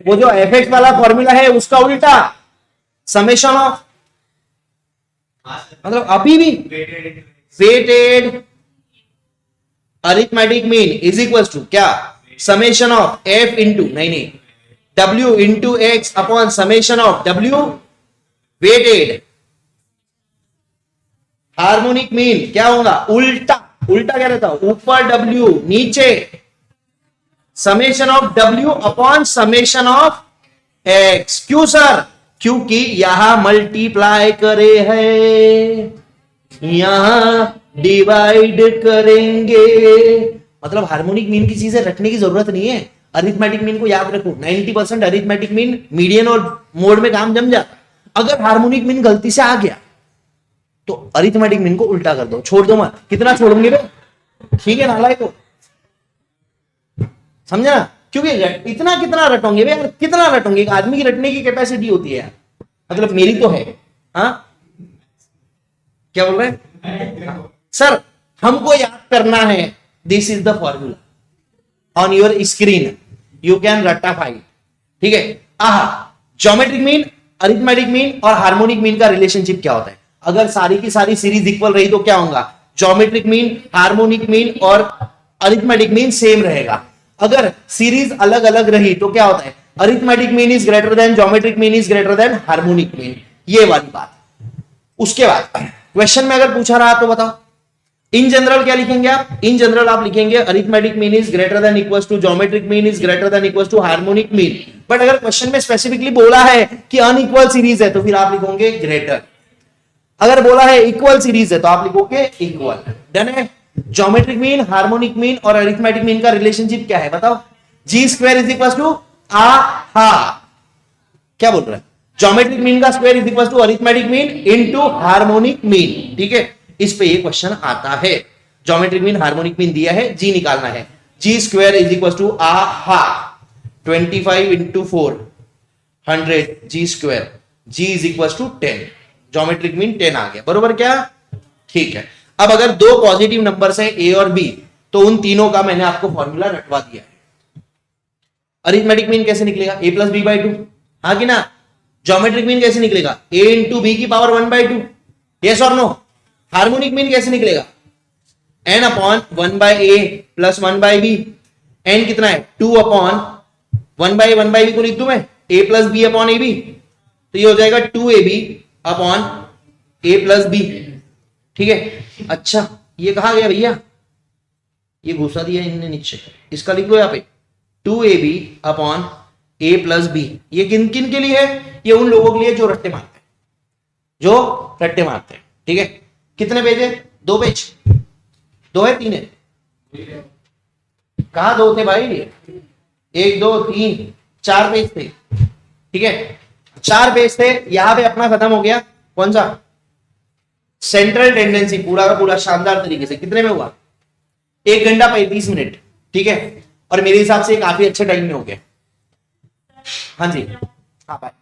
वो जो एफएक्स वाला फॉर्मूला है उसका उल्टा, समेशन ऑफ, मतलब अभी भी weighted arithmetic mean is equal to क्या? समेशन ऑफ एफ इंटू, नहीं, W into x upon summation of W weighted. Harmonic mean क्या होगा? उल्टा। उल्टा क्या रहता? ऊपर डब्ल्यू, नीचे summation of W upon summation of X. क्यों सर? क्योंकि यहां मल्टीप्लाई करे है, यहां डिवाइड करेंगे। मतलब हार्मोनिक मीन की चीजें रखने की जरूरत नहीं है। अरिथमेटिक मीन को याद रखो, 90% अरिथमेटिक मीन मीडियन और मोड में काम जम जाता। अगर हार्मोनिक मीन गलती से आ गया तो अरिथमेटिक मीन को उल्टा कर दो, छोड़ दो मत। कितना छोड़ोगे बे? ठीक है नालायक को, समझा? क्योंकि इतना कितना रटोगे बे यार, कितना रटोगे? एक आदमी की रटने की कैपेसिटी होती है यार, मतलब मेरी तो है। हाँ क्या बोल रहे हैं सर? हमको याद करना है, this is the formula on your screen, you can रट्टाफाई। ठीक है, ज्योमेट्रिक मीन, अरिथमेटिक मीन और हार्मोनिक मीन का रिलेशनशिप क्या होता है? अगर सारी की सारी सीरीज इक्वल रही तो क्या होगा? ज्योमेट्रिक मीन, हार्मोनिक मीन और अरिथमेटिक मीन सेम रहेगा। अगर सीरीज अलग अलग रही तो क्या होता है? Arithmetic mean is greater then geometric mean is greater then harmonic mean, ये वाली बात। उसके बाद क्वेश्चन में अगर पूछा रहा तो बताओ इन जनरल क्या लिखेंगे आप? इन जनरल आप लिखेंगे arithmetic mean is greater than equal to geometric mean is greater than equal to harmonic mean. But अगर क्वेश्चन में स्पेसिफिकली बोला है कि अनइक्वल सीरीज है तो फिर आप लिखोगे ग्रेटर। अगर बोला है इक्वल सीरीज है तो आप लिखोगे इक्वल। डन है? ज्योमेट्रिक मीन, हार्मोनिक मीन और अरिथमेटिक मीन का रिलेशनशिप क्या है बताओ? G square is equal to क्या बोल रहा है? ज्योमेट्रिक मीन का square is equal to arithmetic mean into harmonic mean. ठीक है, इस पे ये क्वेश्चन आता है। ज्योमेट्रिक मीन, हार्मोनिक मीन दिया है, जी निकालना है। G square is equal to 25 into 4 100 G square, G is equal to 10। Geometric mean 10 आ गया, बरोबर क्या? ठीक है। अब अगर दो पॉजिटिव नंबर्स हैं ए और बी तो उन तीनों का मैंने आपको फॉर्मूला रटवा दिया है। अरिथमेटिक मीन कैसे निकलेगा? a प्लस बी बाई 2, हाँ कि ना? ज्योमेट्रिक मीन कैसे निकलेगा? a इंटू बी की पावर 1/2, यस और नो? हार्मोनिक मीन कैसे निकलेगा? n upon 1/a plus 1/b। n कितना है? 2 अपॉन 1/1/b को लिख दूं मैं a plus b upon a b, तो ये हो जाएगा 2ab upon a plus B. ठीक है, अच्छा ये कहा गया भैया? ये घुसा दिया इनने नीचे, इसका लिख लो यहाँ पे 2ab upon a plus B. ये किन किन के लिए है? ये उन लोगों के लिए जो रट्टे मारते हैं, जो रट्टे मारते हैं। ठीक है, कितने पेज है? 2 पेज, 2 है 3 है? कहा 2 थे भाई? 1 2 3 4 पेज थे। ठीक है, 4 पेज थे। यहां पे अपना खत्म हो गया। कौन सा? सेंट्रल टेंडेंसी, पूरा का पूरा शानदार तरीके से। कितने में हुआ? 1 घंटा 35 मिनट। ठीक है, और मेरे हिसाब से काफी अच्छे टाइम में हो गया। हाँ जी, हाँ बाय।